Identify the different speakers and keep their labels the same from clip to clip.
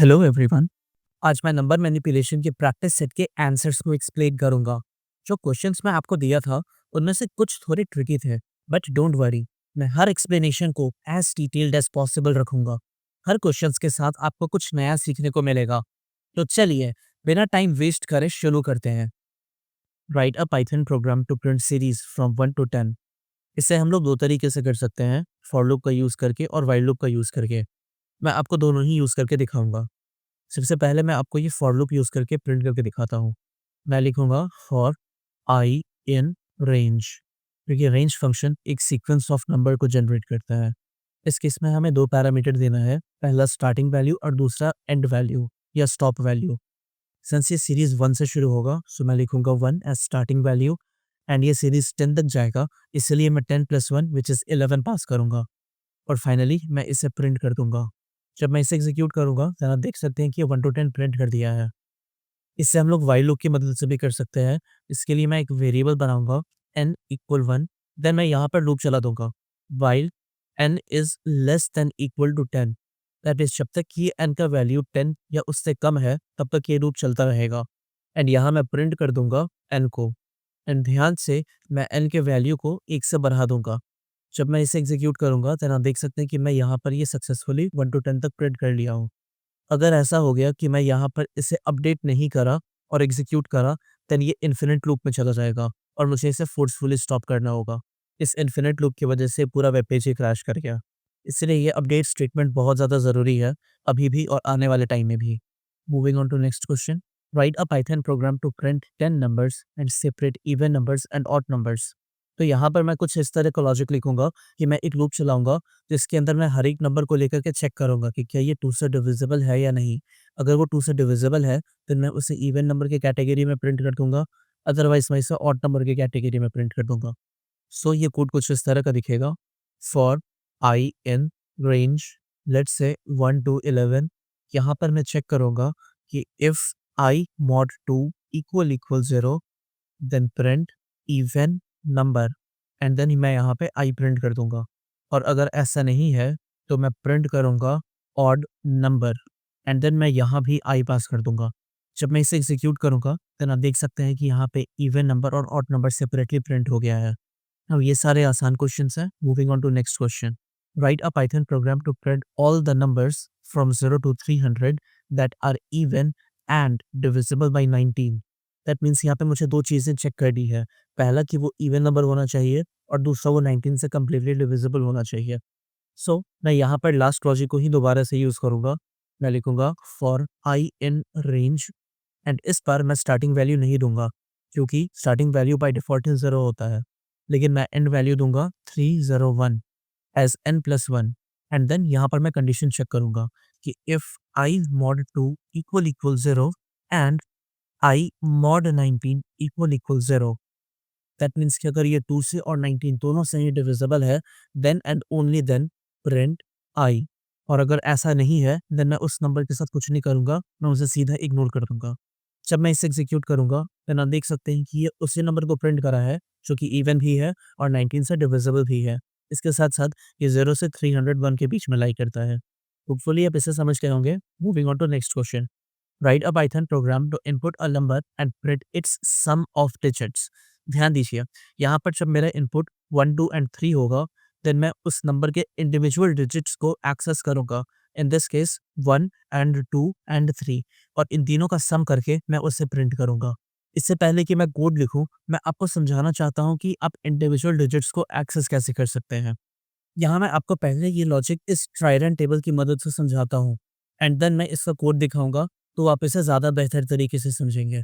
Speaker 1: Hello everyone. आज मैं number manipulation के प्रैक्टिस सेट के आंसर्स को एक्सप्लेन करूंगा। जो क्वेश्चंस मैं आपको दिया था उनमें से कुछ थोड़े ट्रिकी थे, बट डोंट वरी, मैं हर एक्सप्लेनेशन को एज डिटेल्ड एज पॉसिबल रखूंगा। हर क्वेश्चंस के साथ आपको कुछ नया सीखने को मिलेगा। तो चलिए, बिना टाइम वेस्ट करे शुरू करते हैं। Write a Python program to print series from 1 to 10। इसे हम लोग दो तरीके से कर सकते हैं, फॉर लूप का यूज़ करके और वाइल लूप का यूज़ करके। मैं आपको दोनों ही यूज़ करके दिखाऊंगा। सबसे पहले मैं आपको ये फॉर लूप यूज़ करके प्रिंट करके दिखाता हूँ। मैं लिखूँगा फॉर आई इन रेंज, क्योंकि रेंज फंक्शन एक सीक्वेंस ऑफ नंबर को जनरेट करता है। इस केस में हमें दो पैरामीटर देना है, पहला स्टार्टिंग वैल्यू और दूसरा एंड वैल्यू या स्टॉप वैल्यू। सिंस ये सीरीज़ 1 से शुरू होगा, सो मैं लिखूँगा 1 एज़ स्टार्टिंग वैल्यू एंड ये सीरीज़ 10 तक जाएगा, इसलिए मैं 10 + 1 विच इज़ 11 पास करूँगा और फाइनली मैं इसे प्रिंट कर दूँगा। जब मैं इसे एग्ज़ीक्यूट करूँगा, तो आप देख सकते हैं कि ये 1 to 10 प्रिंट कर दिया है। इससे हम लोग व्हाइल लूप की मदद से भी कर सकते हैं। इसके लिए मैं एक वेरिएबल बनाऊँगा n = 1, देन मैं यहाँ पर लूप चला दूँगा। While n is less than equal to 10, that is जब तक कि n का वैल्यू 10 या उससे कम है, तब तक ये लूप चलता रहेगा। एंड यहाँ मैं प्रिंट कर दूँगा n को। एंड ध्यान से मैं n के वैल्यू को 1 से बढ़ा दूँगा। जब मैं इसे एग्ज़ीक्यूट करूँगा, देन आप देख सकते हैं कि मैं यहाँ पर ये सक्सेसफुली 1 to 10 तक प्रिंट कर लिया हूँ। अगर ऐसा हो गया कि मैं यहाँ पर इसे अपडेट नहीं करा और एग्ज़ीक्यूट करा, देन ये इन्फिनिट लूप में चला जाएगा और मुझे इसे फ़ोर्सफुली स्टॉप करना होगा। इस इन्फिनिट लूप की वजह से पूरा वेब पेज ही क्रैश कर गया। इसलिए ये अपडेट स्टेटमेंट बहुत ज़्यादा ज़रूरी है, अभी भी और आने वाले टाइम में भी। Moving on to next question. Write a Python program to print 10 numbers and separate even numbers and odd numbers. तो यहाँ पर मैं कुछ इस तरह का लॉजिक लिखूँगा कि मैं एक लूप चलाऊँगा, जिसके अंदर मैं हर एक नंबर को लेकर के चेक करूँगा कि क्या ये 2 से डिविजिबल है या नहीं। अगर वो 2 से डिविजिबल है, देन मैं उसे इवन नंबर की कैटेगरी में प्रिंट कर दूँगा, अदरवाइज़ मैं इसे ऑड नंबर की कैटेगरी में प्रिंट कर दूँगा। सो ये कोड कुछ इस तरह का दिखेगा। For i in range let's say 1 to 11, यहाँ पर मैं चेक करूँगा कि if I mod 2 = 0, then print even number and then मैं यहाँ पे आई प्रिंट कर दूँगा। और अगर ऐसा नहीं है, तो मैं प्रिंट करूँगा ऑड नंबर एंड देन मैं यहाँ भी आई पास कर दूँगा। जब मैं इसे एग्ज़ीक्यूट करूँगा, देन आप देख सकते हैं कि यहाँ पे इवन नंबर और ऑड नंबर सेपरेटली प्रिंट हो गया है। अब ये सारे आसान क्वेश्चंस हैं। Moving on to next question. Write a Python program to print all the numbers from 0 to 300 that are even and divisible by 19। That means यहाँ पे मुझे दो चीज़ें चेक करनी है। पहला कि वो इवन नंबर होना चाहिए और दूसरा वो 19 से कम्प्लीटली डिविजिबल होना चाहिए। सो मैं यहाँ पर लास्ट लॉजिक को ही दोबारा से यूज़ करूँगा। मैं लिखूँगा for i in range and इस बार मैं स्टार्टिंग वैल्यू नहीं दूँगा, क्योंकि स्टार्टिंग वैल्यू बाय डिफ़ॉल्ट 0 होता है। लेकिन मैं एंड वैल्यू दूँगा 301 एज़ n+1 एंड देन यहाँ पर मैं कंडीशन चेक करूँगा कि if I mod 2 == 0 and I mod 19 == 0। That means कि अगर ये 2 से और 19 दोनों से ही डिविजिबल है, then and only then print I. और अगर ऐसा नहीं है, देन मैं उस नंबर के साथ कुछ नहीं करूँगा, मैं उसे सीधा इग्नोर कर दूँगा। जब मैं इसे एग्ज़ीक्यूट करूँगा, देन आप देख सकते हैं कि ये उसी नंबर को प्रिंट करा है, जो कि इवन भी है और 19 से डिविजिबल भी है। इसके साथ-साथ ये 0 से 301 के बीच में लाई करता है। होपफुली आप इसे समझ गए होंगे। Moving on to next question. Write a Python program to input a number and print its sum of digits. ध्यान दीजिए, यहाँ पर जब मेरा इनपुट 1, 2 एंड 3 होगा, देन मैं उस नंबर के इंडिविजुअल डिजिट्स को एक्सेस करूँगा। इन दिस केस 1 एंड 2 एंड 3, और इन तीनों का सम करके मैं उसे प्रिंट करूँगा। इससे पहले कि मैं कोड लिखूँ, मैं आपको समझाना चाहता हूँ कि आप इंडिविजुअल डिजिट्स को एक्सेस कैसे कर सकते हैं। यहाँ मैं आपको पहले ये लॉजिक इस ट्रायरेंट टेबल की मदद से समझाता हूँ एंड देन मैं इसका कोड दिखाऊंगा, तो आप इसे ज़्यादा बेहतर तरीके से समझेंगे।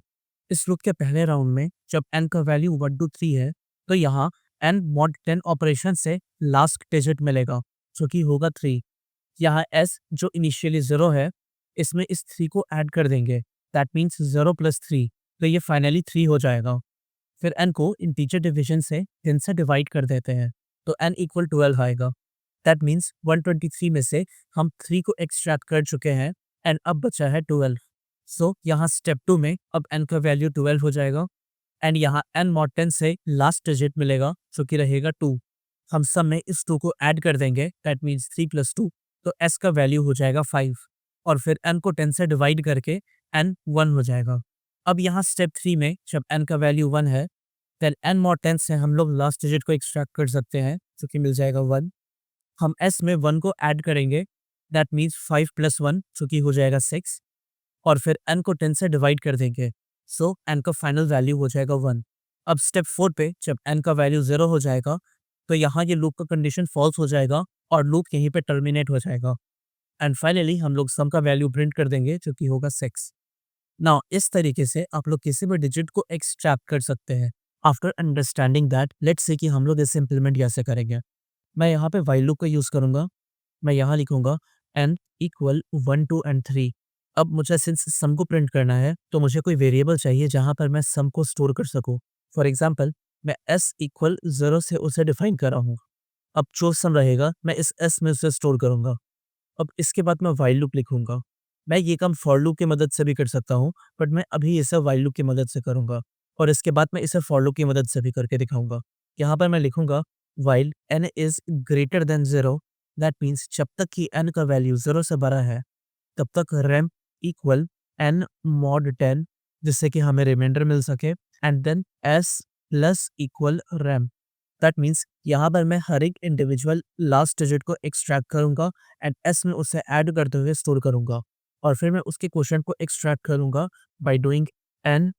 Speaker 1: इस लूप के पहले राउंड में जब n का वैल्यू 1 to 3 है, तो यहाँ n mod 10 ऑपरेशन से लास्ट डिजिट मिलेगा, जो कि होगा 3। यहाँ s जो इनिशियली 0 है, इसमें इस 3 को ऐड कर देंगे, दैट मीन्स 0 + 3, तो ये फाइनली 3 हो जाएगा। फिर n को इंटीजर डिवीजन से 10 से डिवाइड कर देते हैं, तो n = 12 आएगा। दैट मीन्स 123 में से हम 3 को एक्सट्रैक्ट कर चुके हैं एंड अब बचा है 12। सो यहाँ स्टेप 2 में अब n का वैल्यू 12 हो जाएगा एंड यहाँ n mod 10 से लास्ट डिजिट मिलेगा, जो कि रहेगा 2। हम सब में इस 2 को ऐड कर देंगे, दैट मीन्स 3 + 2, तो s का वैल्यू हो जाएगा 5। और फिर n को 10 से डिवाइड करके n 1 हो जाएगा। अब यहाँ स्टेप 3 में जब n का वैल्यू 1 है, देन n mod 10 से हम लोग लास्ट डिजिट को एक्सट्रैक्ट कर सकते हैं, जो कि मिल जाएगा 1। हम s में 1 को ऐड करेंगे, दैट मीन्स 5 + 1 जो कि हो जाएगा 6, और फिर n को 10 से डिवाइड कर देंगे, सो n का फाइनल वैल्यू हो जाएगा 1। अब स्टेप 4 पे जब n का वैल्यू 0 हो जाएगा, तो यहाँ ये लूप का कंडीशन फॉल्स हो जाएगा और लूप यहीं पे टर्मिनेट हो जाएगा। एंड फाइनली हम लोग सम का वैल्यू प्रिंट कर देंगे, जो कि होगा 6। नाउ इस तरीके से आप लोग किसी भी डिजिट को एक्सट्रैक्ट कर सकते हैं। After understanding that, let's say कि हम लोग इसे इम्प्लीमेंट कैसे करेंगे। मैं यहाँ पे व्हाइल लूप का यूज़ करूँगा। मैं यहाँ लिखूँगा n इक्वल 1, 2 एंड 3। अब मुझे सिंस सम को प्रिंट करना है, तो मुझे कोई वेरिएबल चाहिए जहाँ पर मैं सम को स्टोर कर सकूँ। फॉर एग्जाम्पल, मैं s इक्वल 0 से उसे डिफाइन कर रहा हूँ। अब जो सम रहेगा, मैं इस s में उसे स्टोर करूँगा। अब इसके बाद मैं व्हाइल लूप लिखूँगा। मैं ये काम फॉर लूप की मदद से भी कर सकता हूँ, बट मैं अभी इसे व्हाइल लूप की मदद से करूँगा, और इसके बाद मैं इसे फॉर लूप की मदद से भी करके दिखाऊँगा। यहाँ पर मैं लिखूँगा while n is greater than 0, that means जब तक कि n का वैल्यू 0 से बड़ा है, तब तक रैम इक्वल n mod 10, जिससे कि हमें रिमाइंडर मिल सके, and then s plus equal rem. That means यहाँ पर मैं हर एक इंडिविजुअल लास्ट डिजिट को एक्सट्रैक्ट करूँगा एंड एस में उसे ऐड करते हुए स्टोर करूँगा, और फिर मैं उसके क्वोशिएंट को एक्सट्रैक्ट करूँगा by doing n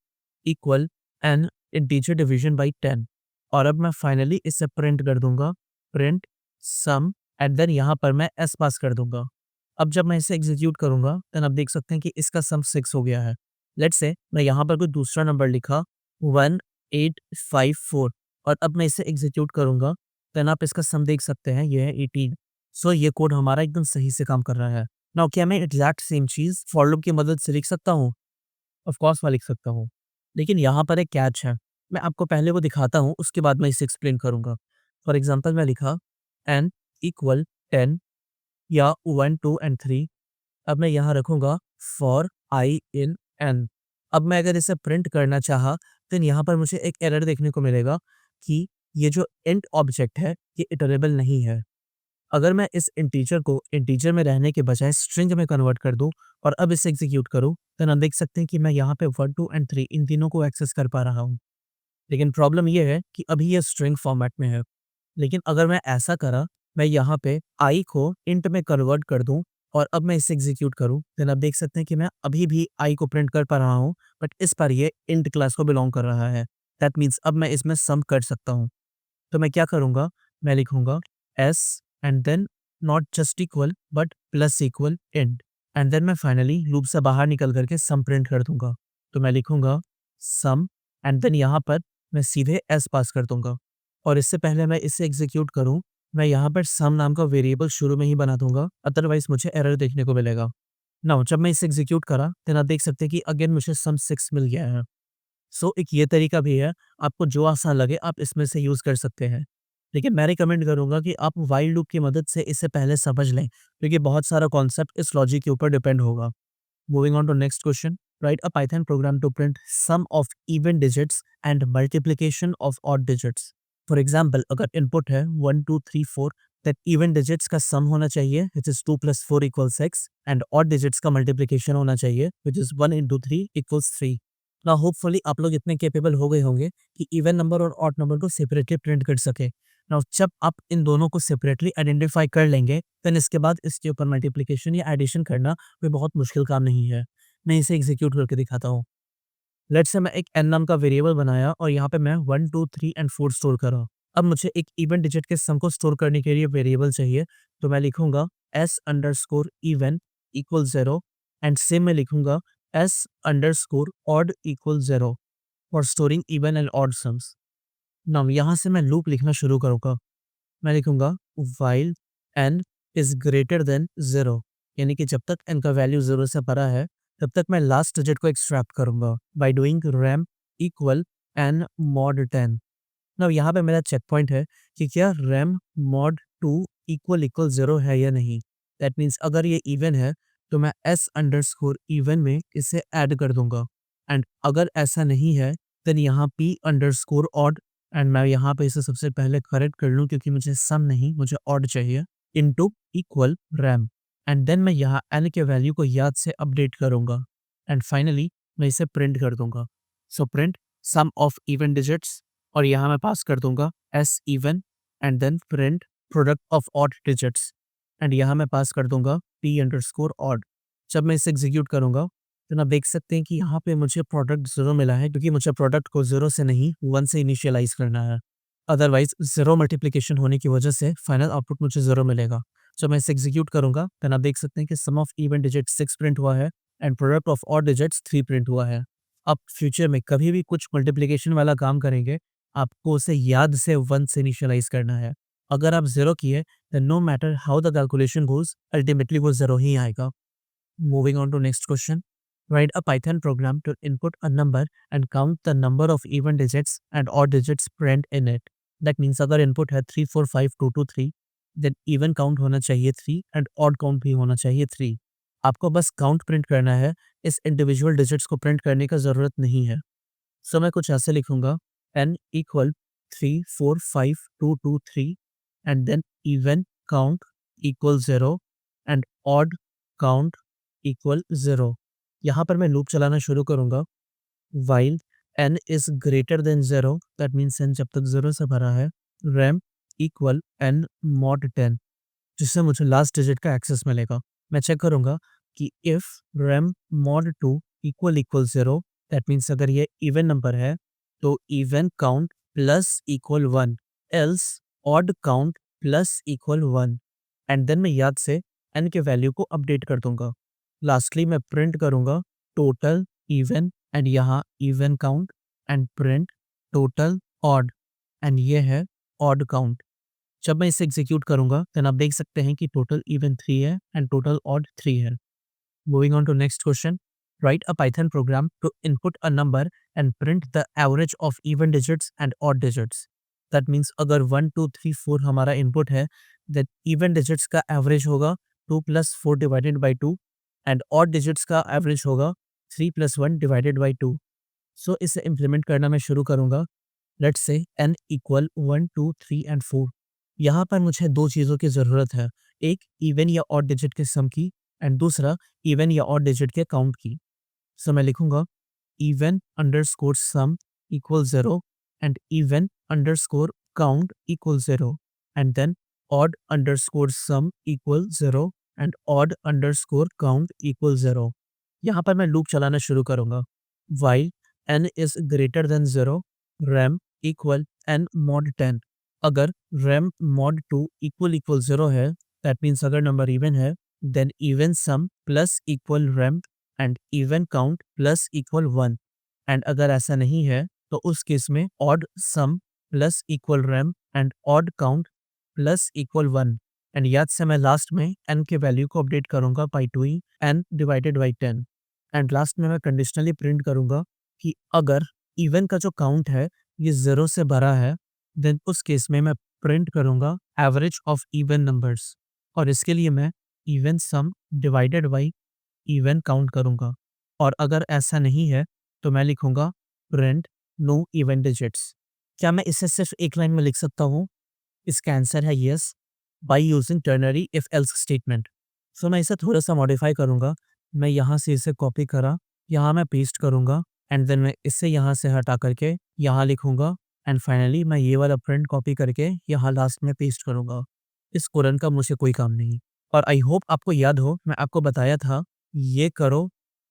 Speaker 1: equal n integer division bye 10। और अब मैं फाइनली इसे प्रिंट कर दूंगा, प्रिंट सम, एंड देन यहाँ पर मैं s पास कर दूंगा। अब जब मैं इसे एग्जीक्यूट करूंगा, देन आप देख सकते हैं कि इसका सम 6 हो गया है। लेट्स से मैं यहाँ पर कोई दूसरा नंबर लिखा 1854, और अब मैं इसे एग्जीक्यूट करूँगा, देन आप इसका सम देख सकते हैं, ये है 18। सो ये कोड हमारा एकदम सही से काम कर रहा है। नाउ क्या मैं exact same cheese for loop की मदद से लिख सकता हूँ? ऑफ कोर्स मैं लिख सकता हूँ। लेकिन यहाँ पर एक कैच है। मैं आपको पहले वो दिखाता हूँ, उसके बाद मैं इसे एक्सप्लेन करूँगा। फॉर एग्ज़ाम्पल मैं लिखा n इक्वल 10 या 1, 2 एंड 3। अब मैं यहाँ रखूँगा फॉर I इन n। अब मैं अगर इसे प्रिंट करना चाहा, देन यहाँ पर मुझे एक एरर देखने को मिलेगा कि ये जो इंट ऑब्जेक्ट है, ये इटरेबल नहीं है। अगर मैं इस इंटीजर को इंटीजर में रहने के बजाय स्ट्रिंग में कन्वर्ट कर दूँ और अब इसे एग्जीक्यूट करूँ, देन आप देख सकते हैं कि मैं यहाँ पे 1, 2 एंड 3 इन तीनों को एक्सेस कर पा रहा हूँ। लेकिन प्रॉब्लम ये है कि अभी ये स्ट्रिंग फॉर्मेट में है। लेकिन अगर मैं ऐसा करा, मैं यहाँ पे आई को इंट में कन्वर्ट कर दूँ और अब मैं इसे एग्जीक्यूट करूँ, देन आप देख सकते हैं कि मैं अभी भी आई को प्रिंट कर पा रहा हूँ, बट इस बार ये इंट क्लास को बिलोंग कर रहा है। दैट मीन्स अब मैं इसमें सम कर सकता हूँ। तो मैं क्या करूँगा, मैं लिखूँगा S and then not just equal but plus equal int, and then मैं फाइनली लूप से बाहर निकल करके सम प्रिंट कर दूँगा। तो मैं लिखूँगा सम, एंड देन यहाँ पर मैं सीधे एस पास कर दूँगा, और इससे पहले मैं इसे एग्जीक्यूट करूँ, मैं यहाँ पर सम नाम का वेरिएबल शुरू में ही बना दूँगा, अदरवाइज़ मुझे एरर देखने को मिलेगा। नाउ जब मैं इसे एग्जीक्यूट करा, देन आप देख सकते हैं कि अगेन मुझे सम 6 मिल गया है। सो एक ये तरीका भी है, आपको जो आसान लगे आप इसमें से यूज़ कर सकते हैं। लेकिन मैं रिकमेंड करूँगा कि आप व्हाइल लूप की मदद से इसे पहले समझ लें, क्योंकि बहुत सारा कॉन्सेप्ट इस लॉजिक के ऊपर डिपेंड होगा। Moving on to next question. Write a Python program to print sum of even digits and multiplication of odd digits. For example, अगर input है 1, 2, 3, 4, then even digits का sum होना चाहिए, which is 2 plus 4 equals 6, and odd digits का multiplication होना चाहिए, which is 1 into 3 equals 3. Now hopefully आप लोग इतने capable हो गए होंगे कि even number और odd number को separately print कर सके। Now जब आप इन दोनों को separately identify कर लेंगे, then इसके बाद इसके ऊपर multiplication या addition करना कोई बहुत मुश्किल काम नहीं है। मैं इसे एग्जीक्यूट करके दिखाता हूँ। लेट्स से मैं एक n नाम का वेरिएबल बनाया और यहाँ पे मैं 1, 2, 3 एंड 4 स्टोर करा। अब मुझे एक इवन डिजिट के सम को स्टोर करने के लिए वेरिएबल चाहिए, तो मैं लिखूंगा s underscore even equal 0, and same मैं लिखूंगा s underscore odd equal 0 for storing even and odd sums. Now यहाँ से मैं लूप लिखना शुरू करूँगा। मैं लिखूंगा while n is greater than 0, यानी कि जब तक n का वैल्यू 0 से बड़ा है, तब तक मैं लास्ट डिजिट को एक्सट्रैक्ट करूंगा by doing RAM equal n mod 10। Now यहाँ पे मेरा चेक पॉइंट है कि क्या रैम mod 2 इक्वल इक्वल 0 है या नहीं। दैट मीन्स अगर ये इवन है, तो मैं s अंडरस्कोर इवन में इसे ऐड कर दूंगा, एंड अगर ऐसा नहीं है, देन यहाँ p अंडरस्कोर ऑड, एंड मैं यहाँ पे इसे सबसे पहले करेक्ट कर लूँ क्योंकि मुझे सम नहीं, मुझे ऑड चाहिए, into equal rem. And then मैं यहाँ n के वैल्यू को याद से अपडेट करूँगा एंड फाइनली मैं इसे प्रिंट कर दूंगा। So print sum of even digits और यहाँ मैं पास कर दूंगा S even and then print product of odd digits and यहाँ मैं पास कर दूंगा p अंडरस्कोर ऑड। जब मैं इसे एग्जीक्यूट करूंगा तो आप देख सकते हैं कि यहाँ पे मुझे प्रोडक्ट 0 मिला है क्योंकि मुझे प्रोडक्ट को 0 से नहीं 1 से इनिशियलाइज करना है। अदरवाइज 0 मल्टीप्लिकेशन होने की वजह से फाइनल आउटपुट मुझे 0 मिलेगा। जब मैं इसे एग्जीक्यूट करूंगा तो आप देख सकते हैं कि सम ऑफ इवन डिजिट 6 प्रिंट हुआ है and product of odd digits 3 print हुआ है। अब फ्यूचर में कभी भी कुछ मल्टीप्लिकेशन वाला काम करेंगे, आपको उसे याद से 1 से इनिशियलाइज करना है। अगर आप 0 किए, then no matter how the calculation goes, ultimately वो 0 ही आएगा। Moving on to next question. Write a Python program to input a number and count the number of even digits and odd digits present in it. That means अगर input है 3, 4, 5, 2, 2, 3, then even count होना चाहिए 3 and odd count भी होना चाहिए 3। आपको बस count print करना है, इस individual digits को print करने का ज़रूरत नहीं है। So मैं कुछ ऐसे लिखूंगा n equal 3, 4, 5, 2, 2, 3 and then even count equal 0 and odd count equal 0। यहाँ पर मैं लूप चलाना शुरू करूँगा while n is greater than 0, that means n जब तक 0 से भरा है, rem equal n mod 10, जिससे मुझे लास्ट डिजिट का एक्सेस मिलेगा। मैं चेक करूँगा कि if rem mod 2 equal 0, that means अगर ये इवन नंबर है तो even count plus equal 1, else odd count plus equal 1 and then मैं याद से n के वैल्यू को अपडेट कर दूंगा। लास्टली मैं प्रिंट करूंगा टोटल इवन एंड यहाँ even count and print total odd and ये है ऑड काउंट। जब मैं इसे एग्जीक्यूट करूंगा देन आप देख सकते हैं कि टोटल इवन 3 है एंड टोटल ऑड 3 है। Moving on to next question. Write a Python program to input a number and print the average of even digits and odd digits. That means अगर 1, 2, 3, 4 हमारा input है, then even digits का average होगा 2 + 4 divided by 2 and odd digits का average होगा 3 + 1 divided by 2। सो इसे implement करना मैं शुरू करूंगा। Let's say n equal 1, 2, 3 and 4। यहाँ पर मुझे दो चीज़ों की ज़रूरत है, एक इवन या ऑड डिजिट के सम की एंड दूसरा इवन या ऑड डिजिट के काउंट की। सो मैं लिखूंगा even underscore sum equal 0 and even underscore count equal 0 and then odd underscore sum equal 0 and odd underscore count equal 0। यहाँ पर मैं लूप चलाना शुरू करूंगा while n is greater than 0, rem equal n mod 10। अगर rem mod 2 equal 0 है, that means अगर number even है, then even sum plus equal rem and even count plus equal 1 and अगर ऐसा नहीं है तो उस केस में odd sum plus equal rem and odd count plus equal 1 and याद से मैं लास्ट में n के वैल्यू को अपडेट करूंगा by doing n divided by 10 and last में मैं कंडीशनली प्रिंट करूंगा कि अगर इवन का जो काउंट है ये 0 से भरा है, देन उस केस में मैं प्रिंट करूंगा एवरेज ऑफ इवन नंबर्स और इसके लिए मैं even some divided by E one count करूंगा और अगर ऐसा नहीं है तो मैं लिखूंगा प्रिंट नो इवन डिजिट्स। क्या मैं इसे सिर्फ एक लाइन में लिख सकता हूँ? इसका आंसर है yes, by using ternary if else statement. So मैं इसे थोड़ा सा मॉडिफाई करूंगा। मैं यहाँ से इसे कॉपी करा, यहाँ मैं पेस्ट करूंगा एंड देन मैं इसे यहाँ से हटा करके यहाँ लिखूंगा एंड फाइनली मैं ये वाला प्रिंट कॉपी करके यहाँ लास्ट में पेस्ट करूंगा। इस कोलन का मुझे कोई काम नहीं। और आई होप आपको याद हो, मैं आपको बताया था ये करो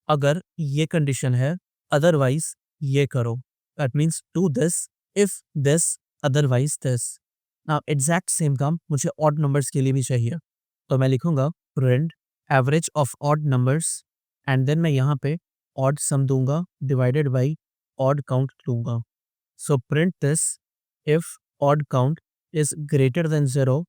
Speaker 1: अगर ये कंडीशन है, अदरवाइज ये करो। That means do this if this otherwise this. Now exact same काम मुझे ऑड नंबर्स के लिए भी चाहिए, तो मैं लिखूंगा print average of odd numbers and then मैं यहाँ पे ऑड सम दूंगा डिवाइडेड बाई ऑड काउंट दूंगा। So print this if odd count is greater than 0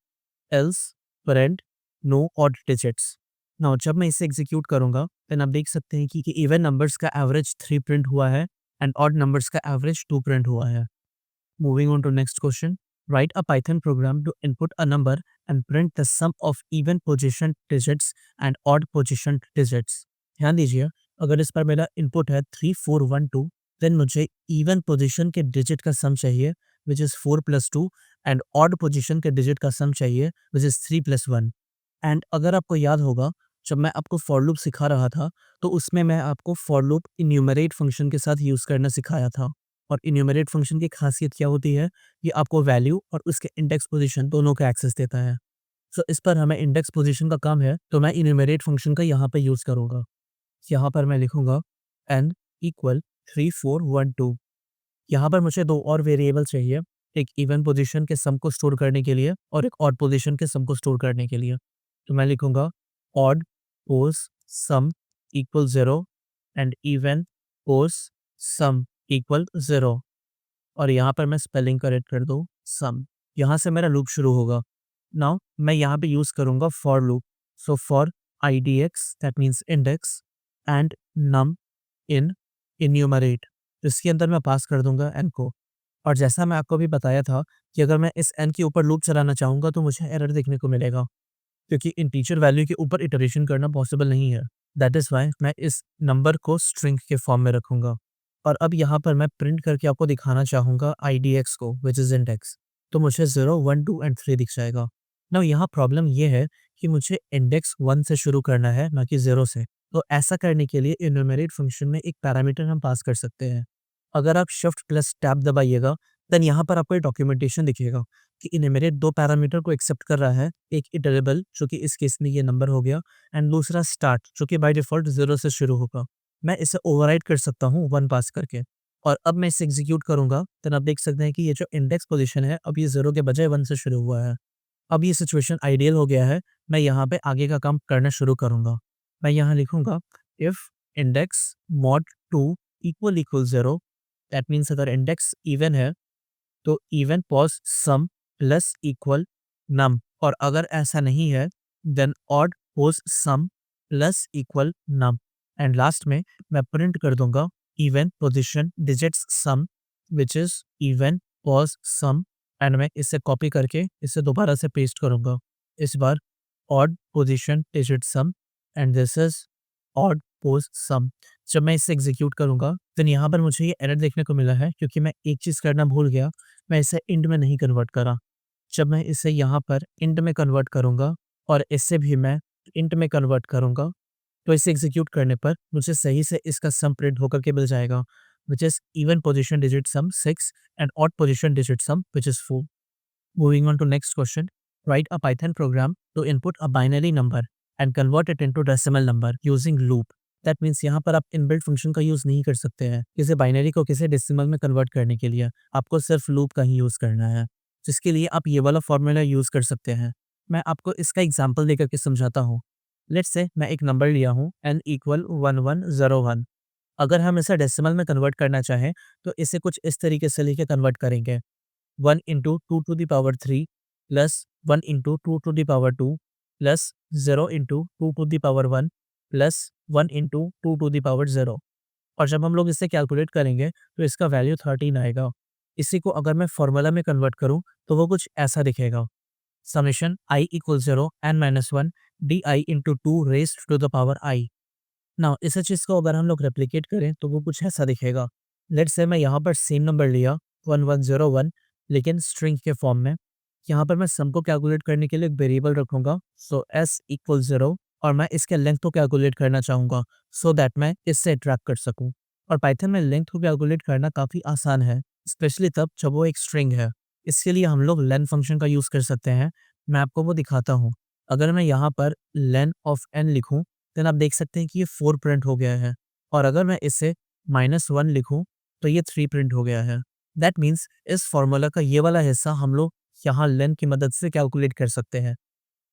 Speaker 1: else print no odd digits. Now जब मैं इसे एग्जीक्यूट करूंगा देन आप देख सकते हैं कि इवन नंबर्स का एवरेज 3 प्रिंट हुआ है एंड ऑड नंबर्स का एवरेज 2 प्रिंट हुआ है। Moving on to next question. Write a Python program to input a number and print the sum of even position digits and odd position digits। ध्यान दीजिए, अगर इस पर मेरा इनपुट है 3, 4, 1, 2, देन मुझे इवन पोजीशन के डिजिट का सम चाहिए which is 4 + 2 and odd position के डिजिट का सम चाहिए विच इज़ 3 + 1। एंड अगर आपको याद होगा, जब मैं आपको फॉर लूप सिखा रहा था, तो उसमें मैं आपको फॉर लूप इन्यूमरेट फंक्शन के साथ यूज़ करना सिखाया था। और इन्यूमरेट फंक्शन की खासियत क्या होती है? ये आपको वैल्यू और उसके इंडेक्स पोज़ीशन दोनों का एक्सेस देता है। सो इस पर हमें इंडेक्स पोज़ीशन का काम है, तो मैं इन्यूमरेट फंक्शन का यहाँ पे यूज़ करूँगा। यहाँ पर मैं लिखूँगा n इक्वल 3, 4, 1, 2। यहाँ पर मुझे 2 और वेरिएबल चाहिए, एक इवन पोज़ीशन के सम को स्टोर करने के लिए और एक ऑड पोज़ीशन के सम को स्टोर करने के लिए। तो मैं लिखूँगा odd pose some equal 0 and even pose some equal 0 और यहाँ पर मैं स्पेलिंग करेक्ट कर दूँ सम। यहाँ से मेरा लूप शुरू होगा। नाउ मैं यहाँ पे यूज़ करूँगा for loop. So for IDX that means index and num in enumerate, इसके अंदर मैं पास कर दूँगा n को। और जैसा मैं आपको अभी बताया था कि अगर मैं इस n के ऊपर लूप चलाना चाहूँगा तो मुझे एरर देखने को मिलेगा, क्योंकि इंटीजर वैल्यू के ऊपर इटरेशन करना पॉसिबल नहीं है। दैट इज़ व्हाई मैं इस नंबर को स्ट्रिंग के फॉर्म में रखूँगा। और अब यहाँ पर मैं प्रिंट करके आपको दिखाना चाहूँगा IDX को, व्हिच इज़ इंडेक्स। तो मुझे 0, 1, 2 एंड 3 दिख जाएगा। नाउ यहाँ प्रॉब्लम ये है कि मुझे इंडेक्स 1 से शुरू करना है, ना कि 0 से। तो ऐसा करने के लिए इन्यूमरेट फंक्शन में एक पैरामीटर हम पास कर सकते हैं। अगर आप शिफ्ट प्लस टैब दबाइएगा, देन यहाँ पर आपको एक डॉक्यूमेंटेशन दिखेगा कि इन्यूमरेट 2 पैरामीटर को एक्सेप्ट कर रहा है, एक इटरेबल जो कि इस केस में ये नंबर हो गया एंड दूसरा स्टार्ट जो कि बाय डिफ़ॉल्ट 0 से शुरू होगा। मैं इसे ओवरराइड कर सकता हूँ 1 पास करके और अब मैं इसे एग्ज़ीक्यूट करूँगा, देन आप देख सकते हैं कि ये जो इंडेक्स पोज़ीशन है, अब ये 0 के बजाय 1 से शुरू हुआ है। अब ये सिचुएशन आइडियल हो गया है, मैं यहाँ पे आगे का काम करना शुरू करूँगा। मैं यहाँ लिखूँगा if index mod 2 equal 0, that means अगर इंडेक्स इवन है तो even pos sum plus equal num, और अगर ऐसा नहीं है then odd pos sum plus equal num and last में मैं प्रिंट कर दूंगा even position digits sum which is even pos sum and मैं इसे कॉपी करके इसे दोबारा से पेस्ट करूंगा, इस बार odd position digit sum and this is odd pos sum. जब मैं इसे एग्जीक्यूट करूंगा देन यहाँ पर मुझे ये एरर देखने को मिला है, क्योंकि मैं एक चीज़ करना भूल गया, मैं इसे इंट में नहीं कन्वर्ट करा। जब मैं इसे यहाँ पर इंट में कन्वर्ट करूँगा और इसे भी मैं इंट में कन्वर्ट करूँगा, तो इसे एग्जीक्यूट करने पर मुझे सही से इसका सम प्रिंट होकर के मिल जाएगा, which is even position digit some 6 and odd position digit some which is 4। Moving on to next question, write a Python program to input a binary number and convert it into decimal number using loop. That means यहाँ पर आप inbuilt function का use नहीं कर सकते हैं किसी binary को किसी डेसिमल में कन्वर्ट करने के लिए, आपको सिर्फ लूप का ही यूज़ करना है, जिसके लिए आप ये वाला फॉर्मूला यूज़ कर सकते हैं। मैं आपको इसका एग्जाम्पल देकर के समझाता हूँ। लेट्स से मैं एक नंबर लिया हूँ n इक्वल 1101। अगर हम इसे डेसिमल में कन्वर्ट करना चाहें तो इसे कुछ इस तरीके से लेके कन्वर्ट करेंगे 1 into 2 to the power 3 plus 1 into 2 to the power 2 plus 0 into 2 to the power 1 plus 1 into 2 to the power 0। और जब हम लोग इसे कैलकुलेट करेंगे तो इसका वैल्यू 13 आएगा। इसी को अगर मैं फॉर्मूला में कन्वर्ट करूं तो वो कुछ ऐसा दिखेगा, summation i equal 0 n minus 1 d i into two raised to the power i. Now इस चीज़ को अगर हम लोग रेप्लिकेट करें तो वो कुछ ऐसा दिखेगा। लेट्स से मैं यहाँ पर सेम नंबर लिया 1101, लेकिन स्ट्रिंग के फॉर्म में। यहाँ पर मैं सम को कैलकुलेट करने के लिए एक वेरिएबल रखूँगा, सो s इक्वल 0, और मैं इसके लेंथ को कैलकुलेट करना चाहूँगा सो दैट मैं इससे ट्रैक कर सकूँ। और पाइथन में लेंथ को कैलकुलेट करना काफ़ी आसान है, स्पेशली तब जब वो एक स्ट्रिंग है। इसके लिए हम लोग लेन फंक्शन का यूज़ कर सकते हैं। मैं आपको वो दिखाता हूँ। अगर मैं यहाँ पर लेन ऑफ n लिखूँ देन आप देख सकते हैं कि ये 4 प्रिंट हो गया है, और अगर मैं इसे -1 लिखूँ तो ये 3 प्रिंट हो गया है। दैट मीन्स इस फॉर्मूला का ये वाला हिस्सा हम लोग यहाँ लेन की मदद से कैलकुलेट कर सकते हैं।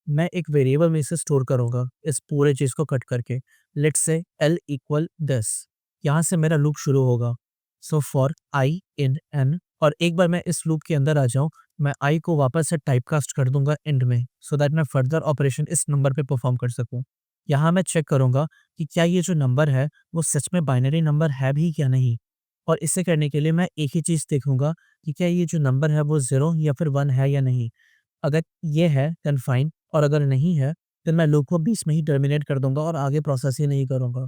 Speaker 1: मैं एक वेरिएबल में इसे स्टोर करूँगा इस पूरे चीज़ को कट करके। लेट्स से l इक्वल 10, यहाँ से मेरा लूप शुरू होगा। So for i in n, और एक बार मैं इस लूप के अंदर आ जाऊँ, मैं i को वापस से टाइपकास्ट कर दूंगा इंड में, सो दैट मैं फर्दर ऑपरेशन इस नंबर पे परफॉर्म कर सकूँ। यहाँ मैं चेक करूँगा कि क्या ये जो नंबर है वो सच में बाइनरी नंबर है भी या नहीं, और इसे करने के लिए मैं एक ही चीज़ देखूँगा कि क्या ये जो नंबर है वो 0 या फिर 1 है या नहीं। अगर ये है देन फाइन, और अगर नहीं है देन मैं लूप को बीच में ही टर्मिनेट कर दूंगा और आगे प्रोसेस ही नहीं करूँगा।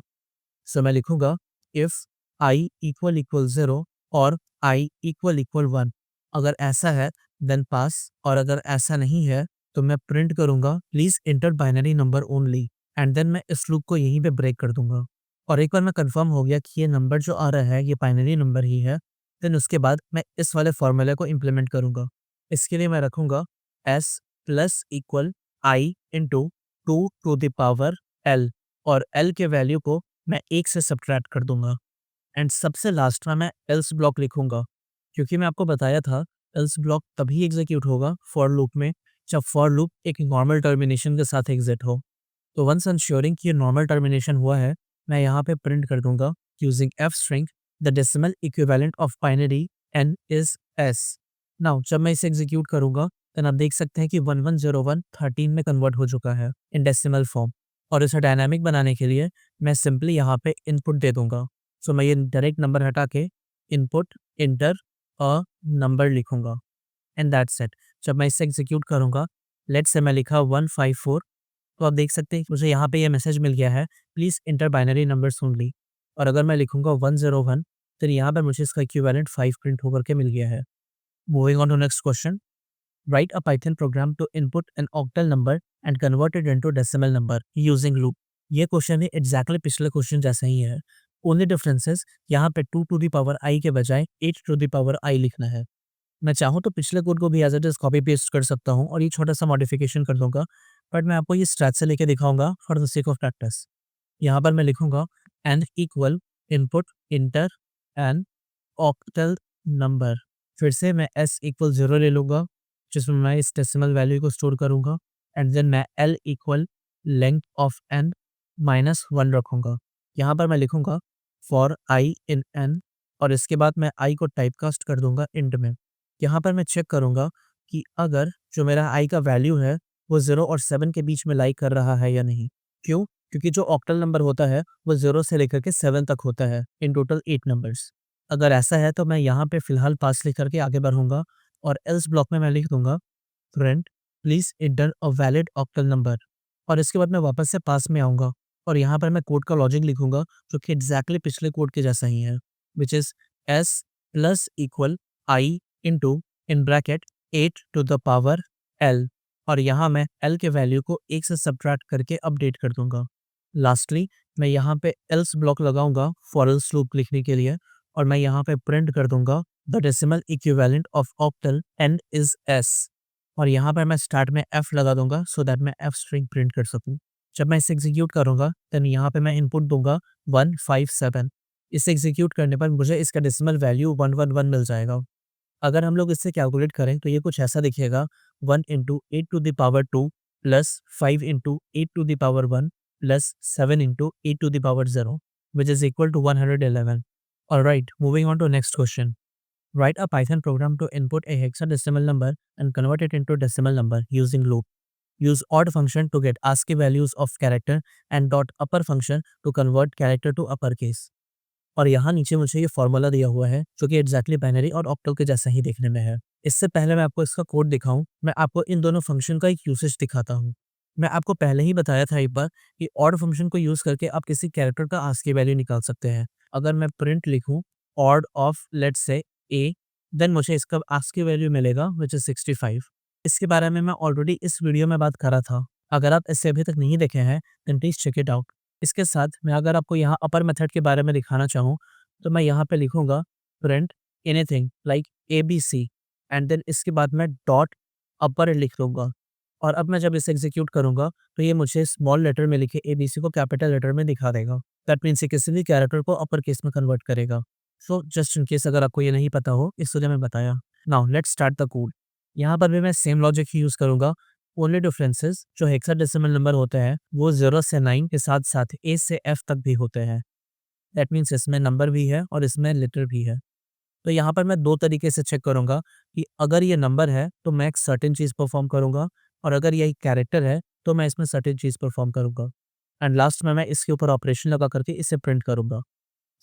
Speaker 1: सो मैं लिखूँगा इफ़ आई इक्वल 0 और आई इक्वल 1। अगर ऐसा है देन पास, और अगर ऐसा नहीं है तो मैं प्रिंट करूँगा please enter binary number only and then मैं इस लूप को यहीं पे ब्रेक कर दूँगा। और एक बार मैं कंफर्म हो गया कि ये नंबर जो आ रहा है ये बाइनरी नंबर ही है, देन उसके बाद मैं इस वाले फॉर्मूले को इम्प्लीमेंट करूँगा। इसके लिए मैं रखूँगा s plus equal i into 2 to the power l और l के वैल्यू को मैं 1 से सब्ट्रैक्ट कर दूँगा। एंड सबसे लास्ट में मैं एल्स ब्लॉक लिखूँगा, क्योंकि मैं आपको बताया था एल्स ब्लॉक तभी एग्जीक्यूट होगा फॉर लूप में जब फॉर लूप एक नॉर्मल टर्मिनेशन के साथ एग्जिट हो। तो वंस ensuring कि ये नॉर्मल टर्मिनेशन हुआ है, मैं यहाँ पे प्रिंट कर दूंगा using f string the decimal equivalent of binary n is s। Now जब मैं इसे एग्जीक्यूट करूंगा देन आप देख सकते हैं कि 1101 13 में कन्वर्ट हो चुका है इन डेसिमल फॉर्म। और इसे डायनामिक बनाने के लिए मैं सिंपली यहाँ पे इनपुट दे दूंगा। सो मैं ये डायरेक्ट नंबर हटा के इनपुट इंटर अ नंबर लिखूंगा एंड दैट्स इट। जब मैं इसे एग्जीक्यूट करूंगा, लेट्स से मैं लिखा 154, तो आप देख सकते हैं कि मुझे यहाँ पे ये मैसेज मिल गया है please enter binary numbers only. और अगर मैं लिखूँगा 101 तो यहाँ पे मुझे इसका इक्विवेलेंट 5 प्रिंट होकर के मिल गया है। Moving on to next question, write a Python program to input an octal number and convert it into decimal number using loop. ये क्वेश्चन है एग्जैक्टली पिछले क्वेश्चन जैसा ही है। ओनली डिफरेंसेस यहाँ पे 2 टू द पावर आई के बजाय 8 टू द पावर आई लिखना है। मैं चाहूँ तो पिछले कोड को भी as it is copy paste कर सकता हूँ और ये छोटा-सा मॉडिफिकेशन कर दूँगा, बट मैं आपको ये स्क्रैच से लेके दिखाऊँगा for the sake of practice. यहाँ पर मैं लिखूँगा n equal input enter an octal number. फिर से मैं s इक्वल 0 ले लूँगा, जिसमें मैं इस डेसिमल वैल्यू को स्टोर करूँगा एंड देन मैं l equal length of n minus 1 रखूँगा। यहाँ पर मैं लिखूँगा फॉर i इन n और इसके बाद मैं i को टाइपकास्ट कर दूँगा इंट में। यहाँ पर मैं चेक करूँगा कि अगर जो मेरा i का वैल्यू है वो 0 और 7 के बीच में लाई कर रहा है या नहीं। क्यों? क्योंकि जो ऑक्टल नंबर होता है वो 0 से लेकर के 7 तक होता है, इन टोटल 8 नंबर्स। अगर ऐसा है तो मैं यहाँ पे फ़िलहाल पास लिख करके आगे बढ़ूँगा और एल्स ब्लॉक में मैं लिख दूँगा print please enter a valid octal number. और इसके बाद मैं वापस से पास में आऊँगा और यहाँ पर मैं कोड का लॉजिक लिखूँगा जो कि एग्ज़ैक्टली पिछले कोड के जैसा ही है, which is s plus equal i into in bracket 8 to the power l और यहाँ मैं l के वैल्यू को 1 से सब्ट्रैक्ट करके अपडेट कर दूँगा। लास्टली मैं यहाँ पे एल्स ब्लॉक लगाऊँगा फॉर एल्स लूप लिखने के लिए और मैं यहाँ पे प्रिंट कर दूँगा the decimal equivalent of octal n is s और यहाँ पर मैं स्टार्ट में f लगा दूँगा सो दैट मैं f स्ट्रिंग प्रिंट कर सकूँ। जब मैं इसे एग्जीक्यूट करूँगा देन यहाँ पे मैं इनपुट दूँगा 157। इसे एग्जीक्यूट करने पर मुझे इसका डेसिमल वैल्यू 111 मिल जाएगा। अगर हम लोग इससे कैलकुलेट करें तो ये कुछ ऐसा दिखेगा 1 into 8 to the power 2 plus 5 into 8 to the power 1 plus 7 into 8 to the power 0 which is equal to 111. Alright, moving on to next question. Write a Python program to input a hexadecimal number and convert it into decimal number using loop. Use odd function to get ASCII values of character and dot upper function to convert character to uppercase. और यहाँ नीचे मुझे ये formula दिया हुआ है जो कि एग्जैक्टली बाइनरी और ऑक्टल के जैसा ही देखने में है। इससे पहले मैं आपको इसका कोड दिखाऊं, मैं आपको इन दोनों फंक्शन का एक यूसेज दिखाता हूँ। मैं आपको पहले ही बताया था एक बार कि ऑड फंक्शन को यूज करके आप किसी कैरेक्टर का आस्की वैल्यू निकाल सकते हैं। अगर मैं प्रिंट लिखूं odd of let's say A, then मुझे इसका आस्की वैल्यू मिलेगा विच इज 65। इसके बारे में मैं ऑलरेडी इस वीडियो में बात करा था। अगर आप इसे अभी तक नहीं देखे हैं then please check it out. इसके साथ मैं अगर आपको यहाँ अपर मेथड के बारे में दिखाना चाहूँ तो मैं यहाँ पे लिखूँगा print anything like ABC and then इसके बाद मैं डॉट अपर लिख लूँगा। और अब मैं जब इसे एग्जीक्यूट करूँगा तो ये मुझे स्मॉल लेटर में लिखे ABC को कैपिटल लेटर में दिखा देगा। दैट मीन्स ये किसी भी कैरेक्टर को अपर केस में कन्वर्ट करेगा। सो जस्ट इन केस अगर आपको ये नहीं पता हो इसलिए मैं बताया। Now let's start the code. यहाँ पर भी मैं सेम लॉजिक ही यूज़ करूँगा। ओनली डिफरेंसेस जो हेक्साडेसिमल नंबर होते हैं वो 0 से 9 के साथ साथ A से F तक भी होते हैं। दैट मीन्स इसमें नंबर भी है और इसमें लेटर भी है। तो यहाँ पर मैं 2 तरीके से चेक करूँगा कि अगर ये नंबर है तो मैं एक सर्टेन चीज़ परफॉर्म करूँगा और अगर ये एक कैरेक्टर है तो मैं इसमें सर्टेन चीज़ परफॉर्म करूँगा एंड लास्ट में मैं इसके ऊपर ऑपरेशन लगा करके इसे प्रिंट करूँगा।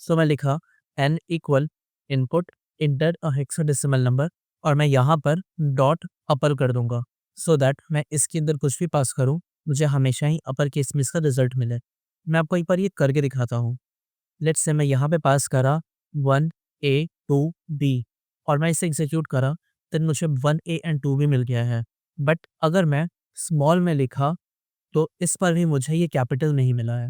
Speaker 1: सो मैं लिखा n इक्वल इनपुट इंटर अ हेक्साडेसिमल नंबर और मैं यहाँ पर डॉट अपर कर दूंगा सो दैट मैं इसके अंदर कुछ भी पास करूँ मुझे हमेशा ही अपर केस में इसका रिजल्ट मिले। मैं आपको एक बार ये करके दिखाता हूँ। लेट्स से मैं यहाँ पे पास करा 1A 2B और मैं इसे एग्जीक्यूट करा देन मुझे 1A एंड 2B मिल गया है। बट अगर मैं स्मॉल में लिखा तो इस पर भी मुझे ये कैपिटल नहीं मिला है।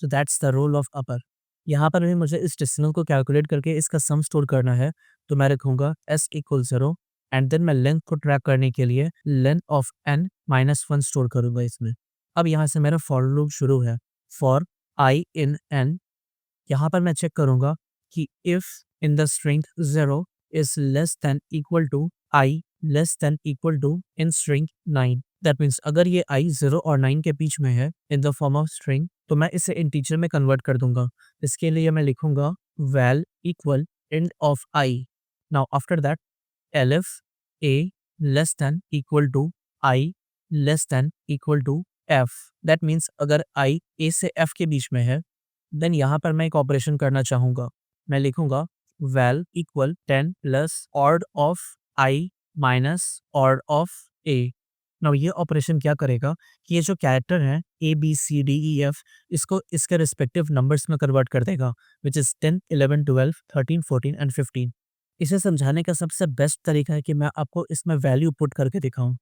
Speaker 1: So that's the role of upper. यहाँ पर भी मुझे इस डेसिमल को कैलकुलेट करके इसका सम स्टोर करना है, तो मैं रखूँगा s इक्वल 0 एंड देन मैं लेंथ को ट्रैक करने के लिए length of n minus 1 store करूँगा इसमें। अब यहाँ से मेरा फॉर लूप शुरू है। फॉर I इन n, यहाँ पर मैं चेक करूँगा कि if in the string 0 is less than equal to I less than equal to in string 9। That means अगर ये I 0 और 9 के बीच में है in the form of string, तो मैं इसे इंटीजर में कन्वर्ट कर दूंगा। इसके लिए मैं लिखूंगा val equal int of I। Now after that elif a less than equal to I less than equal to f। That means अगर I a से f के बीच में है, देन यहाँ पर मैं एक ऑपरेशन करना चाहूँगा। मैं लिखूँगा val equal 10 plus odd of I minus odd of a। Now ये ऑपरेशन क्या करेगा कि ये जो कैरेक्टर हैं a b c d e f, इसको इसके रिस्पेक्टिव नंबर्स में कन्वर्ट कर देगा, विच इज़ 10 11 12 13 14 एंड 15। इसे समझाने का सबसे बेस्ट तरीका है कि मैं आपको इसमें वैल्यू पुट करके दिखाऊं।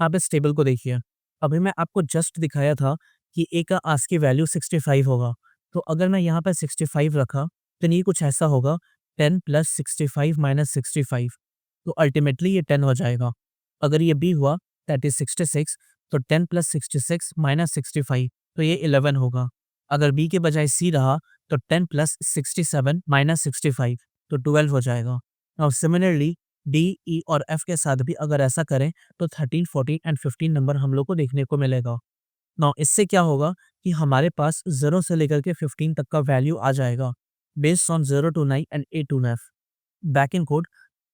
Speaker 1: आप इस टेबल को देखिए। अभी मैं आपको जस्ट दिखाया था कि a का आस्की वैल्यू 65 होगा, तो अगर मैं यहाँ पर 65 रखा तो ये कुछ ऐसा होगा 10 प्लस 65 माइनस 65, तो अल्टीमेटली ये 10 हो जाएगा। अगर ये b हुआ दैट इज 66, तो 10 प्लस 66 माइनस 65, तो ये 11 होगा। अगर b के बजाय c रहा तो 10 प्लस 67 माइनस 65, तो 12 हो जाएगा। और सिमिलरली डी ई और एफ के साथ भी अगर ऐसा करें तो 13 14 एंड 15 नंबर हम लोग को देखने को मिलेगा। नाउ इससे क्या होगा कि हमारे पास 0 से लेकर के 15 तक का वैल्यू आ जाएगा based on 0 to 9 and 8 to 9। Back in code,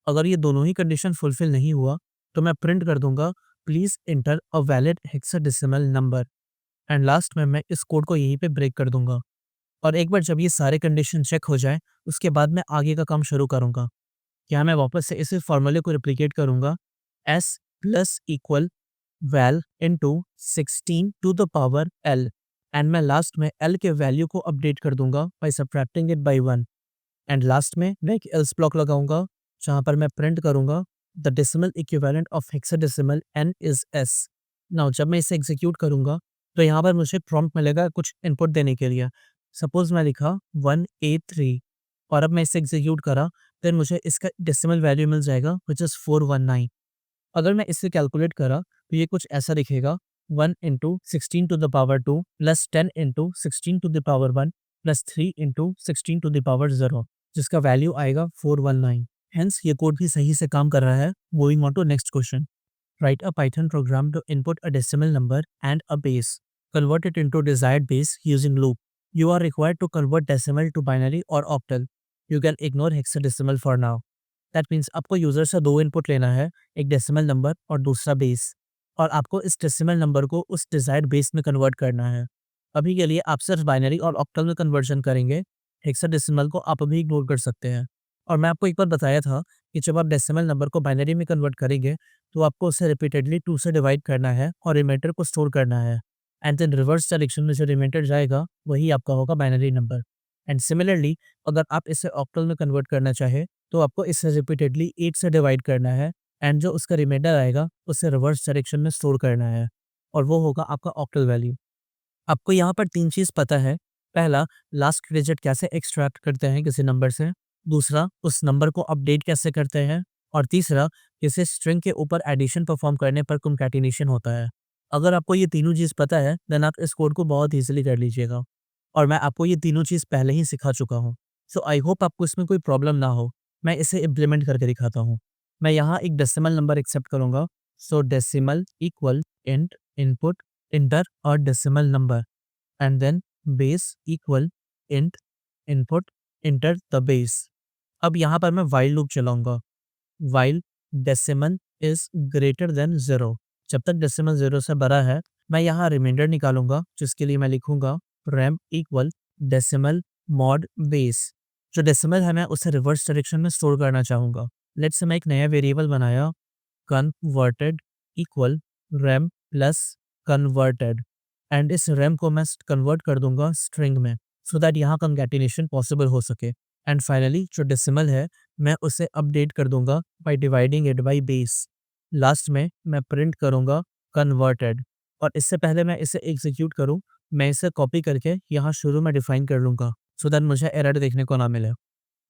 Speaker 1: अगर ये दोनों ही कंडीशन फुलफिल नहीं हुआ तो मैं प्रिंट कर दूंगा please inter a valid hexadecimal number, and last में मैं इस कोड को यहीं पे ब्रेक कर दूंगा। और एक बार जब ये सारे कंडीशन चेक हो जाए उसके बाद मैं आगे का काम शुरू करूंगा। यहाँ मैं वापस से इसी फॉर्मूले को रिप्लिकेट करूंगा s plus equal val into 16 to the power l, and मैं लास्ट में l के वैल्यू को अपडेट कर दूंगा by subtracting it by 1। And last में मैं एक एल्स ब्लॉक लगाऊंगा जहां पर मैं प्रिंट करूंगा the decimal equivalent of hexadecimal n is s। Now जब मैं इसे एग्जीक्यूट करूंगा तो यहाँ पर मुझे प्रॉम्प्ट मिलेगा कुछ इनपुट देने के लिए। सपोज मैं लिखा 183 और अब मैं इसे एग्जीक्यूट करा, देन मुझे इसका डेसिमल वैल्यू मिल जाएगा विच इज़ 419। अगर मैं इसे कैलकुलेट करा तो ये कुछ ऐसा दिखेगा 1 into 16 to the power 2 plus 10 into 16 to the power 1 plus 3 into 16 to the power 0, जिसका वैल्यू आएगा 419। हेंस ये कोड भी सही से काम कर रहा है। Moving on to next question. Write a Python program to input a decimal number and a base. Convert it into desired base using loop. You are required to convert decimal to binary or octal. You can ignore hexadecimal for now. That means आपको user से दो input लेना है, एक decimal number और दूसरा base, और आपको इस डेसिमल नंबर को उस डिजायर्ड बेस में कन्वर्ट करना है। अभी के लिए आप सिर्फ बाइनरी और ऑक्टल में कन्वर्जन करेंगे, हेक्साडेसिमल को आप अभी इग्नोर कर सकते हैं। और मैं आपको एक बार बताया था कि जब आप डेसिमल नंबर को बाइनरी में कन्वर्ट करेंगे तो आपको उसे रिपीटेडली 2 से डिवाइड करना है और रिमाइंडर को स्टोर करना है, एंड देन रिवर्स डायरेक्शन में जो रिमाइंडर जाएगा वही आपका होगा बाइनरी नंबर। एंड सिमिलरली अगर आप इसे ऑक्टल में कन्वर्ट करना चाहे तो आपको इसे रिपीटेडली 8 से डिवाइड करना है, एंड जो उसका रिमाइंडर आएगा उसे रिवर्स डायरेक्शन में स्टोर करना है, और वो होगा आपका ऑक्टल वैल्यू। आपको यहाँ पर 3 चीज़ पता है। पहला, लास्ट डिजिट कैसे एक्सट्रैक्ट करते हैं किसी नंबर से। दूसरा, उस नंबर को अपडेट कैसे करते हैं। और तीसरा, किसी स्ट्रिंग के ऊपर एडिशन परफॉर्म करने पर कंकैटिनेशन होता है। अगर आपको ये तीनों चीज़ पता है देन आप इस कोड को बहुत ईज़िली कर लीजिएगा। और मैं आपको ये तीनों चीज़ पहले ही सिखा चुका हूँ। सो आई होप आपको इसमें कोई प्रॉब्लम ना हो। मैं इसे इम्प्लीमेंट करके दिखाता हूँ। मैं यहाँ एक डेसिमल नंबर एक्सेप्ट करूँगा। So decimal equal int input enter और decimal number, and then base equal int input enter the base। अब यहाँ पर मैं while लूप चलाऊंगा। while decimal is greater than 0, जब तक डेसिमल 0 से बड़ा है मैं यहाँ रिमाइंडर निकालूंगा, जिसके लिए मैं लिखूंगा rem equal decimal mod base. जो डेसिमल है मैं उसे रिवर्स डायरेक्शन में स्टोर करना चाहूँगा। लेट्स से मैं एक नया वेरिएबल बनाया converted equal rem plus converted, and इस रैम को मैं कन्वर्ट कर दूंगा स्ट्रिंग में सो दैट यहाँ कंकैटिनेशन पॉसिबल हो सके। एंड फाइनली जो डेसिमल है मैं उसे अपडेट कर दूंगा by dividing it by base. Last में मैं प्रिंट करूंगा कन्वर्टेड। और इससे पहले मैं इसे एग्जीक्यूट करूँ, मैं इसे कॉपी करके यहाँ शुरू में डिफाइन कर लूँगा सो दैट मुझे एरर देखने को ना मिले।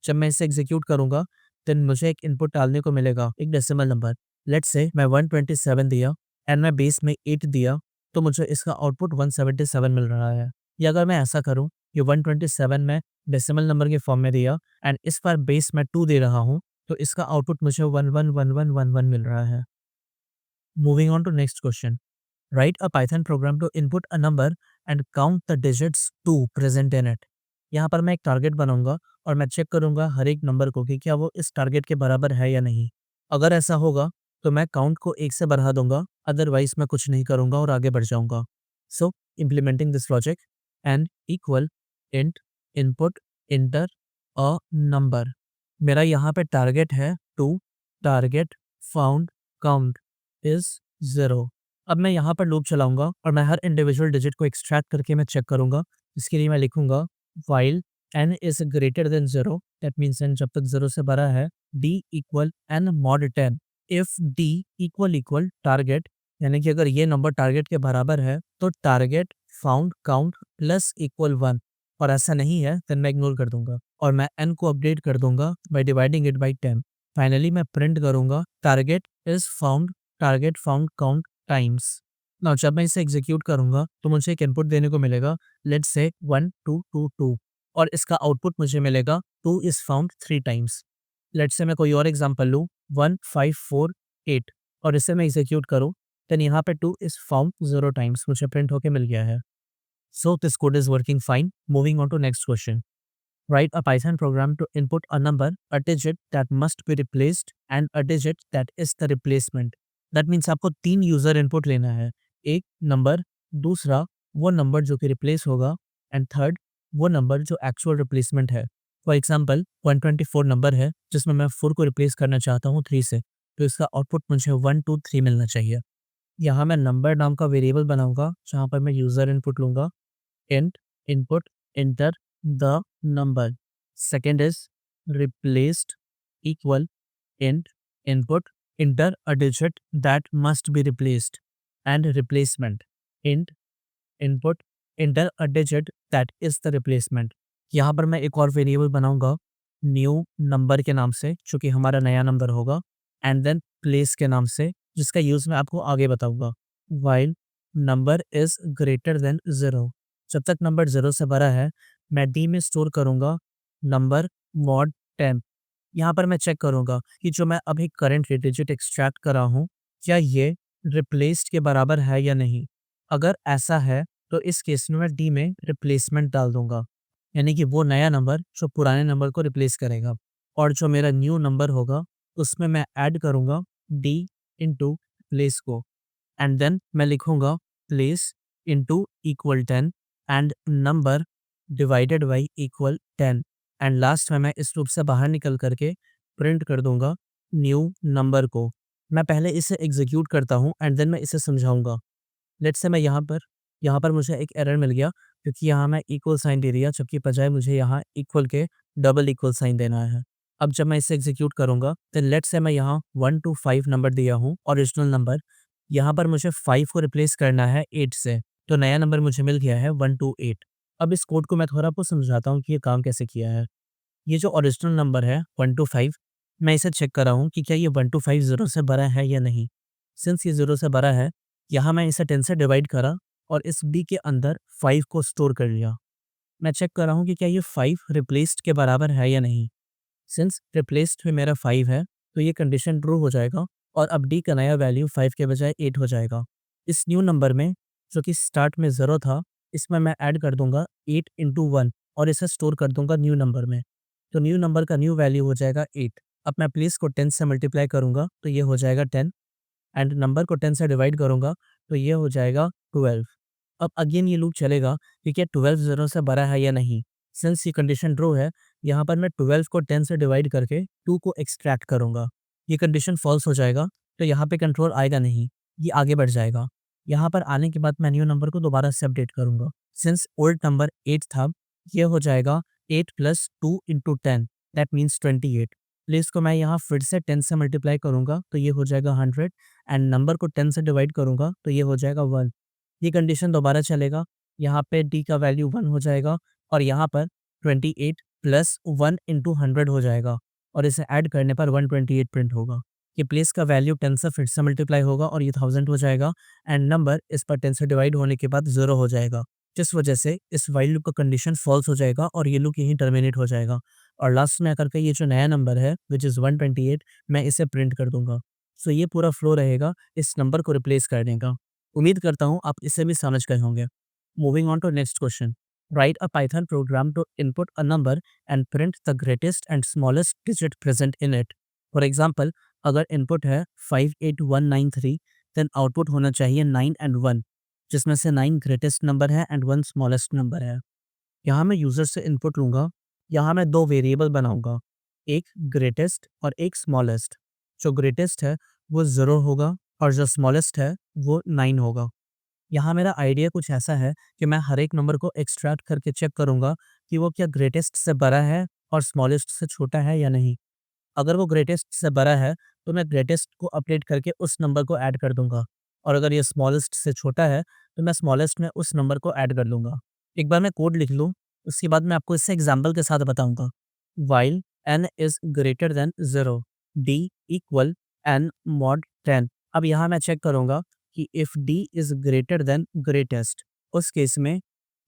Speaker 1: जब मैं इसे एग्जीक्यूट करूँगा देन मुझे एक इनपुट डालने को मिलेगा, एक डेसिमल नंबर। लेट्स से मैं 127 दिया एंड मैं बेस में 8 दिया, तो मुझे इसका आउटपुट 177 मिल रहा है। या अगर मैं ऐसा करूँ कि 127 में डेसिमल नंबर के फॉर्म में दिया एंड इस बार बेस में 2 दे रहा हूँ, तो इसका आउटपुट मुझे 111111 मिल रहा है। Moving on to next question. Write a Python program to input a number and count the digits 2 present in it. यहाँ पर मैं एक टारगेट बनाऊंगा और मैं चेक करूंगा हर एक नंबर को कि क्या वो इस टारगेट के बराबर है या नहीं। अगर ऐसा होगा तो मैं काउंट को 1 से बढ़ा दूंगा, अदरवाइज मैं कुछ नहीं करूंगा और आगे बढ़ जाऊंगा। So implementing this logic and equal int input enter a number. मेरा यहाँ पे टारगेट है 2, टारगेट फाउंड काउंट इज 0। अब मैं यहाँ पर लूप चलाऊंगा और मैं हर इंडिविजुअल डिजिट को एक्सट्रैक्ट करके मैं चेक करूंगा। इसके लिए मैं लिखूंगा while n is greater than 0, that means n जब तक 0 से बड़ा है, d equal n mod 10। if d equal target, यानी कि अगर ये नंबर टारगेट के बराबर है तो target found count plus equal 1, और ऐसा नहीं है तो मैं इग्नोर कर दूंगा और मैं n को अपडेट कर दूंगा by dividing it by 10। Finally मैं प्रिंट करूंगा target found count times. Now जब मैं इसे एग्जीक्यूट करूंगा तो मुझे एक इनपुट देने को मिलेगा, लेट्स से 1 2 2 2, और इसका आउटपुट मुझे मिलेगा 2 is found 3 times. Let's say मैं कोई और एग्जांपल लूँ, 1 5 4 8, और इसे मैं एग्जीक्यूट करूँ देन यहाँ पे 2 इज फाउंड 0 टाइम्स मुझे प्रिंट होके मिल गया है। So this code is working fine. Moving on to next question. Write a Python program to input a number, a digit that must be replaced and a digit that is the replacement. That means आपको 3 user input लेना है। एक number, दूसरा वो number जो कि replace होगा, and third वो नंबर जो एक्चुअल रिप्लेसमेंट है। फॉर एग्जाम्पल 124 नंबर है जिसमें मैं 4 को रिप्लेस करना चाहता हूँ 3 से, तो इसका आउटपुट मुझे 1 2 3 मिलना चाहिए। यहाँ मैं नंबर नाम का वेरिएबल बनाऊंगा जहाँ पर मैं यूजर इनपुट लूंगा, int input enter the number। second is replaced equal int input enter a digit that must be replaced and replacement int input enter a digit that is the replacement। यहाँ पर मैं एक और variable बनाऊंगा new number के नाम से जो कि हमारा नया नंबर होगा, एंड देन प्लेस के नाम से जिसका यूज मैं आपको आगे बताऊंगा। while number is greater than 0, जब तक नंबर 0 से बड़ा है मैं डी में स्टोर करूंगा नंबर मॉड 10। यहाँ पर मैं चेक करूंगा कि जो मैं अभी करंट डिजिट एक्सट्रैक्ट कर रहा हूँ क्या ये रिप्लेस्ड के बराबर है या नहीं। अगर ऐसा है तो इस केस में मैं डी में रिप्लेसमेंट डाल दूंगा, यानी कि वो नया नंबर जो पुराने नंबर को रिप्लेस करेगा, और जो मेरा न्यू नंबर होगा उसमें मैं ऐड करूंगा डी इंटू प्लेस को, एंड देन मैं लिखूंगा place into equal 10 and number divided by equal 10, and last में मैं इस लूप से बाहर निकल करके प्रिंट कर दूंगा न्यू नंबर को। मैं पहले इसे एग्जीक्यूट करता हूँ एंड देन मैं इसे समझाऊंगा। लेट्स से मैं यहाँ पर मुझे एक एरर मिल गया क्योंकि यहाँ मैं इक्वल साइन दे दिया जबकि बजाय मुझे यहाँ इक्वल के डबल इक्वल साइन देना है। अब जब मैं इसे एग्जीक्यूट करूंगा तो लेट्स से मैं यहाँ 1 to 5 नंबर दिया हूँ ओरिजिनल नंबर, यहाँ पर मुझे 5 को रिप्लेस करना है 8 से, तो नया नंबर मुझे मिल गया है 128। अब इस कोड को मैं थोड़ा आपको समझाता हूँ कि ये काम कैसे किया है। ये जो ओरिजिनल नंबर है 125, मैं इसे चेक कर रहा हूँ कि क्या ये 125 0 से बड़ा है या नहीं। सिंस ये 0 से बड़ा है, यहाँ मैं इसे 10 से डिवाइड करा और इस बी के अंदर 5 को स्टोर कर लिया। मैं चेक कर रहा हूँ कि क्या ये 5 रिप्लेस्ड के बराबर है या नहीं। सिंस रिप्लेस्ड में मेरा 5 है तो ये कंडीशन ट्रू हो जाएगा और अब डी का नया वैल्यू 5 के बजाय 8 हो जाएगा। इस न्यू नंबर में जो कि स्टार्ट में 0 था, इसमें मैं ऐड कर दूंगा 8 इंटू 1 और इसे स्टोर कर दूंगा न्यू नंबर में, तो न्यू नंबर का न्यू वैल्यू हो जाएगा 8। अब मैं प्लेस को 10 से मल्टीप्लाई करूंगा तो ये हो जाएगा 10, एंड नंबर को 10 से डिवाइड करूंगा तो ये हो जाएगा 12। अब अगेन ये लूप चलेगा कि क्या 12 0 से बड़ा है या नहीं। सिंस ये कंडीशन ट्रू है, यहाँ पर मैं 12 को 10 से डिवाइड करके 2 को एक्सट्रैक्ट करूंगा। ये कंडीशन फॉल्स हो जाएगा तो यहाँ पे कंट्रोल आएगा नहीं, ये आगे बढ़ जाएगा। यहाँ पर आने के बाद मैं न्यू नंबर को दोबारा से अपडेट करूंगा। सिंस ओल्ड नंबर 8 था, ये हो जाएगा 8 + 2 × 10, दैट मीन्स 28। प्लेस को मैं यहाँ फिर से 10 से मल्टीप्लाई करूँगा तो ये हो जाएगा 100 एंड नंबर को 10 से डिवाइड करूँगा तो ये हो जाएगा 1। ये कंडीशन दोबारा चलेगा, यहाँ पे d का वैल्यू 1 हो जाएगा और यहाँ पर 28 प्लस 1 इंटू 100 हो जाएगा और इसे ऐड करने पर 128 प्रिंट होगा। ये प्लेस का वैल्यू 10 से फिर से मल्टीप्लाई होगा और ये 1000 हो जाएगा एंड नंबर इस पर 10 से डिवाइड होने के बाद 0 हो जाएगा, जिस वजह से इस व्हाइल लूप का कंडीशन फॉल्स हो जाएगा और ये लूप यहीं टर्मिनेट हो जाएगा और लास्ट में आकर के ये जो नया नंबर है विच इज़ 128 मैं इसे प्रिंट कर दूंगा। सो ये पूरा फ्लो रहेगा इस नंबर को रिप्लेस करने का। उम्मीद करता हूँ आप इसे भी समझ गए होंगे। Moving on to next question. Write a Python program to input a number and print the greatest and smallest digit present in it. For example, अगर इनपुट है 58193 देन आउटपुट होना चाहिए 9 एंड 1, जिसमें से 9 ग्रेटेस्ट नंबर है and 1 smallest number है। यहाँ मैं यूज़र से इनपुट लूँगा, यहाँ मैं 2 वेरिएबल बनाऊँगा, एक ग्रेटेस्ट और एक स्मॉलेस्ट। जो ग्रेटेस्ट है वो 0 होगा और जो स्मॉलेस्ट है वो 9 होगा। यहाँ मेरा आइडिया कुछ ऐसा है कि मैं हर एक नंबर को एक्सट्रैक्ट करके चेक करूँगा कि वो क्या ग्रेटेस्ट से बड़ा है और स्मॉलेस्ट से छोटा है या नहीं। अगर वो ग्रेटेस्ट से बड़ा है तो मैं ग्रेटेस्ट को अपडेट करके उस नंबर को ऐड कर दूंगा और अगर ये स्मॉलेस्ट से छोटा है तो मैं स्मॉलेस्ट में उस नंबर को ऐड कर लूँगा। एक बार मैं कोड लिख लूँ, उसके बाद मैं आपको इससे एग्जाम्पल के साथ बताऊंगा। While n is greater than 0 d equal n mod 10। अब यहाँ मैं चेक करूँगा कि if d is greater than greatest, उस केस में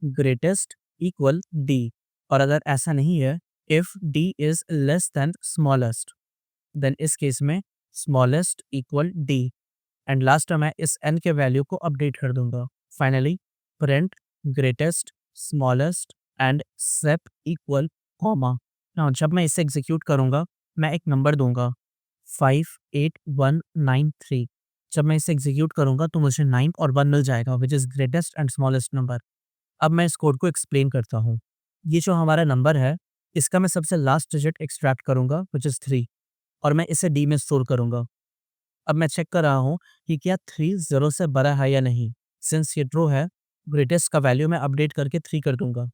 Speaker 1: ग्रेटेस्ट इक्वल d, और अगर ऐसा नहीं है, if d is less than smallest, then इस केस में smallest equal d and last में मैं इस n के वैल्यू को अपडेट कर दूंगा। Finally print greatest smallest and shape equal comma. जब मैं इसे एग्जीक्यूट करूंगा मैं एक नंबर दूंगा 58193। जब मैं इसे एग्जीक्यूट करूंगा तो मुझे 9 और 1 मिल जाएगा which is greatest and smallest number. अब मैं इस कोड को एक्सप्लेन करता हूँ। ये जो हमारा नंबर है, इसका मैं सबसे लास्ट डिजिट एक्सट्रैक्ट करूँगा विच इज़ 3 और मैं इसे डी में स्टोर करूँगा। अब मैं चेक कर रहा हूँ कि क्या 3 0 से बड़ा है या नहीं। सिंस ये ट्रू है, ग्रेटेस्ट का वैल्यू मैं अपडेट करके 3 कर दूँगा।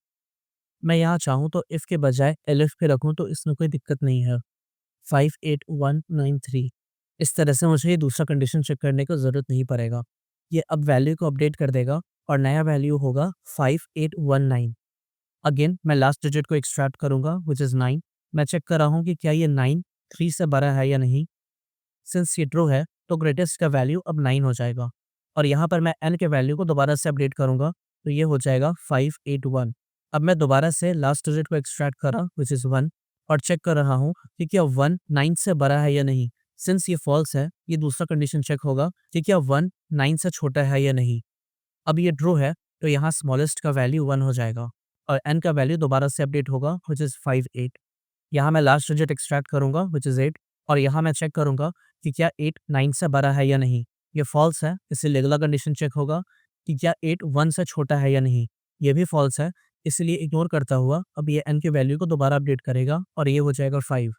Speaker 1: मैं यहाँ चाहूँ तो इफ़ के बजाय एलिफ पे रखूँ तो इसमें कोई दिक्कत नहीं है। 58193, इस तरह से मुझे ये दूसरा कंडीशन चेक करने की ज़रूरत नहीं पड़ेगा। ये अब वैल्यू को अपडेट कर देगा और नया वैल्यू होगा 5819। अगेन मैं लास्ट डिजिट को एक्सट्रैक्ट करूँगा विच इज़ 9। मैं चेक कर रहा हूँ कि क्या ये 9 3 से बड़ा है या नहीं। सिंस ये ट्रू है तो ग्रेटेस्ट का वैल्यू अब 9 हो जाएगा और यहाँ पर मैं n के वैल्यू को दोबारा से अपडेट करूँगा तो ये हो जाएगा 581। अब मैं दोबारा से लास्ट डिजिट को एक्सट्रैक्ट करा विच इज़ 1 और चेक कर रहा हूँ कि क्या 1 9 से बड़ा है या नहीं। सिंस ये फॉल्स है, ये दूसरा कंडीशन चेक होगा कि क्या 1 9 से छोटा है या नहीं। अब ये ट्रू है तो यहाँ स्मॉलेस्ट का वैल्यू 1 हो जाएगा और n का वैल्यू दोबारा से अपडेट होगा विच इज़ 58। यहाँ मैं लास्ट डिजिट एक्सट्रैक्ट करूँगा विच इज़ 8 और यहाँ मैं चेक करूँगा कि क्या 8 9 से बड़ा है या नहीं। ये फॉल्स है, इसलिए अगला कंडीशन चेक होगा कि क्या 8 1 से छोटा है या नहीं। ये भी फॉल्स है, इसलिए इग्नोर करता हुआ अब ये n के वैल्यू को दोबारा अपडेट करेगा और ये हो जाएगा 5।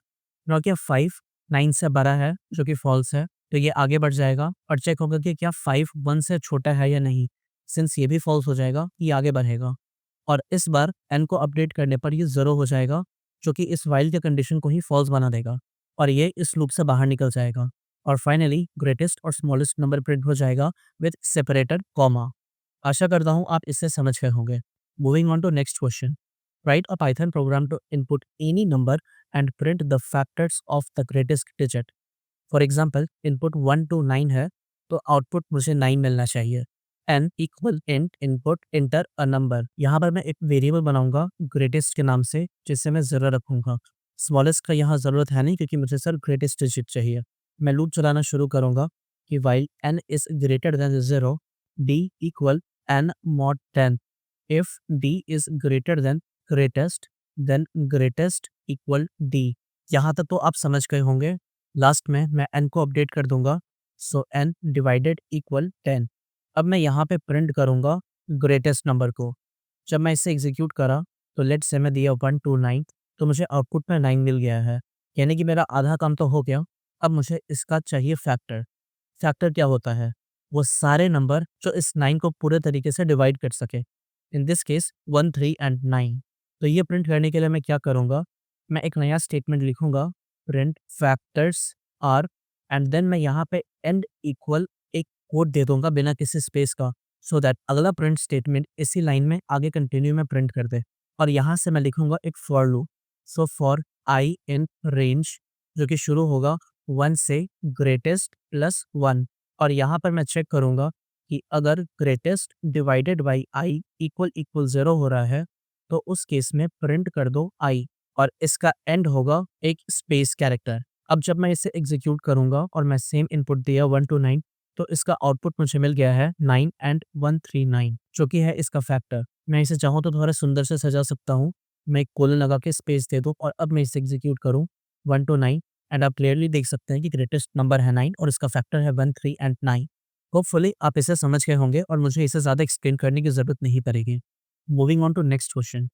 Speaker 1: ना क्या 5 9 से बड़ा है जो कि फॉल्स है, तो ये आगे बढ़ जाएगा और चेक होगा कि क्या 5 1 से छोटा है या नहीं। सिंस ये भी फॉल्स हो जाएगा, ये आगे बढ़ेगा और इस बार n को अपडेट करने पर ये 0 हो जाएगा, जो कि इस व्हाइल के कंडीशन को ही फॉल्स बना देगा और ये इस लूप से बाहर निकल जाएगा और फाइनली ग्रेटेस्ट और स्मॉलेस्ट नंबर प्रिंट हो जाएगा विद सेपरेटेड कॉमा। आशा करता हूँ आप इससे समझ गए होंगे। Moving on to next question. Write a Python program to input any number and print the factors of the greatest digit. For example, input 1 to 9 है तो आउटपुट मुझे 9 मिलना चाहिए। n equal int input enter a number. यहाँ पर मैं एक variable बनाऊंगा ग्रेटेस्ट के नाम से जिसे मैं 0 रखूंगा। स्मॉलेस्ट का यहाँ ज़रूरत है नहीं क्योंकि मुझे सर ग्रेटेस्ट डिजिट चाहिए। मैं लूप चलाना शुरू करूंगा कि while n is greater than 0 d equal n mod 10। If d is greater than greatest then greatest equal d। यहाँ तक तो आप समझ गए होंगे। लास्ट में मैं n को अपडेट कर दूंगा, सो n डिवाइडेड इक्वल 10। अब मैं यहाँ पे प्रिंट करूँगा ग्रेटेस्ट नंबर को। जब मैं इसे एग्जीक्यूट करा तो लेट्स से मैं दिया 1 to 9 तो मुझे आउटपुट में 9 मिल गया है, यानी कि मेरा आधा काम तो हो गया। अब मुझे इसका चाहिए फैक्टर। फैक्टर क्या होता है? वो सारे नंबर जो इस 9 को पूरे तरीके से डिवाइड कर सके। इन दिस केस 1 3 एंड 9। तो ये प्रिंट करने के लिए मैं क्या करूँगा, मैं एक नया स्टेटमेंट लिखूँगा print factors are and then मैं यहाँ पे एंड इक्वल एक कोड दे दूंगा बिना किसी स्पेस का, सो दैट अगला प्रिंट स्टेटमेंट इसी लाइन में आगे कंटिन्यू में प्रिंट कर दे। और यहाँ से मैं लिखूंगा एक for loop. So for i in range, जो कि शुरू होगा 1 से ग्रेटेस्ट प्लस 1। और यहाँ पर मैं चेक करूँगा कि अगर greatest divided by I equal equal 0 हो रहा है, तो उस केस में प्रिंट कर दो आई, और इसका एंड होगा एक स्पेस कैरेक्टर। अब जब मैं इसे एग्जीक्यूट करूँगा और मैं सेम इनपुट दिया 1 to 9, तो इसका आउटपुट मुझे मिल गया है 9 and 139, जो कि है इसका फैक्टर। मैं इसे चाहूँ तो थोड़ा सुंदर से सजा सकता हूँ। मैं एक कोलन लगा के स्पेस दे दूँ और अब मैं इसे एग्जीक्यूट करूँ 1 to 9, एंड आप क्लियरली देख सकते हैं कि ग्रेटेस्ट नंबर है 9 और इसका फैक्टर है 1, 3 and 9। होपफुली आप इसे समझ गए होंगे और मुझे इसे ज़्यादा एक्सप्लेन करने की ज़रूरत नहीं पड़ेगी। Moving on to next question.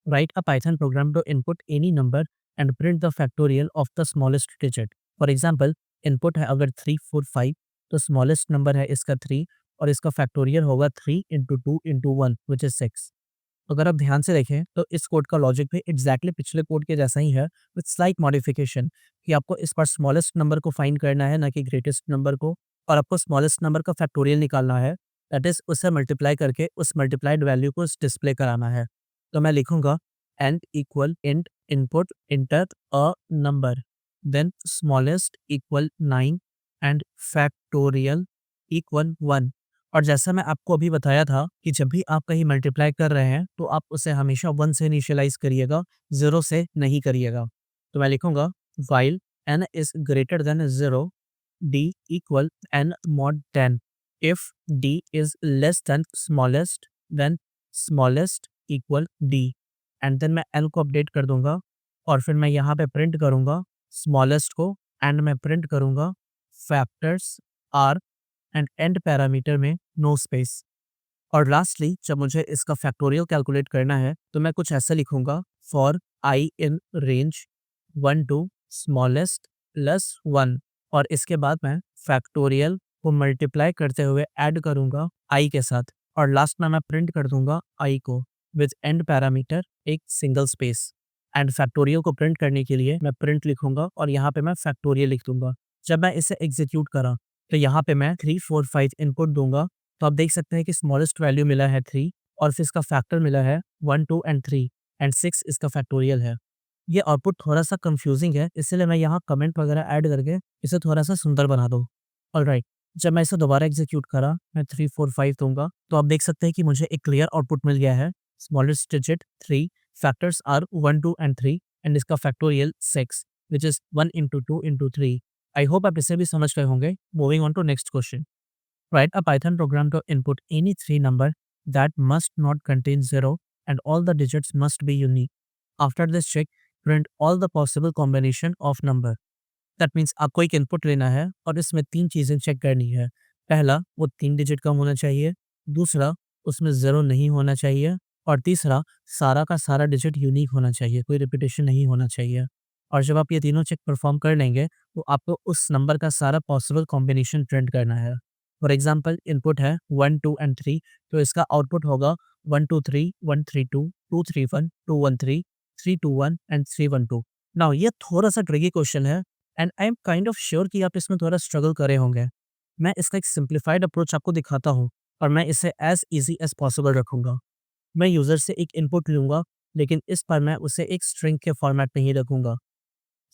Speaker 1: Write a Python program to input any number and print the factorial of the smallest digit. For example, input है अगर 3, 4, 5, तो smallest number है इसका 3 और इसका फैक्टोरियल होगा 3 into 2 into 1 which is 6। अगर आप ध्यान से देखें तो इस कोड का लॉजिक भी एग्जैक्टली पिछले कोड के जैसा ही है, विथ स्लाइट मॉडिफिकेशन, कि आपको इस बार स्मॉलेस्ट नंबर को फाइंड करना है ना कि ग्रेटेस्ट नंबर को, और आपको स्मॉलेस्ट नंबर का फैक्टोरियल निकालना है, दैट इज उसे मल्टीप्लाई करके उस मल्टीप्लाइड वैल्यू को डिस्प्ले कराना है। तो मैं लिखूंगा n equal int input enter a number, then smallest equal 9 and factorial equal 1। और जैसा मैं आपको अभी बताया था कि जब भी आप कहीं मल्टीप्लाई कर रहे हैं तो आप उसे हमेशा 1 से इनिशियलाइज़ करिएगा, 0 से नहीं करिएगा। तो मैं लिखूँगा while n is greater than 0, d equal n mod 10। If d is less than smallest, then smallest equal d। And then मैं n को अपडेट कर दूँगा और फिर मैं यहाँ पे प्रिंट करूँगा स्मॉलेस्ट को, एंड मैं प्रिंट करूँगा factors are and end parameter में नो स्पेस। और लास्टली जब मुझे इसका फैक्टोरियल कैलकुलेट करना है तो मैं कुछ ऐसा लिखूंगा for i in range 1 to smallest plus 1, और इसके बाद मैं फैक्टोरियल को मल्टीप्लाई करते हुए ऐड करूंगा आई के साथ, और लास्ट में मैं प्रिंट कर दूंगा आई को विद एंड पैरामीटर एक सिंगल स्पेस। एंड फैक्टोरियल को प्रिंट करने के लिए मैं प्रिंट लिखूंगा और यहाँ पे मैं फैक्टोरियल लिख दूंगा। जब मैं इसे एग्जीक्यूट करा तो यहाँ पे मैं 3, 4, 5 इनपुट दूंगा, तो आप देख सकते हैं कि स्मॉलेस्ट वैल्यू मिला है 3 और फिर इसका फैक्टर मिला है 1, 2 एंड 3 एंड 6 इसका फैक्टोरियल है। ये आउटपुट थोड़ा-सा कंफ्यूजिंग है, इसलिए मैं यहाँ कमेंट वगैरह ऐड करके इसे थोड़ा-सा सुंदर बना दूँ। ऑलराइट, जब मैं इसे दोबारा एग्जीक्यूट करा, मैं 3, 4, 5 दूँगा, तो आप देख सकते हैं कि मुझे एक क्लियर आउटपुट मिल गया है। Smallest digit 3, factors are 1, 2 and 3 and इसका factorial 6 which is 1 into 2 into 3। I hope आप इसे भी समझ गए होंगे। Moving on to next question. Write a Python program to input any three number that must not contain 0 and all the digits must be unique. After this check, print all the possible combination of number. That means आपको एक input लेना है और इसमें 3 चीज़ें check करनी है। पहला, वो 3 डिजिट का होना चाहिए, दूसरा, उसमें 0 नहीं होना चाहिए, और तीसरा, सारा का सारा डिजिट यूनिक होना चाहिए, कोई रिपीटेशन नहीं होना चाहिए। और जब आप ये तीनों चेक परफॉर्म कर लेंगे, तो आपको उस नंबर का सारा पॉसिबल कॉम्बिनेशन प्रिंट करना है। फॉर एग्जाम्पल इनपुट है 1, 2 एंड 3, तो इसका आउटपुट होगा 1, 2, 3, 1, 3, 2, 2, 3, 1, 2, 1, 3, 3, 2, 1 एंड 3, 1, 2। नाउ ये थोड़ा-सा ट्रिकी क्वेश्चन है and I am kind of sure कि आप इसमें थोड़ा स्ट्रगल करे होंगे। मैं इसका एक सिंप्लीफाइड अप्रोच आपको दिखाता हूँ और मैं इसे एज़ ईज़ी एज़ पॉसिबल रखूँगा। मैं यूज़र से एक इनपुट लूँगा, लेकिन इस बार मैं उसे एक स्ट्रिंग के फॉर्मेट में ही रखूँगा।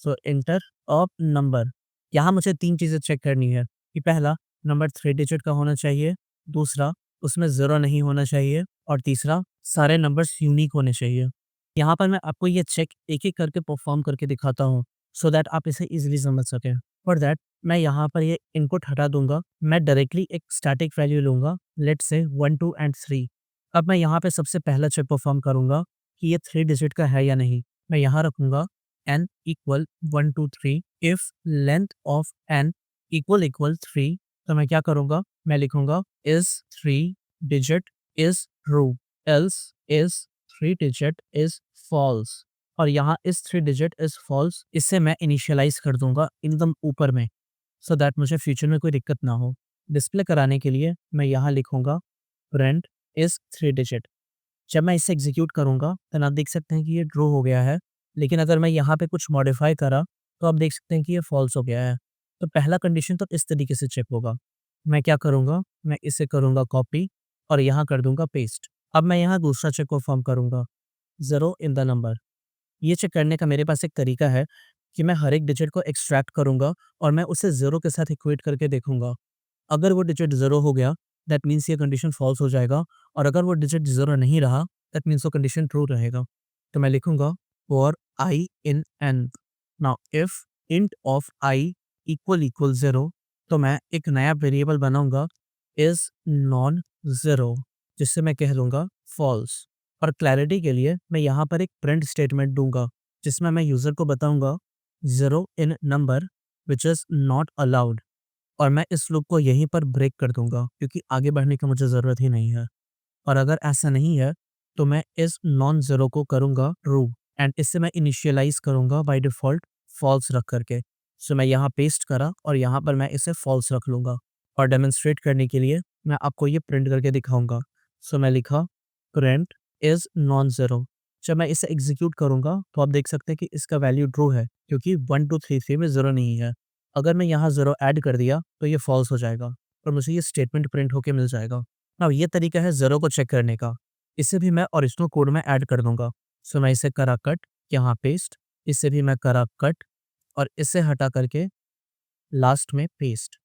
Speaker 1: सो एंटर अ नंबर। यहाँ मुझे 3 चीज़ें चेक करनी है कि पहला, नंबर 3 डिजिट का होना चाहिए, दूसरा, उसमें 0 नहीं होना चाहिए, और तीसरा, सारे नंबर्स यूनिक होने चाहिए। यहाँ पर मैं आपको ये चेक एक-एक करके परफॉर्म करके दिखाता हूँ, सो दैट आप इसे ईज़िली समझ सकें। फॉर दैट मैं यहाँ पर ये इनपुट हटा दूँगा, मैं डायरेक्टली एक स्टैटिक वैल्यू लूँगा, लेट्स से 1, 2 एंड 3। अब मैं यहाँ पे सबसे पहला चेक परफॉर्म करूँगा कि ये 3 डिजिट का है या नहीं। मैं यहाँ रखूँगा n equal 1, 2, 3 if length of n equal 3, तो मैं क्या करूँगा, मैं लिखूँगा is 3 digit is true, else is 3 digit is false. और यहाँ इस 3 डिजिट इज फॉल्स, इससे मैं इनिशियलाइज कर दूंगा एकदम ऊपर में, सो दैट मुझे फ्यूचर में कोई दिक्कत ना हो। डिस्प्ले कराने के लिए मैं यहाँ लिखूँगा प्रिंट इज 3 डिजिट। जब मैं इसे एग्जीक्यूट करूँगा तो आप देख सकते हैं कि ये ट्रू हो गया है, लेकिन अगर मैं यहाँ पे कुछ मॉडिफाई करा तो आप देख सकते हैं कि ये फॉल्स हो गया है। तो पहला कंडीशन तो इस तरीके से चेक होगा। मैं क्या करूँगा, मैं इसे करूँगा कॉपी और यहाँ कर दूँगा पेस्ट। अब मैं यहाँ दूसरा चेक परफ़ॉर्म करूँगा, ज़ीरो इन द नंबर। ये चेक करने का मेरे पास एक तरीका है कि मैं हर एक डिजिट को एक्सट्रैक्ट करूँगा और मैं उसे ज़ीरो के साथ इक्वेट करके देखूँगा। अगर वो डिजिट ज़ीरो हो गया, दैट मीन्स ये कंडीशन फ़ॉल्स हो जाएगा और अगर वो डिजिट ज़ीरो नहीं रहा, दैट मीन्स वो कंडीशन ट्रू रहेगा। तो मैं लिखूँगा for i in n। Now if int of I equal 0, तो मैं एक नया वेरिएबल बनाऊँगा इज़ नॉन ज़ीरो, जिससे मैं कह दूँगा फॉल्स। और क्लैरिटी के लिए मैं यहाँ पर एक प्रिंट स्टेटमेंट दूँगा, जिसमें मैं यूज़र को बताऊँगा zero in number which is not allowed. और मैं इस लूप को यहीं पर ब्रेक कर दूँगा क्योंकि आगे बढ़ने की मुझे ज़रूरत ही नहीं है। और अगर ऐसा नहीं है, तो मैं इस नॉन ज़ीरो को करूँगा ट्रू एंड इससे मैं इनिशियलाइज़ करूँगा बाय डिफ़ॉल्ट फ़ॉल्स रख करके। सो मैं यहाँ पेस्ट करा और यहाँ पर मैं इसे फ़ॉल्स रख लूँगा और डेमोंस्ट्रेट करने के लिए मैं आपको ये प्रिंट करके दिखाऊँगा। सो मैं लिखा प्रिंट इज़ नॉन ज़ीरो। जब मैं इसे एग्ज़ीक्यूट करूँगा, तो आप देख सकते हैं कि इसका वैल्यू ट्रू है क्योंकि 1, 2, 3, 3 में ज़ीरो नहीं है। अगर मैं यहाँ ज़ीरो ऐड कर दिया, तो ये फ़ॉल्स हो जाएगा और मुझे ये स्टेटमेंट प्रिंट होके मिल जाएगा। अब ये तरीका है ज़ीरो को चेक करने का। इसे भी मैं ओरिजिनल कोड में ऐड कर दूँगा। सो मैं इसे करा कट, यहाँ पेस्ट, इसे भी मैं करा कट और इसे हटा करके लास्ट में पेस्ट।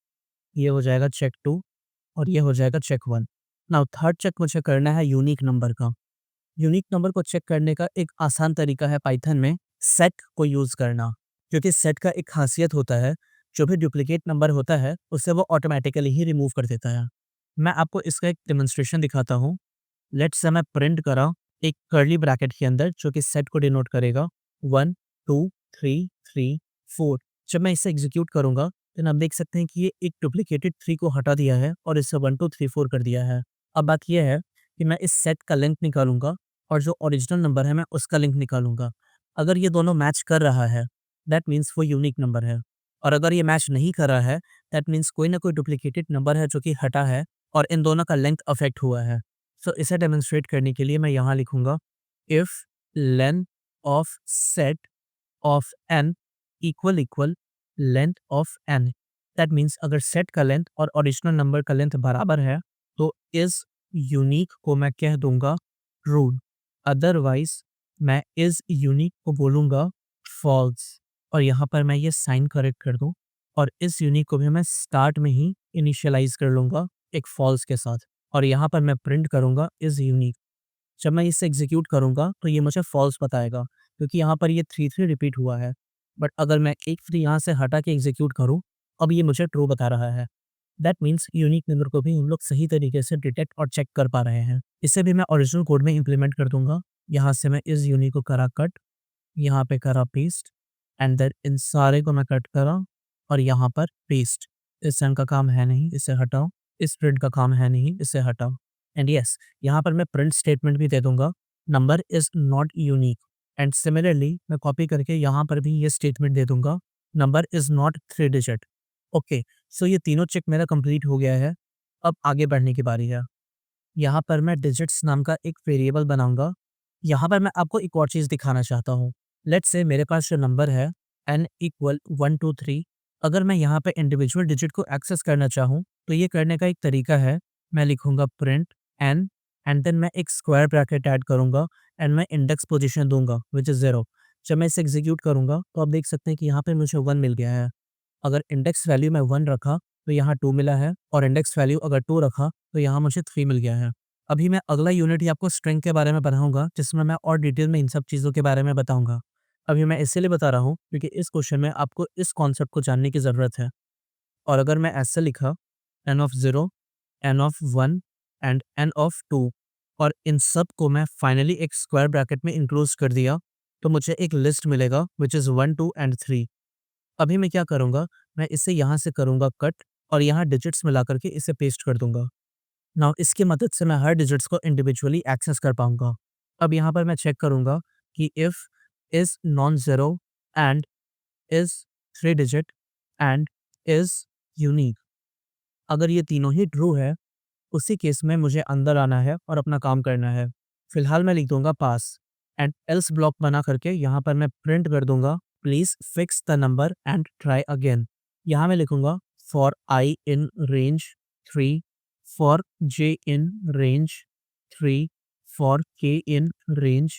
Speaker 1: ये हो जाएगा चेक 2 और ये हो जाएगा चेक 1। नाउ थर्ड चेक मुझे करना है यूनिक नंबर का। यूनिक नंबर को चेक करने का एक आसान तरीका है पाइथन में सेट को यूज़ करना, क्योंकि सेट का एक खासियत होता है, जो भी डुप्लीकेट नंबर होता है, उसे वो ऑटोमैटिकली ही रिमूव कर देता है। मैं आपको इसका एक डेमोंस्ट्रेशन दिखाता हूँ। लेट्स से मैं प्रिंट करा एक कर्ली ब्रैकेट के अंदर जो कि सेट को डिनोट करेगा 1, 2, 3, 3, 4। जब मैं इसे एग्जीक्यूट करूँगा, देन आप देख सकते हैं कि ये एक डुप्लीकेटेड 3 को हटा दिया है और इसे 1, 2, 3, 4 कर दिया है। अब बात ये है कि मैं इस सेट का लेंथ निकालूँगा और जो ओरिजिनल नंबर है मैं उसका लिंक निकालूँगा। अगर ये दोनों मैच कर रहा है, दैट मीन्स वो यूनिक नंबर है और अगर ये मैच नहीं कर रहा है, दैट मीन्स कोई ना कोई डुप्लीकेटेड नंबर है जो कि हटा है और इन दोनों का लेंथ अफ़ेक्ट हुआ है। सो इसे डेमोंस्ट्रेट करने के लिए मैं यहाँ लिखूँगा if length of set of n equal length of n। That means अगर सेट का लेंथ और ओरिजिनल नंबर का लेंथ बराबर है, तो इस यूनिक को मैं कह दूंगा ट्रू। अदरवाइज मैं इस यूनिक को बोलूँगा फॉल्स और यहाँ पर मैं ये साइन करेक्ट कर दूँ और इस यूनिक को भी मैं स्टार्ट में ही इनिशियलाइज़ कर लूँगा एक फॉल्स के साथ और यहाँ पर मैं प्रिंट करूँगा इस यूनिक। जब मैं इसे एग्ज़ीक्यूट करूँगा, तो ये मुझे फ़ॉल्स बताएगा क्योंकि यहाँ पर ये 3 रिपीट हुआ है। बट अगर मैं एक 3 यहाँ से हटा के एग्ज़ीक्यूट करूँ, अब ये मुझे ट्रू बता रहा है। दैट मीन्स यूनिक नंबर को भी हम लोग सही तरीके से डिटेक्ट और चेक कर पा रहे हैं। इसे भी मैं ओरिजिनल कोड में इम्प्लीमेंट कर दूँगा। यहाँ से मैं इस यूनिक को करा कट, यहाँ पे करा पेस्ट एंड देन इन सारे को मैं कट करा और यहाँ पर पेस्ट। इस सेल का काम है नहीं, इसे हटाओ। इस प्रिंट का काम है नहीं, इसे हटाओ। एंड यस, यहाँ पर मैं प्रिंट स्टेटमेंट भी दे दूँगा, number is not unique. And similarly मैं कॉपी करके यहाँ पर भी ये स्टेटमेंट दे दूँगा, number is not 3 digit. Okay, so ये तीनों चेक मेरा कंप्लीट हो गया है। अब आगे बढ़ने की बारी है। यहाँ पर मैं डिजिट्स नाम का एक वेरिएबल बनाऊँगा। यहाँ पर मैं आपको एक और चीज़ दिखाना चाहता हूँ। लेट्स से मेरे पास जो नंबर है n इक्वल 1, 2, 3, अगर मैं यहाँ पे इंडिविजुअल डिजिट को एक्सेस करना चाहूँ, तो ये करने का एक तरीका है, मैं लिखूँगा प्रिंट n एंड देन मैं एक स्क्वायर ब्रैकेट ऐड करूँगा एंड मैं इंडेक्स पोजीशन दूँगा व्हिच इज़ 0। जब मैं इसे एग्ज़ीक्यूट करूँगा, तो आप देख सकते हैं कि यहाँ पे मुझे 1 मिल गया है। अगर इंडेक्स वैल्यू मैं 1 रखा, तो यहाँ 2 मिला है और इंडेक्स वैल्यू अगर 2 रखा, तो यहाँ मुझे 3 मिल गया है। अभी मैं अगला यूनिट ही आपको स्ट्रिंग के बारे में पढ़ाऊँगा, जिसमें मैं और डिटेल में इन सब चीज़ों के बारे में बताऊँगा। अभी मैं इसीलिए बता रहा हूँ, क्योंकि इस क्वेश्चन में आपको इस कॉन्सेप्ट को जानने की ज़रूरत है। और अगर मैं ऐसे लिखा n of 0, n of 1 and n of 2 और इन सब को मैं फाइनली एक स्क्वायर ब्रैकेट में इनक्लोज़ कर दिया, तो मुझे एक लिस्ट मिलेगा व्हिच इज़ 1, 2 एंड 3। अभी मैं क्या करूँगा, मैं इसे यहाँ से करूँगा कट और यहाँ डिजिट्स मिला करके इसे पेस्ट कर दूँगा। नाउ इसकी मदद से मैं हर डिजिट्स को इंडिविजुअली एक्सेस कर पाऊँगा। अब यहाँ पर मैं चेक करूँगा कि if is non zero and is 3 digit and is unique. अगर ये तीनों ही ट्रू है, उसी केस में मुझे अंदर आना है और अपना काम करना है। फिलहाल मैं लिख दूँगा पास एंड एल्स ब्लॉक बना करके यहाँ पर मैं प्रिंट कर दूँगा please fix the number and try again. यहाँ मैं लिखूंगा for i in range 3, for J in range 3, for के इन रेंज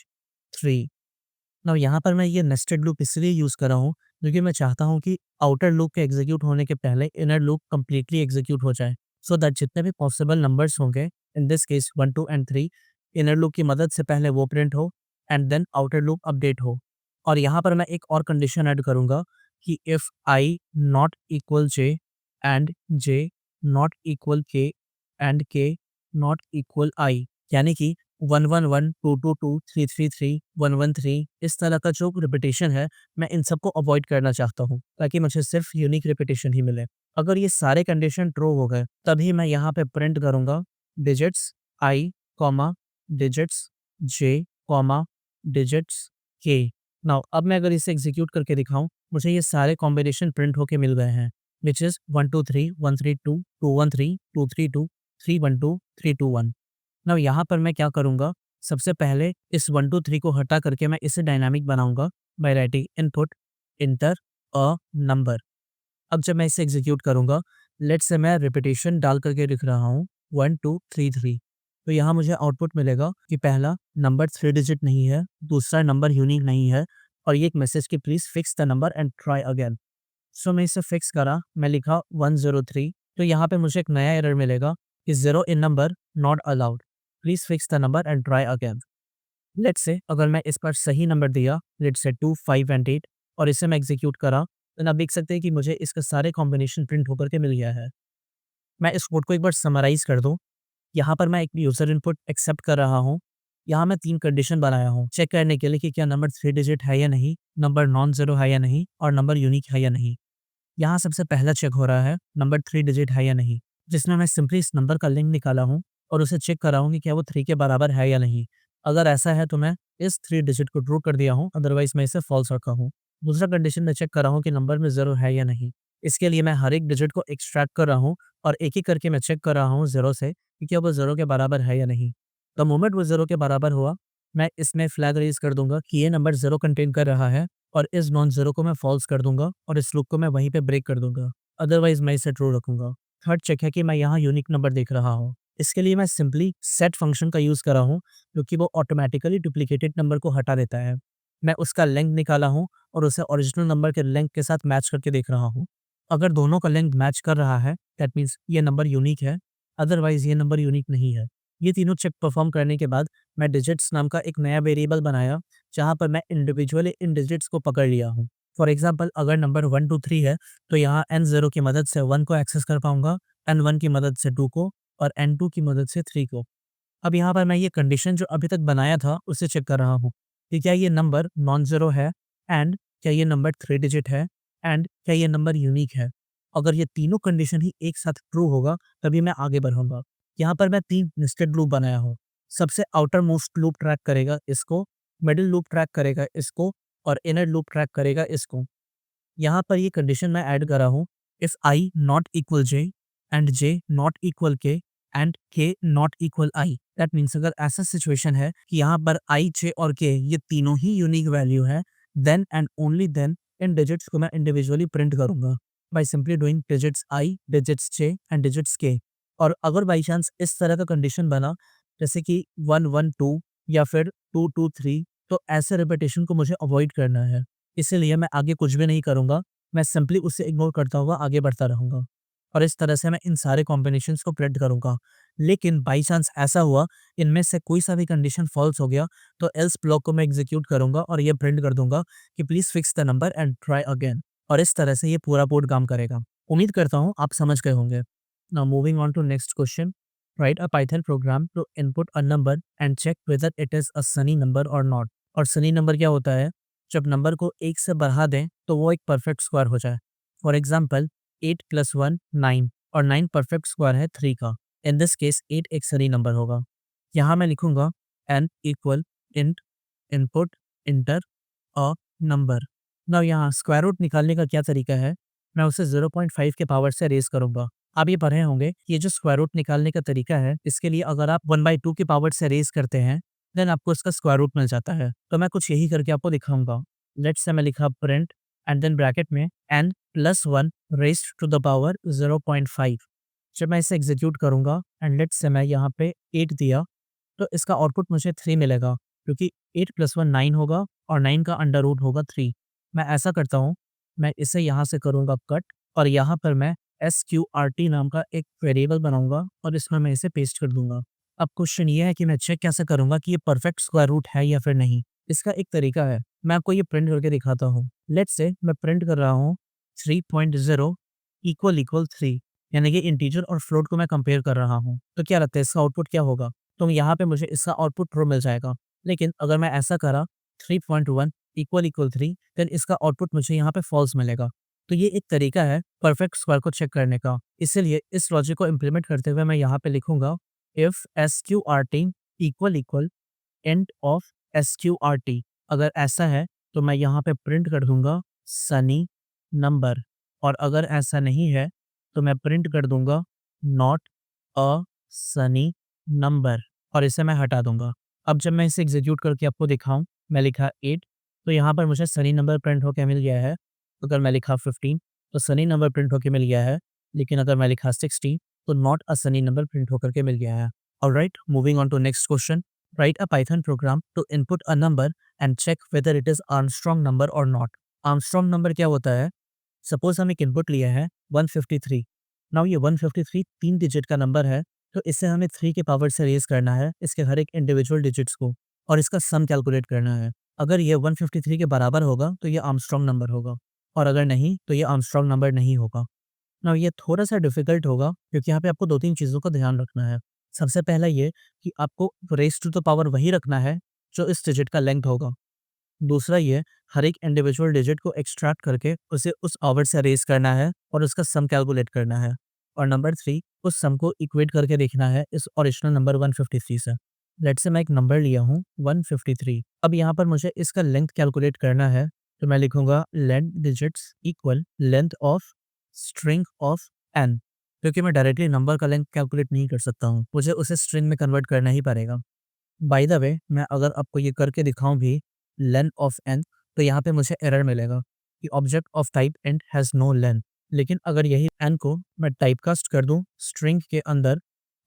Speaker 1: 3। नाउ यहाँ पर मैं ये नेस्टेड लूप इसलिए यूज़ कर रहा हूँ क्योंकि मैं चाहता हूँ कि आउटर लूप के एग्जीक्यूट होने के पहले इनर लूप कंप्लीटली एग्जीक्यूट हो जाए, सो दैट जितने भी पॉसिबल नंबर्स होंगे, in this case 1, 2 and 3, inner loop की मदद से पहले वो प्रिंट हो and then outer loop update हो। और यहाँ पर मैं एक और कंडीशन ऐड करूँगा कि if I not equal J and J not equal के एंड के नॉट इक्वल आई, यानी कि 111, 222, 333, 113 इस तरह का जो रिपीटेशन है, मैं इन सबको अवॉइड करना चाहता हूँ ताकि मुझे सिर्फ यूनिक रिपीटेशन ही मिले। अगर ये सारे कंडीशन ट्रू हो गए तभी मैं यहाँ पे प्रिंट करूँगा डिजिट्स आई कॉमा डिजिट्स जे कॉमा डिजिट्स के। नाउ अब मैं अगर इसे एग्जीक्यूट करके दिखाऊं, मुझे ये सारे कॉम्बिनेशन प्रिंट होके मिल गए हैं, विच इज़ 123, 132, 213, 232, 312, 321। नाउ यहाँ पर मैं क्या करूँगा, सबसे पहले इस 1, 2, 3 को हटा करके मैं इसे डायनामिक बनाऊँगा by writing input enter a number. अब जब मैं इसे एग्जीक्यूट करूँगा, लेट्स से मैं रिपीटेशन डाल करके लिख रहा हूँ 1, 2, 3, 3, तो यहाँ मुझे आउटपुट मिलेगा कि पहला नंबर 3 डिजिट नहीं है, दूसरा नंबर यूनिक नहीं है और ये एक मैसेज कि please fix the number and try again. So मैं इसे फिक्स करा, मैं लिखा 103, तो यहाँ पे मुझे एक नया एरर मिलेगा कि 0 in number not allowed, please fix the number and try again. Let's say अगर मैं इस पर सही नंबर दिया, लेट्स से 2, 5 एंड 8, और इसे मैं एग्जीक्यूट करा, तो आप देख सकते हैं कि मुझे इसका सारे कॉम्बिनेशन प्रिंट होकर के मिल गया है। मैं इस कोड को एक बार समराइज़ कर दूँ, यहाँ पर मैं एक यूज़र इनपुट एक्सेप्ट कर रहा हूँ। यहाँ मैं 3 कंडीशन बनाया हूँ चेक करने के लिए कि क्या नंबर 3 डिजिट है या नहीं, नंबर नॉन ज़ीरो है या नहीं और नंबर यूनिक है या नहीं। यहाँ सबसे पहला चेक हो रहा है नंबर 3 डिजिट है या नहीं, जिसमें मैं सिंपली इस नंबर का लिंक निकाला हूँ और उसे चेक कर रहा हूँ कि क्या वो 3 के बराबर है या नहीं। अगर ऐसा है तो मैं इस 3 डिजिट को ट्रू कर दिया हूँ, अदरवाइज़ मैं इसे फॉल्स रखा हूँ। दूसरा कंडीशन मैं चेक कर रहा हूँ कि नंबर में 0 है या नहीं। इसके लिए मैं हर एक डिजिट को एक्सट्रैक्ट कर रहा हूँ और एक-एक करके मैं चेक कर रहा हूँ 0 से कि क्या वो 0 के बराबर है या नहीं। द मोमेंट वो 0 के बराबर हुआ, मैं इसमें फ्लैग रेज़ कर दूँगा कि ये नंबर 0 कंटेन कर रहा है और इस नॉन ज़ीरो को मैं फॉल्स कर दूँगा और इस लूप को मैं वहीं पे ब्रेक कर दूँगा। अदरवाइज़ मैं इसे ट्रू रखूँगा। थर्ड चेक है कि मैं यहाँ यूनिक नंबर देख रहा हूँ। इसके लिए मैं सिंपली सेट फंक्शन का यूज़ कर रहा हूँ, जो कि वो ऑटोमैटिकली डुप्लिकेटेड नंबर को हटा देता है। मैं उसका लेंथ निकाला हूँ और उसे ओरिजिनल नंबर के लेंथ के साथ मैच करके देख रहा हूँ। अगर दोनों का लेंथ मैच कर रहा है, दैट मीन्स ये नंबर यूनिक है, अदरवाइज़ ये नंबर यूनिक नहीं है। ये तीनों चेक परफ़ॉर्म करने के बाद मैं डिजिट्स नाम का एक नया वेरिएबल बनाया, जहाँ पर मैं इंडिविजुअली इन डिजिट्स को पकड़ लिया हूँ। फॉर एग्ज़ाम्पल अगर नंबर 1, 2, 3 है, तो यहाँ n0 की मदद से 1 को एक्सेस कर पाऊँगा, n1 की मदद से 2 को और n2 की मदद से 3 को। अब यहाँ पर मैं ये कंडीशन जो अभी तक बनाया था, उसे चेक कर रहा हूँ कि क्या ये नंबर नॉन ज़ीरो है एंड क्या ये नंबर 3 डिजिट है एंड क्या ये नंबर यूनिक है। अगर ये तीनों कंडीशन ही एक साथ ट्रू होगा, तभी मैं आगे बढ़ूँगा। यहाँ पर मैं 3 नेस्टेड लूप बनाया हूँ। सबसे आउटर मोस्ट लूप ट्रैक करेगा इसको, मिडल लूप ट्रैक करेगा इसको और इनर लूप ट्रैक करेगा इसको। यहाँ पर ये कंडीशन मैं ऐड कर रहा हूँ, if I not equal J and J not equal के एंड के not equal I, that means अगर ऐसा सिचुएशन है कि यहाँ पर आई, जे और के ये तीनों ही यूनिक वैल्यू है, देन एंड ओनली देन इन डिजिट्स को मैं इंडिविजुअली प्रिंट करूंगा by simply doing digits i, digits j and digits k. और अगर बाई चांस इस तरह का कंडीशन बना, जैसे कि 112 या फिर 223, तो ऐसे रिपीटेशन को मुझे अवॉइड करना है। इसीलिए मैं आगे कुछ भी नहीं करूँगा, मैं सिंपली उसे इग्नोर करता हुआ आगे बढ़ता रहूँगा और इस तरह से मैं इन सारे कॉम्बिनेशंस को प्रिंट करूँगा। लेकिन बाई चांस ऐसा हुआ, इनमें से कोई सा भी कंडीशन फ़ॉल्स हो गया, तो एल्स ब्लॉक को मैं एग्ज़ीक्यूट करूँगा और ये प्रिंट कर दूँगा कि please fix the number and try again, और इस तरह से ये पूरा कोड काम करेगा। उम्मीद करता हूँ आप समझ गए होंगे। Now moving on to next question, write a Python program to input a number and check whether it is a sunny number और नॉट। और सनी नंबर क्या होता है? जब नंबर को 1 से बढ़ा दें तो वो एक परफेक्ट स्क्वायर हो जाए। फॉर एग्जांपल 8 + 1 9 और 9 परफेक्ट स्क्वायर है 3 का। इन दिस केस 8 एक सही नंबर होगा। यहाँ मैं लिखूंगा n equal int input enter a number. Now यहाँ स्क्वायर रूट निकालने का क्या तरीका है? मैं उसे 0.5 के पावर से रेज़ करूँगा। आप ये पढ़े होंगे, ये जो स्क्वायर रूट निकालने का तरीका है, इसके लिए अगर आप 1/2 की पावर से रेज़ करते हैं, देन आपको इसका स्क्वायर रूट मिल जाता है। तो मैं कुछ यही करके आपको दिखाऊँगा। लेट्स से मैं लिखा प्रिंट एंड देन ब्रैकेट में n plus 1 raised to the power 0.5। जब मैं इसे एग्जीक्यूट करूँगा एंड लेट्स से मैं यहाँ पे 8 दिया, तो इसका आउटपुट मुझे 3 मिलेगा, क्योंकि 8 प्लस 1 9 होगा और 9 का अंडर रूट होगा 3। मैं ऐसा करता हूँ, मैं इसे यहाँ से करूँगा कट और यहाँ पर मैं SQRT नाम का एक वेरिएबल बनाऊँगा और इसमें मैं इसे पेस्ट कर दूँगा। अब क्वेश्चन ये है कि मैं चेक कैसे करूँगा कि ये परफेक्ट स्क्वायर रूट है या फिर नहीं? इसका एक तरीका है, मैं आपको ये प्रिंट करके दिखाता हूँ। लेट्स से मैं प्रिंट कर रहा हूँ 3.0 इक्वल 3, यानी कि इंटीजर और फ्लोट को मैं कंपेयर कर रहा हूँ। तो क्या लगता है इसका आउटपुट क्या होगा? तो यहाँ पे मुझे इसका आउटपुट ट्रू मिल जाएगा। लेकिन अगर मैं ऐसा करा 3.1 इक्वल 3, देन इसका आउटपुट मुझे यहाँ पे फॉल्स मिलेगा। तो ये एक तरीका है परफेक्ट स्क्वायर को चेक करने का। इसीलिए इस लॉजिक को इम्प्लीमेंट करते हुए मैं यहाँ पे लिखूंगा if SQRT equal end of SQRT। अगर ऐसा है तो मैं यहाँ पे प्रिंट कर दूंगा सनी नंबर, और अगर ऐसा नहीं है तो मैं प्रिंट कर दूंगा नॉट अ सनी नंबर, और इसे मैं हटा दूंगा। अब जब मैं इसे एग्जीक्यूट करके आपको दिखाऊं, मैं लिखा 8, तो यहाँ पर मुझे सनी नंबर प्रिंट होकर मिल गया है। अगर मैं लिखा 15 तो सनी नंबर प्रिंट होकर मिल गया है। लेकिन अगर मैं लिखा 60 तो not a sunny number print होकर के मिल गया है। Alright, moving on to next question. Write a Python program to input a number and check whether it is Armstrong number or not. Armstrong number क्या होता है? सपोज हम एक इनपुट लिए है 153। नाउ ये 153 3 डिजिट का नंबर है, तो इसे हमें 3 के पावर से रेज करना है इसके हर एक इंडिविजुअल डिजिट्स को, और इसका सम कैलकुलेट करना है। अगर ये 153 के बराबर होगा तो ये आर्मस्ट्रॉन्ग नंबर होगा, और अगर नहीं तो ये आर्मस्ट्रॉन्ग नंबर नहीं होगा। नाउ ये थोड़ा-सा डिफ़िकल्ट होगा, क्योंकि यहाँ पे आपको 2-3 चीज़ों का ध्यान रखना है। सबसे पहला ये कि आपको रेज़ टू द पावर वही रखना है जो इस डिजिट का लेंथ होगा। दूसरा ये, हर एक इंडिविजुअल डिजिट को एक्सट्रैक्ट करके उसे उस आवर से रेज़ करना है और उसका सम कैलकुलेट करना है। और नंबर 3, उस सम को इक्वेट करके देखना है इस ओरिजिनल नंबर 153 से। लेट्स से मैं एक नंबर लिया हूँ 153। अब यहाँ पर मुझे इसका लेंथ कैलकुलेट करना है, तो मैं लिखूँगा length digits equal length of string of n, क्योंकि मैं डायरेक्टली नंबर का लेंथ कैलकुलेट नहीं कर सकता हूँ, मुझे उसे स्ट्रिंग में कन्वर्ट करना ही पड़ेगा। बाय द वे, मैं अगर आपको ये करके दिखाऊँ भी लेन ऑफ n, तो यहाँ पे मुझे एरर मिलेगा कि object of type int has no len. लेकिन अगर यही n को मैं टाइपकास्ट कर दूँ स्ट्रिंग के अंदर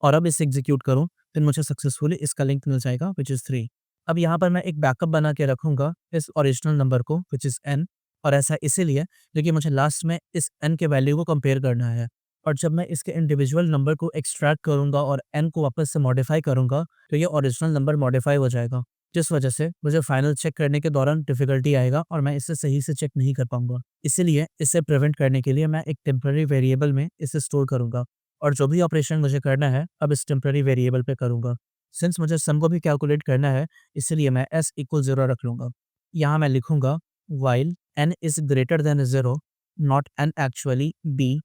Speaker 1: और अब इसे एग्जीक्यूट करूँ, तो मुझे सक्सेसफुली इसका लिंक मिल जाएगा व्हिच इज़ 3। अब यहाँ पर मैं एक बैकअप बना के रखूँगा इस ओरिजिनल नंबर को व्हिच इज़ n, और ऐसा इसीलिए क्योंकि मुझे लास्ट में इस n के वैल्यू को कंपेयर करना है। और जब मैं इसके इंडिविजुअल नंबर को एक्सट्रैक्ट करूँगा और n को वापस से मॉडिफाई करूँगा, तो ये ओरिजिनल नंबर मॉडिफाई हो जाएगा, जिस वजह से मुझे फाइनल चेक करने के दौरान डिफ़िकल्टी आएगा और मैं इसे सही से चेक नहीं कर पाऊँगा। इसीलिए इसे प्रिवेंट करने के लिए मैं एक टेम्परेरी वेरिएबल में इसे स्टोर करूँगा, और जो भी ऑपरेशन मुझे करना है अब इस टेम्परेरी वेरिएबल पे करूँगा। सिंस मुझे सम को भी कैलकुलेट करना है, इसलिए मैं s इक्वल 0 रख लूँगा। यहाँ मैं लिखूँगा while n is greater than 0 not n actually b,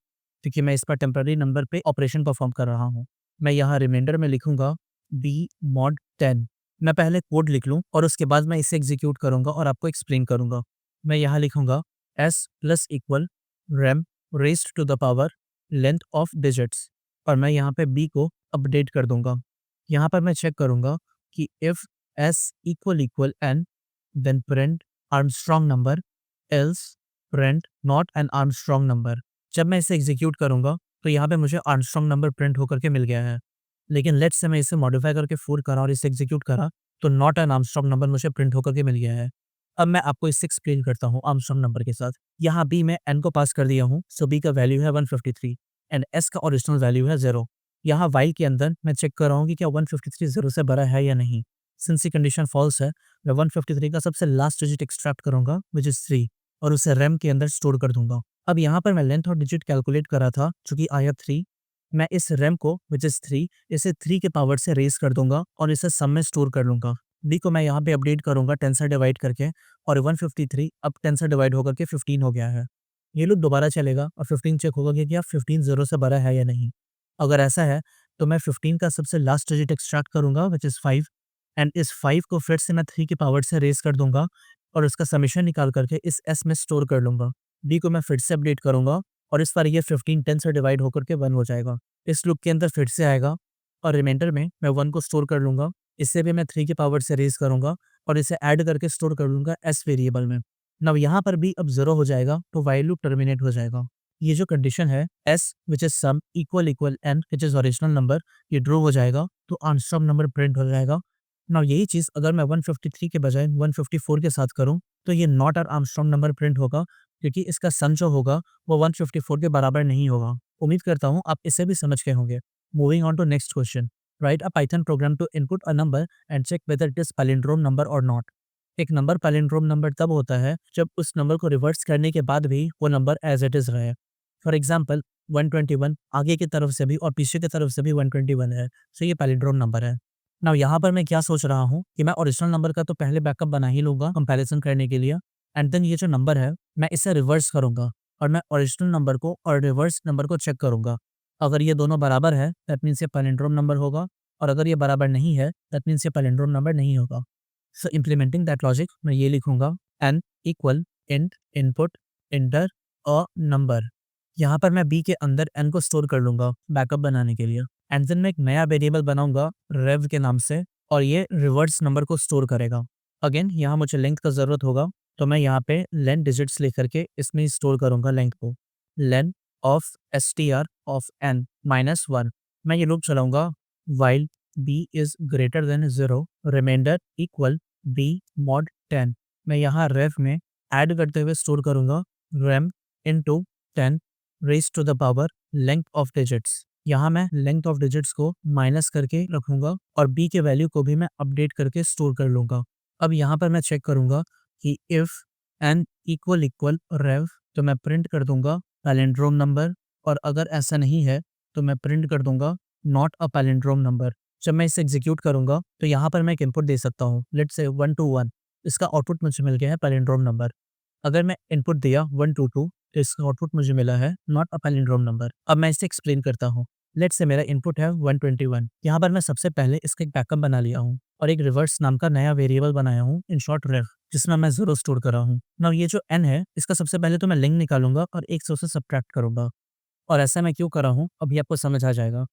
Speaker 1: क्योंकि मैं इस पर टेम्परेरी नंबर पे ऑपरेशन परफॉर्म कर रहा हूँ। मैं यहाँ रिमाइंडर में लिखूँगा b mod 10। मैं पहले कोड लिख लूँ और उसके बाद मैं इसे एग्जीक्यूट करूँगा और आपको एक्सप्लेन करूँगा। मैं यहाँ लिखूँगा s plus equal rem raised to the power length of digits, और मैं यहाँ पे b को अपडेट कर दूँगा। यहाँ पर मैं चेक करूँगा कि if s equal n then print Armstrong number, else print not an Armstrong number. जब मैं इसे एग्जीक्यूट करूँगा तो यहाँ पे मुझे आर्मस्ट्रॉन्ग नंबर प्रिंट होकर के मिल गया है। लेकिन लेट्स से मैं इसे मॉडिफाई करके 4 करा और इसे एग्जीक्यूट करा, तो नॉट एन आर्मस्ट्रॉन्ग नंबर मुझे प्रिंट होकर के मिल गया है। अब मैं आपको इसे एक्सप्लेन करता हूँ आर्मस्ट्रॉन्ग नंबर के साथ। यहाँ बी में एन को पास कर दिया हूँ, सो बी का वैल्यू है 153 एंड एस का ओरिजिनल वैल्यू है 0। यहाँ वाई के अंदर मैं चेक कर रहा हूँ कि क्या 153 0 से बड़ा है या नहीं। सिंस ये कंडीशन फॉल्स है, मैं 153 का सबसे लास्ट डिजिट एक्सट्रैक्ट करूँगा विच इज़ 3, और उसे रैम के अंदर स्टोर कर दूंगा। अब यहाँ पर मैं लेंथ और डिजिट कैलकुलेट करा था जो कि आया 3। मैं इस रैम को विच इज़ 3 इसे 3 के पावर से रेज कर दूंगा और इसे सम में स्टोर कर लूँगा। डी को मैं यहाँ पे अपडेट करूँगा 10 से डिवाइड करके, और 153 अब 10 से डिवाइड होकर के 15 हो गया है। ये लूप दोबारा चलेगा और 15 चेक होगा कि क्या 15 0 से बड़ा है या नहीं। अगर ऐसा है तो मैं 15 का सबसे लास्ट डिजिट एक्सट्रैक्ट करूँगा विच इज़ 5, एंड इस 5 को फिर से मैं 3 की पावर से रेज कर दूंगा और उसका समीशन निकाल करके इस एस में स्टोर कर लूँगा। डी को मैं फिर से अपडेट करूँगा और इस बार ये 15 10 से डिवाइड होकर के 1 हो जाएगा। इस लूप के अंदर फिर से आएगा और रिमाइंडर में मैं 1 को स्टोर कर लूँगा। इसे भी मैं 3 की पावर से रेज़ करूँगा और इसे ऐड करके स्टोर कर लूँगा एस वेरिएबल में। नाउ यहाँ पर भी अब 0 हो जाएगा तो व्हाइल लूप टर्मिनेट हो जाएगा। ये जो कंडीशन है s which is sum equal equal n which is original number, ये ट्रू हो जाएगा तो आर्मस्ट्रांग नंबर प्रिंट हो जाएगा। नाउ यही चीज़ अगर मैं 153 के बजाय 154 के साथ करूँ तो ये not an Armstrong number print होगा, क्योंकि इसका सन जो होगा वो 154 के बराबर नहीं होगा। उम्मीद करता हूँ आप इसे भी समझ गए होंगे। Moving on to next question. Write a Python program to input a number and check whether it is palindrome number और नॉट। एक नंबर पैलिंड्रोम नंबर तब होता है जब उस नंबर को रिवर्स करने के बाद भी वो नंबर एज इट इज रहे। फॉर एग्जाम्पल 121 आगे की तरफ से भी और पीछे की तरफ से भी 121 है, तो ये पैलिंड्रोम नंबर है। नाउ यहाँ पर मैं क्या सोच रहा हूँ कि मैं ओरिजिनल नंबर का तो पहले बैकअप बना ही लूँगा कंपैरिजन करने के लिए, एंड देन ये जो नंबर है मैं इसे रिवर्स करूँगा और मैं ओरिजिनल नंबर को और रिवर्स नंबर को चेक करूँगा। अगर ये दोनों बराबर है दैट मीन्स ये पैलिंड्रोम नंबर होगा, और अगर ये बराबर नहीं है दैट मीन्स ये पैलिंड्रोम नंबर नहीं होगा। सो इम्प्लीमेंटिंग दैट लॉजिक मैं ये लिखूँगा n equal int input enter a number. यहाँ पर मैं b के अंदर n को स्टोर कर लूँगा बैकअप बनाने के लिए, एंड देन मैं एक नया वेरिएबल बनाऊँगा rev के नाम से, और ये रिवर्स नंबर को स्टोर करेगा। अगेन यहाँ मुझे लेंथ का ज़रूरत होगा तो मैं यहाँ पे लेन डिजिट्स लिख करके इसमें स्टोर करूँगा लेंथ को। Len of str of n minus 1। मैं ये लूप चलाऊँगा while b is greater than 0 remainder equal b mod 10। मैं यहाँ रेफ में ऐड करते हुए स्टोर करूँगा rem into 10 raise to the power length of digits. यहाँ मैं लेंथ ऑफ डिजिट्स को माइनस करके रखूँगा और b के वैल्यू को भी मैं अपडेट करके स्टोर कर लूँगा। अब यहाँ पर मैं चेक करूँगा कि इफ़ n इक्वल इक्वल रेव तो मैं प्रिंट कर दूँगा पैलिंड्रोम नंबर, और अगर ऐसा नहीं है तो मैं प्रिंट कर दूँगा नॉट अ पैलिंड्रोम नंबर। जब मैं इसे एग्जीक्यूट करूँगा तो यहाँ पर मैं एक इनपुट दे सकता हूँ, लेट्स से 1 टू 1। इसका आउटपुट मुझे मिल गया है पैलिंड्रोम नंबर। अगर मैं इनपुट दिया 1 टू 2 तो इसका आउटपुट मुझे मिला है नॉट अ पैलिंड्रोम नंबर। अब मैं इसे एक्सप्लेन करता हूँ। लेट्स से मेरा इनपुट है 121। यहाँ पर मैं सबसे पहले इसका एक बैकअप बना लिया हूँ और एक रिवर्स नाम का नया वेरिएबल बनाया हूँ, इन शॉर्ट रेव, जिसमें मैं 0 स्टोर कर रहा हूँ। नाउ ये जो n है इसका सबसे पहले तो मैं लिंक निकालूंगा और 100 से सब्ट्रैक्ट करूंगा। और ऐसा मैं क्यों कर रहा हूँ अभी आपको समझ आ जाएगा।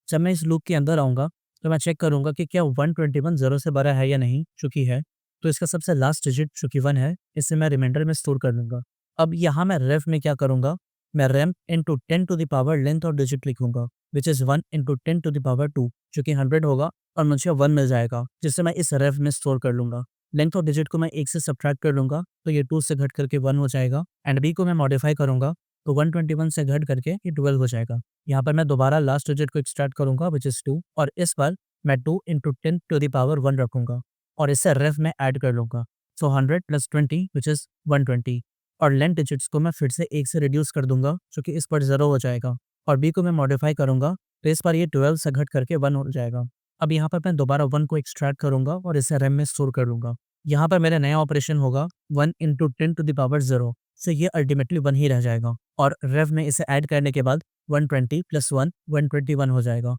Speaker 1: जब मैं इस लूप के अंदर आऊँगा तो मैं चेक करूँगा कि क्या 121 0 से बड़ा है या नहीं, चूँकि है तो इसका सबसे लास्ट डिजिट चूँकि 1 है, इसे मैं रिमाइंडर में स्टोर कर लूँगा। अब यहाँ मैं रेफ में क्या करूँगा, मैं rem into 10 to the power length और डिजिट लिखूँगा which is 1 into 10 to the power 2, जो कि 100 होगा और मुझे 1 मिल जाएगा, जिसे मैं इस रेफ में स्टोर कर लूँगा। लेंथ और डिजिट को मैं 1 से सब्ट्रैक्ट कर लूँगा तो ये 2 से घट करके 1 हो जाएगा, एंड b को मैं मॉडिफाई करूँगा तो 121 से घट करके ये 12 हो जाएगा। यहाँ पर मैं दोबारा लास्ट डिजिट को एक्सट्रैक्ट करूँगा विच इज़ 2, और इस बार मैं 2 इंटू 10 टू द पावर 1 रखूँगा और इसे रेफ में ऐड कर लूँगा। सो 100 प्लस 20 विच इज़ 120, और लेंथ डिजिट्स को मैं फिर से 1 से रिड्यूस कर दूँगा जो कि इस पर 0 हो जाएगा, और b को मैं मॉडिफाई करूँगा तो इस बार ये 12 से घट करके 1 हो जाएगा। अब यहाँ पर मैं दोबारा 1 को एक्सट्रैक्ट करूँगा और इसे रैम में स्टोर कर लूँगा। यहाँ पर मेरा नया ऑपरेशन होगा 1 into 10 to the power 0, so ये अल्टीमेटली 1 ही रह जाएगा, और रेव में इसे ऐड करने के बाद 120 प्लस 1 121 हो जाएगा,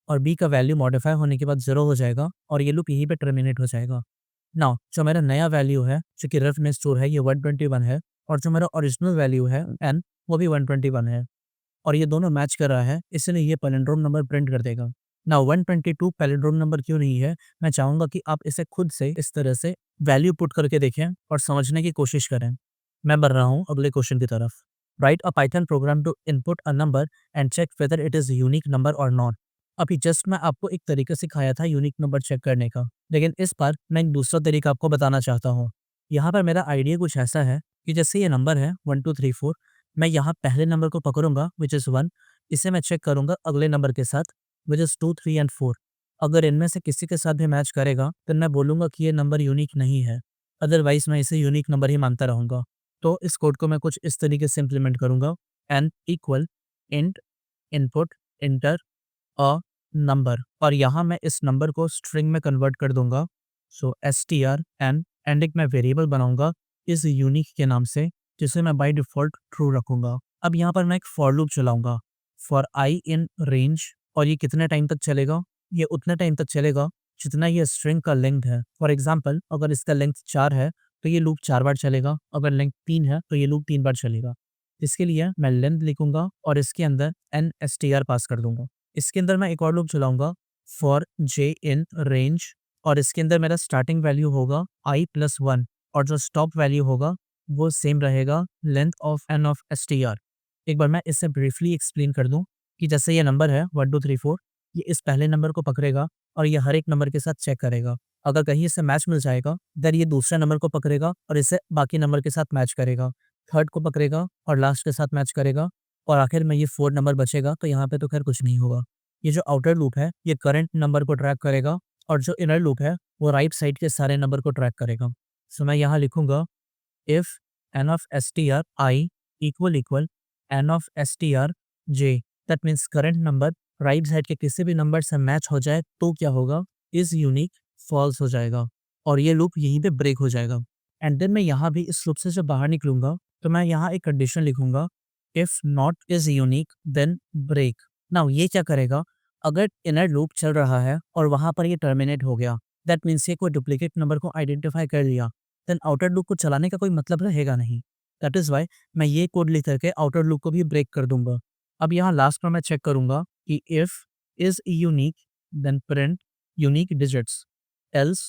Speaker 1: और b का वैल्यू मॉडिफाई होने के बाद 0 हो जाएगा और ये लूप यहीं पे टर्मिनेट हो जाएगा। नाउ जो मेरा नया वैल्यू है जो कि रेफ में स्टोर है ये 121 है, और जो मेरा ओरिजिनल वैल्यू है n वो भी 121 है, और ये दोनों मैच कर रहा है, इसलिए ये पैलिंड्रोम नंबर प्रिंट कर देगा। नाउ 122 पैलिंड्रोम नंबर क्यों नहीं है, मैं चाहूँगा कि आप इसे खुद से इस तरह से वैल्यू पुट करके देखें और समझने की कोशिश करें। मैं बढ़ रहा हूँ अगले क्वेश्चन की तरफ। Write a Python program to input a number and check whether it is unique number और नॉट। अभी जस्ट मैं आपको एक तरीका सिखाया था यूनिक नंबर चेक करने का, लेकिन इस बार मैं एक दूसरा तरीका आपको बताना चाहता हूँ। यहाँ पर मेरा आइडिया कुछ ऐसा है कि जैसे ये नंबर है 1 2 3 4, मैं यहाँ पहले नंबर को पकड़ूंगा विच इज़ 1, इसे मैं चेक करूंगा अगले नंबर के साथ विच इज़ 2 3 एंड 4। अगर इनमें से किसी के साथ भी मैच करेगा तो मैं बोलूँगा कि ये नंबर यूनिक नहीं है, अदरवाइज मैं इसे यूनिक नंबर ही मानता रहूँगा। तो इस कोड को मैं कुछ इस तरीके से इम्प्लीमेंट करूँगा, n equal int input enter a number, और यहाँ मैं इस नंबर को स्ट्रिंग में कन्वर्ट कर दूंगा। सो str n एंड एक मैं वेरिएबल बनाऊंगा इस यूनिक के नाम से, जिसे मैं बाय डिफॉल्ट ट्रू रखूंगा। अब यहाँ पर मैं एक फॉर लूप चलाऊंगा फॉर आई इन रेंज, और ये कितने टाइम तक चलेगा, ये उतने टाइम तक चलेगा जितना ये स्ट्रिंग का लेंथ है। फॉर एग्जाम्पल अगर इसका लेंथ 4 है तो ये लूप 4 बार चलेगा, अगर लेंथ 3 है तो ये लूप 3 बार चलेगा। इसके लिए मैं लेंथ लिखूंगा और इसके अंदर एन str पास कर दूंगा। इसके अंदर मैं एक और लूप चलाऊंगा फॉर जे इन रेंज, और इसके अंदर मेरा स्टार्टिंग वैल्यू होगा i प्लस 1 और जो स्टॉप वैल्यू होगा वो सेम रहेगा length of n of s t r. एक बार मैं इसे ब्रीफली एक्सप्लेन कर दूं कि जैसे ये नंबर है 1 2 3 4, ये इस पहले नंबर को पकड़ेगा और ये हर एक नंबर के साथ चेक करेगा। अगर कहीं इसे मैच मिल जाएगा देन ये दूसरे नंबर को पकड़ेगा और इसे बाकी नंबर के साथ मैच करेगा, थर्ड को पकड़ेगा और लास्ट के साथ मैच करेगा, और आखिर में ये फोर्थ नंबर बचेगा। तो यहाँ पे तो खैर कुछ नहीं होगा। ये जो आउटर लूप है ये करंट नंबर को ट्रैक करेगा और जो इनर लूप है वो राइट साइड के सारे नंबर को ट्रैक करेगा। सो मैं यहाँ लिखूंगा if n of s t r i equal n of s t r j, that means current number right side के किसी भी नंबर से मैच हो जाए तो क्या होगा, इज यूनिक फॉल्स हो जाएगा और ये लूप यहीं पे ब्रेक हो जाएगा। एंड देन मैं यहाँ भी इस लूप से जब बाहर निकलूंगा तो मैं यहाँ एक कंडीशन लिखूंगा, if not is unique then break. Now ये क्या करेगा, अगर इनर लूप चल रहा है और वहां पर ये टर्मिनेट हो गया, दैट मीन्स ये कोई डुप्लीकेट नंबर को आइडेंटिफाई कर लिया, देन आउटर लूप को चलाने का कोई मतलब रहेगा नहीं। दैट इज वाई मैं ये कोड लिख करके आउटर लूप को भी ब्रेक कर दूंगा। अब यहाँ लास्ट में मैं चेक करूंगा कि if is unique then print unique digits, else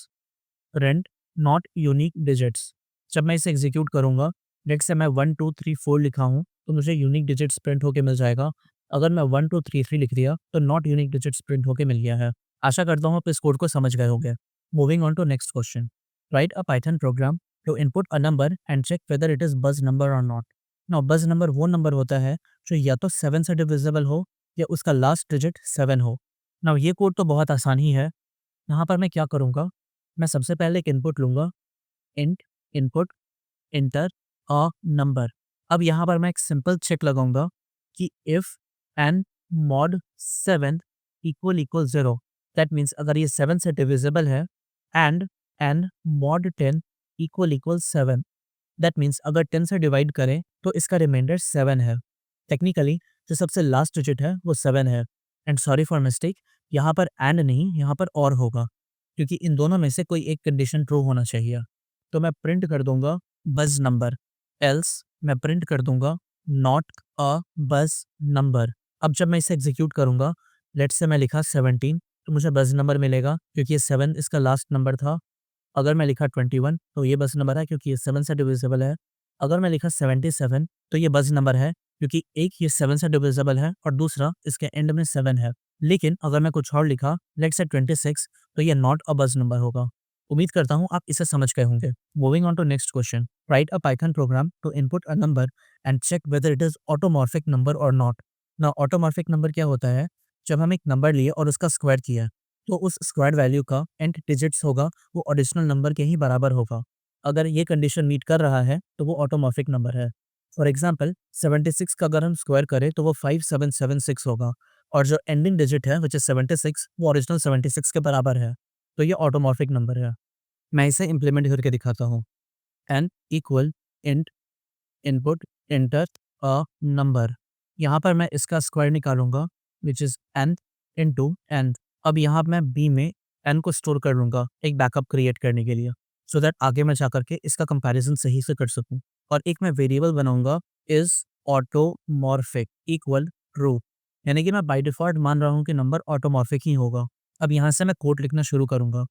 Speaker 1: print not unique digits. जब मैं इसे एग्जीक्यूट करूंगा, लेट से मैं 1 2 3 4 लिखा हूँ तो मुझे यूनिक डिजिट्स प्रिंट होके मिल जाएगा। अगर मैं 1 2 3 3 लिख दिया तो नॉट यूनिक डिजिट्स प्रिंट होके मिल गया है। आशा करता हूँ आप इस कोड को समझ गए होंगे। Moving on to next question, write a Python program to input a number and check whether it is buzz number और नॉट। नाउ बज नंबर वो नंबर होता है जो या तो 7 से डिविजिबल हो या उसका लास्ट डिजिट 7 हो। नाउ ये कोड तो बहुत आसान ही है। यहाँ पर मैं क्या करूँगा, मैं सबसे पहले एक इनपुट लूँगा, int input enter a number. अब यहाँ पर मैं एक सिंपल चेक लगाऊंगा कि if n mod 7 equal 0, that means अगर ये 7 से डिविजिबल है, and n mod 10 equal 7, that means अगर 10 से डिवाइड करें तो इसका रिमाइंडर 7 है। टेक्निकली जो सबसे लास्ट डिजिट है वो 7 है। एंड सॉरी फॉर मिस्टेक, यहाँ पर एंड नहीं, यहाँ पर और होगा, क्योंकि इन दोनों में से कोई एक कंडीशन ट्रू होना चाहिए। तो मैं प्रिंट कर दूंगा बज नंबर, एल्स मैं प्रिंट कर दूंगा नॉट अ बज नंबर। अब जब मैं इसे एग्जीक्यूट करूंगा, लेट्स से मैं लिखा 17 तो मुझे बज नंबर मिलेगा क्योंकि ये 7 इसका लास्ट नंबर था। अगर मैं लिखा 21 तो ये बस नंबर है क्योंकि ये 7 से डिविजिबल है। अगर मैं लिखा 77 तो ये बस नंबर है क्योंकि एक ये 7 से डिविजिबल है और दूसरा इसके एंड में 7 है। लेकिन अगर मैं कुछ और लिखा, लेट्स से 26, तो ये नॉट अ बस नंबर होगा। उम्मीद करता हूँ आप इसे समझ गए होंगे। Moving on to next question, write a Python program to input a number and check whether it is automorphic number और नॉट। ना ऑटोमॉर्फिक नंबर क्या होता है, जब हम एक नंबर लिए और उसका स्क्वायर किया तो उस स्क्वायर वैल्यू का एंड डिजिट्स होगा वो ओरिजिनल नंबर के ही बराबर होगा। अगर ये कंडीशन मीट कर रहा है तो वो ऑटोमॉर्फिक नंबर है। फॉर एग्जांपल 76 का अगर हम स्क्वायर करें तो वो 5776 होगा और जो एंडिंग डिजिट है विच इज 76 वो ओरिजिनल 76 के बराबर है। तो ये ऑटोमॉर्फिक नंबर है। मैं इसे इम्प्लीमेंट करके दिखाता हूँ। N equal int input enter a number. यहाँ पर मैं इसका स्क्वायर निकालूंगा which is n into n. अब यहाँ मैं बी में एन को स्टोर कर लूंगा एक बैकअप क्रिएट करने के लिए, सो दैट आगे मैं जा करके इसका कंपैरिजन सही से कर सकूं। और एक मैं वेरिएबल बनाऊंगा इज ऑटोमॉर्फिक इक्वल ट्रू, यानी कि मैं बाय डिफॉल्ट मान रहा हूँ कि नंबर ऑटोमॉर्फिक ही होगा। अब यहाँ से मैं कोड लिखना शुरू करूंगा।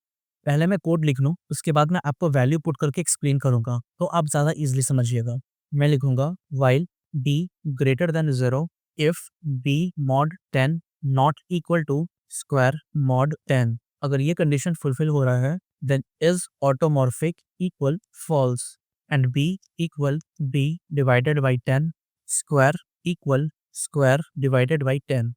Speaker 1: पहले मैं कोड लिख लूँ, उसके बाद मैं आपको वैल्यू पुट करके एक्सप्लेन करूंगा तो आप ज़्यादा ईजिली समझिएगा। मैं लिखूंगा while B greater than 0 if B mod 10 not equal to square mod 10। अगर ये कंडीशन फुलफिल हो रहा है then is automorphic equal false and B equal B divided by 10 square equal square divided by 10।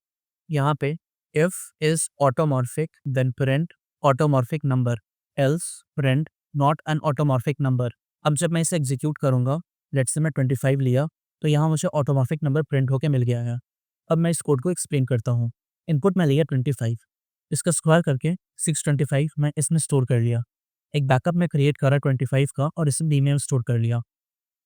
Speaker 1: यहाँ पे if is automorphic then print automorphic number, else print not an automorphic number. अब जब मैं इसे execute करूंगा, लेट्स से मैं 25 लिया तो यहाँ मुझे ऑटोमॉर्फिक नंबर प्रिंट होके मिल गया है। अब मैं इस कोड को एक्सप्लेन करता हूँ। इनपुट मैं लिया 25, इसका स्क्वायर करके 625 मैं इसमें स्टोर कर लिया। एक बैकअप में क्रिएट करा 25 का और इसे बी में स्टोर कर लिया।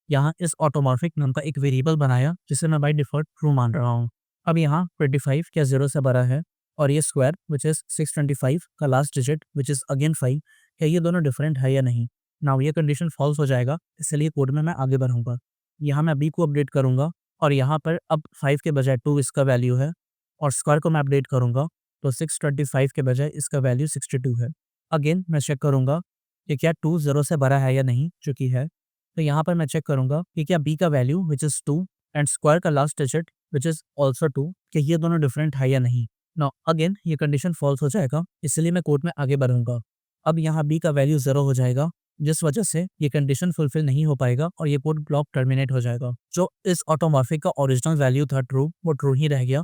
Speaker 1: यहाँ इस ऑटोमॉर्फिक नाम का एक वेरिएबल बनाया जिसे मैं बाय डिफॉल्ट ट्रू मान रहा हूँ। अब यहाँ 25 क्या 0 से बड़ा है और ये स्क्वायर विच इज 625 का last digit which is again 5, क्या ये दोनों डिफरेंट है या नहीं। नाउ ये कंडीशन फॉल्स हो जाएगा, इसलिए कोड में मैं आगे बढ़ूंगा। यहाँ मैं बी को अपडेट करूंगा और यहाँ पर अब 5 के बजाय 2 इसका वैल्यू है और स्क्वायर को मैं अपडेट करूंगा तो 625 के बजाय इसका वैल्यू 62 है। अगेन मैं चेक करूंगा कि क्या 2 0 से बड़ा है या नहीं, जो कि है। तो यहाँ पर मैं चेक करूँगा कि क्या बी का value which is 2 and square का last digit which is also 2, कि ये दोनों डिफरेंट है या नहीं। नाउ अगेन ये कंडीशन फॉल्स हो जाएगा, इसलिए मैं कोड में आगे बढ़ूँगा। अब यहाँ बी का वैल्यू 0 हो जाएगा, जिस वजह से ये कंडीशन फुलफिल नहीं हो पाएगा और ये कोड ब्लॉक टर्मिनेट हो जाएगा। जो इस ऑटोमॉर्फिक का ओरिजिनल वैल्यू था ट्रू, वो ट्रू ही रह गया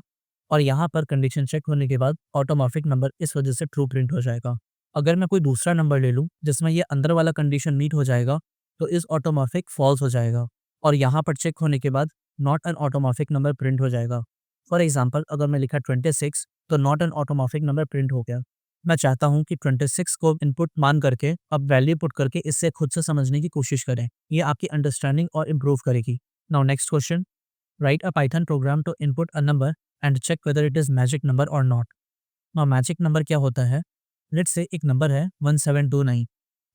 Speaker 1: और यहाँ पर कंडीशन चेक होने के बाद ऑटोमॉर्फिक नंबर इस वजह से ट्रू प्रिंट हो जाएगा। अगर मैं कोई दूसरा नंबर ले लूँ जिसमें ये अंदर वाला कंडीशन मीट हो जाएगा, तो इस ऑटोमॉर्फिक फॉल्स हो जाएगा और यहाँ पर चेक होने के बाद not an automorphic number print हो जाएगा। फॉर एग्जांपल अगर मैं लिखा 26, तो not an automorphic number print हो गया। मैं चाहता हूँ कि 26 को इनपुट मान करके अब वैल्यू पुट करके इससे खुद से समझने की कोशिश करें। ये आपकी अंडरस्टैंडिंग और इम्प्रूव करेगी। Now next question, write a Python program to input a number and check whether it is magic number और नॉट। नाउ मैजिक नंबर क्या होता है? लेट्स से एक नंबर है 1729।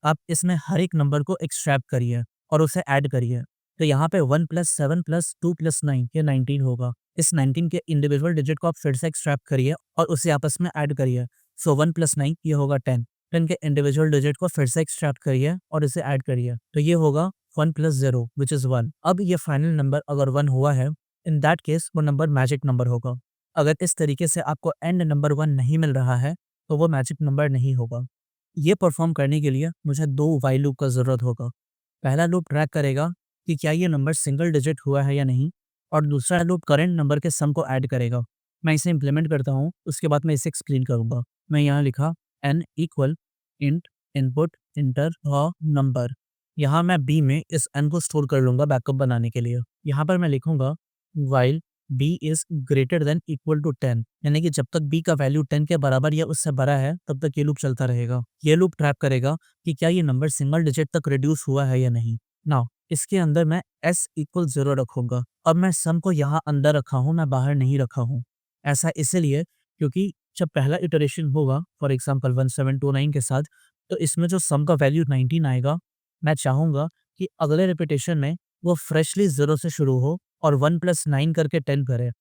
Speaker 1: आप इसमें हर एक नंबर को एक्सट्रैक्ट करिए और उसे ऐड करिए। तो यहाँ पे 1 + 7 + 2 + 9 ये 19 होगा। इस 19 के इंडिविजुअल डिजिट को आप फिर से एक्सट्रैक्ट करिए और उसे आपस में ऐड करिए। सो 1 + 9 ये होगा 10। 10 के इंडिविजुअल डिजिट को फिर से एक्सट्रैक्ट करिए और इसे ऐड करिए। तो ये होगा 1 + 0 विच इज़ 1। अब ये फाइनल नंबर अगर 1 हुआ है, इन दैट केस वो नंबर मैजिक नंबर होगा। अगर इस तरीके से आपको एंड नंबर 1 नहीं मिल रहा है, तो वो मैजिक नंबर नहीं होगा। ये परफॉर्म करने के लिए मुझे 2 व्हाइल लूप का ज़रूरत होगा। पहला लूप ट्रैक करेगा कि क्या ये नंबर सिंगल डिजिट हुआ है या नहीं, और दूसरा लूप करंट नंबर के सम को ऐड करेगा। मैं इसे इम्प्लीमेंट करता हूँ, उसके बाद मैं इसे एक्सप्लेन करूँगा। मैं यहाँ लिखा n equal int input enter a number. यहाँ मैं b में इस n को स्टोर कर लूँगा बैकअप बनाने के लिए। यहाँ पर मैं लिखूँगा while b is greater than equal to 10, यानी कि जब तक b का वैल्यू 10 के बराबर या उससे बड़ा है तब तक ये लूप चलता रहेगा। ये लूप ट्रैप करेगा कि क्या ये नंबर सिंगल डिजिट तक रिड्यूस हुआ है या नहीं। नाउ इसके अंदर मैं s इक्वल 0 रखूंगा। अब मैं सम को यहाँ अंदर रखा हूँ, मैं बाहर नहीं रखा हूँ। ऐसा इसलिए क्योंकि जब पहला इटरेशन होगा फॉर एग्जाम्पल 1729 के साथ, तो इसमें जो सम का वैल्यू 19 आएगा, मैं चाहूँगा कि अगले रिपीटेशन में वो फ्रेशली 0 से शुरू हो और 1 + 9 करके 10 करे,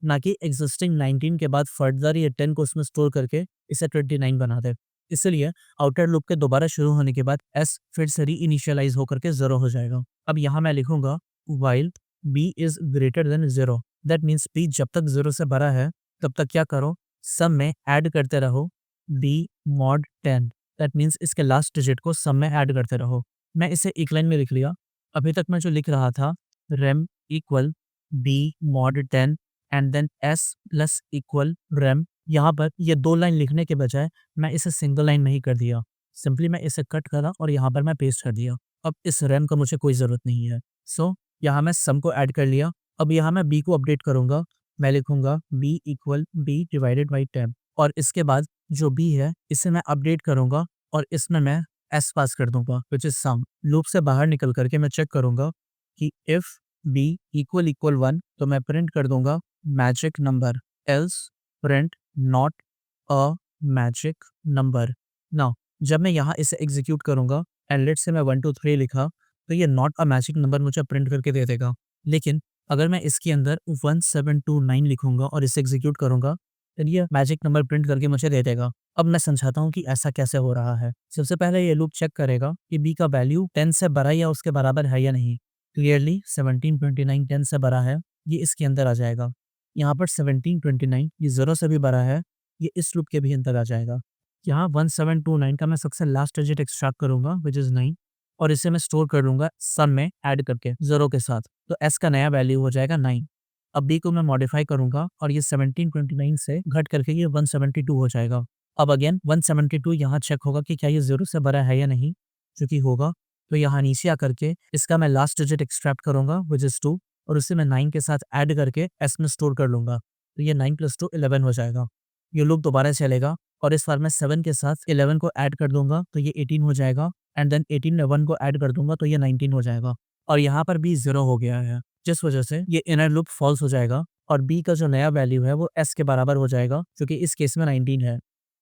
Speaker 1: ना कि एग्जिस्टिंग 19 के बाद फर्दर ये 10 को उसमें स्टोर करके इसे 29 बना दे। इसलिए आउटर लूप के दोबारा शुरू होने के बाद s फिर से री इनिशियलाइज होकर के 0 हो जाएगा। अब यहाँ मैं लिखूंगा while b is greater than 0। That means b जब तक 0 से बड़ा है तब तक क्या करो, सम में ऐड करते रहो b mod 10। दैट मीन्स इसके लास्ट डिजिट को सम में ऐड करते रहो। मैं इसे एक लाइन में लिख लिया। अभी तक मैं जो लिख रहा था rem equal b mod 10 and then s plus equal rem, यहाँ पर ये 2 लाइन लिखने के बजाय मैं इसे सिंगल लाइन में ही कर दिया। सिंपली मैं इसे कट करा और यहाँ पर मैं पेस्ट कर दिया। अब इस रैम का मुझे कोई ज़रूरत नहीं है। सो यहाँ मैं सम को ऐड कर लिया। अब यहाँ मैं b को अपडेट करूँगा। मैं लिखूँगा b equal b divided by 10 और इसके बाद जो b है इसे मैं अपडेट करूँगा और इसमें मैं s पास कर दूंगा विच इज सम। लूप से बाहर निकल करके मैं चेक करूँगा कि इफ़ b इक्वल इक्वल 1, तो मैं प्रिंट कर दूंगा magic number, else print not a magic number. Now जब मैं यहाँ इसे एग्जीक्यूट करूँगा एंड लेट्स से मैं 1 2 3 लिखा, तो ये नॉट अ मैजिक नंबर मुझे प्रिंट करके दे देगा। लेकिन अगर मैं इसके अंदर 1729 लिखूंगा और इसे एग्जीक्यूट करूँगा, तो ये मैजिक नंबर प्रिंट करके मुझे दे देगा। अब मैं समझाता हूँ कि ऐसा कैसे हो रहा है। सबसे पहले ये लूप चेक करेगा कि b का वैल्यू 10 से बड़ा या उसके बराबर है या नहीं। क्लियरली 1729 10 से बड़ा है, ये इसके अंदर आ जाएगा। यहाँ पर 1729 ये 0 से भी बड़ा है, ये इस लूप के भी अंदर आ जाएगा। यहाँ 1729 का मैं सबसे लास्ट डिजिट एक्सट्रैक्ट करूँगा विच इज़ 9 और इसे मैं स्टोर कर लूँगा सम में ऐड करके 0 के साथ। तो s का नया वैल्यू हो जाएगा 9। अब b को मैं मॉडिफाई करूँगा और ये 1729 से घट करके ये 172 हो जाएगा। अब अगेन 172 यहाँ चेक होगा कि क्या ये 0 से बड़ा है या नहीं, चूँकि होगा तो यहाँ नीचे आकर के इसका मैं लास्ट डिजिट एक्सट्रैक्ट करूँगा विच इज़ 2 और उसे मैं 9 के साथ ऐड करके s में स्टोर कर लूँगा। तो ये 9 + 2 11 हो जाएगा। ये लूप दोबारा चलेगा और इस बार मैं 7 के साथ 11 को ऐड कर दूंगा तो ये 18 हो जाएगा एंड देन 18 में 1 को ऐड कर दूंगा तो ये 19 हो जाएगा और यहाँ पर b 0 हो गया है, जिस वजह से ये इनर लूप फॉल्स हो जाएगा और b का जो नया वैल्यू है वो s के बराबर हो जाएगा, क्योंकि इस केस में 19 है।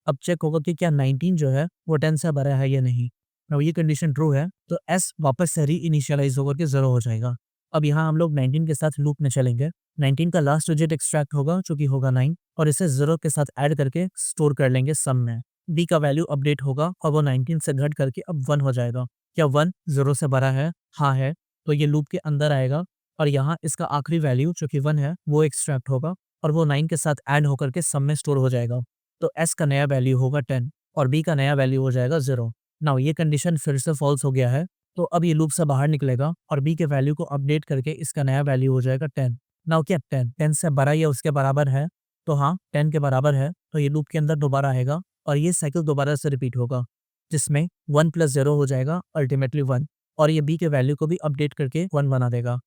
Speaker 1: अब चेक होगा कि क्या 19 जो है वो 10 से बड़ा है या नहीं। अब ये कंडीशन ट्रू है तो s वापस से री इनिशियलाइज होकर के 0 हो जाएगा। अब यहाँ हम लोग 19 के साथ लूप में चलेंगे। 19 का लास्ट डिजिट एक्सट्रैक्ट होगा जो कि होगा 9 और इसे 0 के साथ ऐड करके स्टोर कर लेंगे सम में। b का वैल्यू अपडेट होगा और वो 19 से घट करके अब 1 हो जाएगा। क्या 1 0 से बड़ा है? हाँ है, तो ये लूप के अंदर आएगा और यहाँ इसका आखिरी वैल्यू जो कि 1 है वो एक्सट्रैक्ट होगा और वो 9 के साथ ऐड होकर के सम में स्टोर हो जाएगा। तो s का नया वैल्यू होगा 10 और b का नया वैल्यू हो जाएगा 0। नाउ ये कंडीशन फिर से फॉल्स हो गया है, तो अब ये लूप से बाहर निकलेगा और b के वैल्यू को अपडेट करके इसका नया वैल्यू हो जाएगा 10। नाउ क्या 10 से बड़ा या उसके बराबर है? तो हाँ, 10 के बराबर है, तो ये लूप के अंदर दोबारा आएगा और ये साइकिल दोबारा से रिपीट होगा, जिसमें 1 + 0 हो जाएगा अल्टीमेटली 1 और ये b के वैल्यू को भी अपडेट करके 1 बना देगा।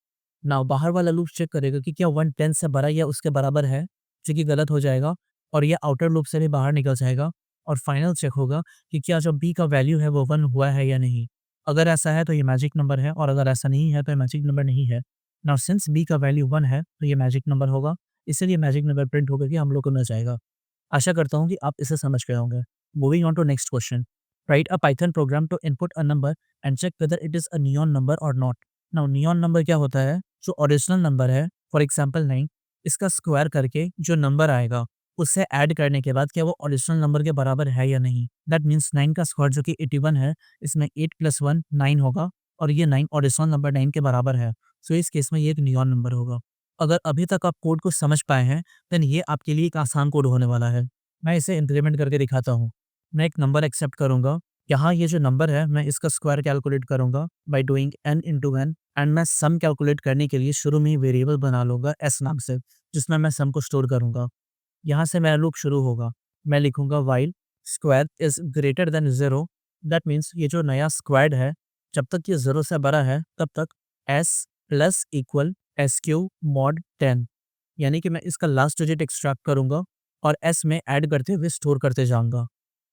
Speaker 1: नाउ बाहर वाला लूप चेक करेगा कि क्या 1 10 से बड़ा या उसके बराबर है, जो कि गलत हो जाएगा और ये आउटर लूप से भी बाहर निकल जाएगा और फाइनल चेक होगा कि क्या जो b का वैल्यू है वो 1 हुआ है या नहीं। अगर ऐसा है तो ये मैजिक नंबर है और अगर ऐसा नहीं है तो ये मैजिक नंबर नहीं है। नाउ सिंस b का वैल्यू 1 है तो ये मैजिक नंबर होगा, इसलिए मैजिक नंबर प्रिंट होकर के हम लोग को मिल जाएगा। आशा करता हूँ कि आप इसे समझ गए होंगे। Moving on to next question. Write a Python program to input a number and check whether it is a neon number और नॉट। नाउ नियॉन नंबर क्या होता है? जो ओरिजिनल नंबर है, फॉर एग्जांपल 9, इसका स्क्वायर करके जो नंबर आएगा उससे ऐड करने के बाद क्या वो ओरिजिनल नंबर के बराबर है या नहीं। दैट मीन्स 9 का स्क्वायर जो कि 81 है, इसमें 8 + 1 9 होगा और ये 9 ओरिजिनल नंबर 9 के बराबर है। सो इस केस में ये एक नियॉन नंबर होगा। अगर अभी तक आप कोड को समझ पाए हैं, देन ये आपके लिए एक आसान कोड होने वाला है। मैं इसे इंप्लीमेंट करके दिखाता हूँ। मैं एक नंबर एक्सेप्ट करूँगा। यहाँ ये जो नंबर है मैं इसका स्क्वायर कैलकुलेट करूँगा by doing n × n and मैं सम कैलकुलेट करने के लिए शुरू में ही वेरिएबल बना लूँगा s नाम से, जिसमें मैं सम को स्टोर करूँगा। यहाँ से मेरा लूप शुरू होगा। मैं लिखूँगा while square is greater than 0। That means ये जो नया स्क्वायर्ड है, जब तक ये 0 से बड़ा है तब तक s plus equal sq mod 10, यानी कि मैं इसका लास्ट डिजिट एक्सट्रैक्ट करूँगा और s में ऐड करते हुए स्टोर करते जाऊँगा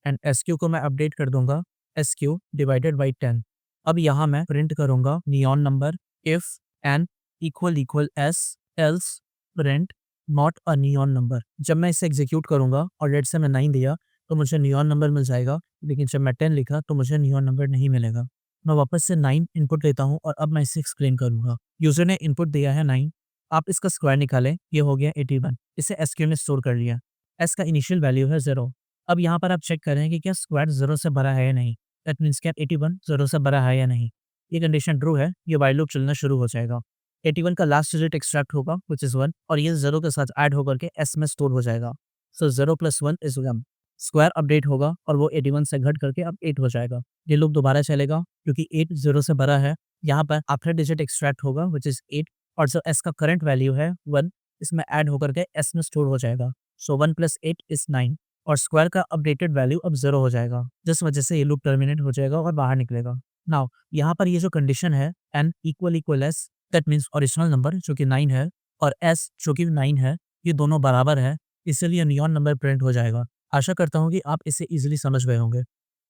Speaker 1: एंड sq को मैं अपडेट कर दूँगा sq डिवाइडेड बाय 10। अब यहाँ मैं प्रिंट करूँगा neon number if n == s else print not a neon number. जब मैं इसे एग्जीक्यूट करूँगा और लेट्स से मैं 9 दिया तो मुझे नियॉन नंबर मिल जाएगा, लेकिन जब मैं 10 लिखा तो मुझे नियॉन नंबर नहीं मिलेगा। मैं वापस से 9 इनपुट लेता हूँ और अब मैं इसे एक्सप्लेन करूँगा। यूज़र ने इनपुट दिया है 9, आप इसका स्क्वायर निकालें, ये हो गया 81। इसे एसक्यू में स्टोर कर लिया। एस का इनिशियल वैल्यू है 0। अब यहाँ पर आप चेक करें कि क्या स्क्वायर 0 से बड़ा है या नहीं। दैट मीन्स क्या 81 0 से बड़ा है या नहीं। ये कंडीशन ट्रू है, ये व्हाइल लूप चलना शुरू हो जाएगा। 81 का लास्ट डिजिट एक्सट्रैक्ट होगा व्हिच इज़ 1 और ये 0 के साथ ऐड होकर के s में स्टोर हो जाएगा। सो 0 + 1 इज़ 1। स्क्वायर अपडेट होगा और वो 81 से घट करके अब 8 हो जाएगा। ये लूप दोबारा चलेगा क्योंकि 8 0 से बड़ा है। यहाँ पर आखिरी डिजिट एक्सट्रैक्ट होगा व्हिच इज़ 8 और जो s का करंट वैल्यू है 1, इसमें ऐड होकर के s में स्टोर हो जाएगा। सो 1 + 8 इज़ 9 और स्क्वायर का अपडेटेड वैल्यू अब 0 हो जाएगा, जिस वजह से ये लूप टर्मिनेट हो जाएगा और बाहर निकलेगा। नाउ यहाँ पर ये जो कंडीशन है n == s, that means original number जो कि 9 है और s जो कि 9 है, ये दोनों बराबर है, इसलिए नियॉन नंबर प्रिंट हो जाएगा। आशा करता हूँ कि आप इसे ईज़िली समझ गए होंगे।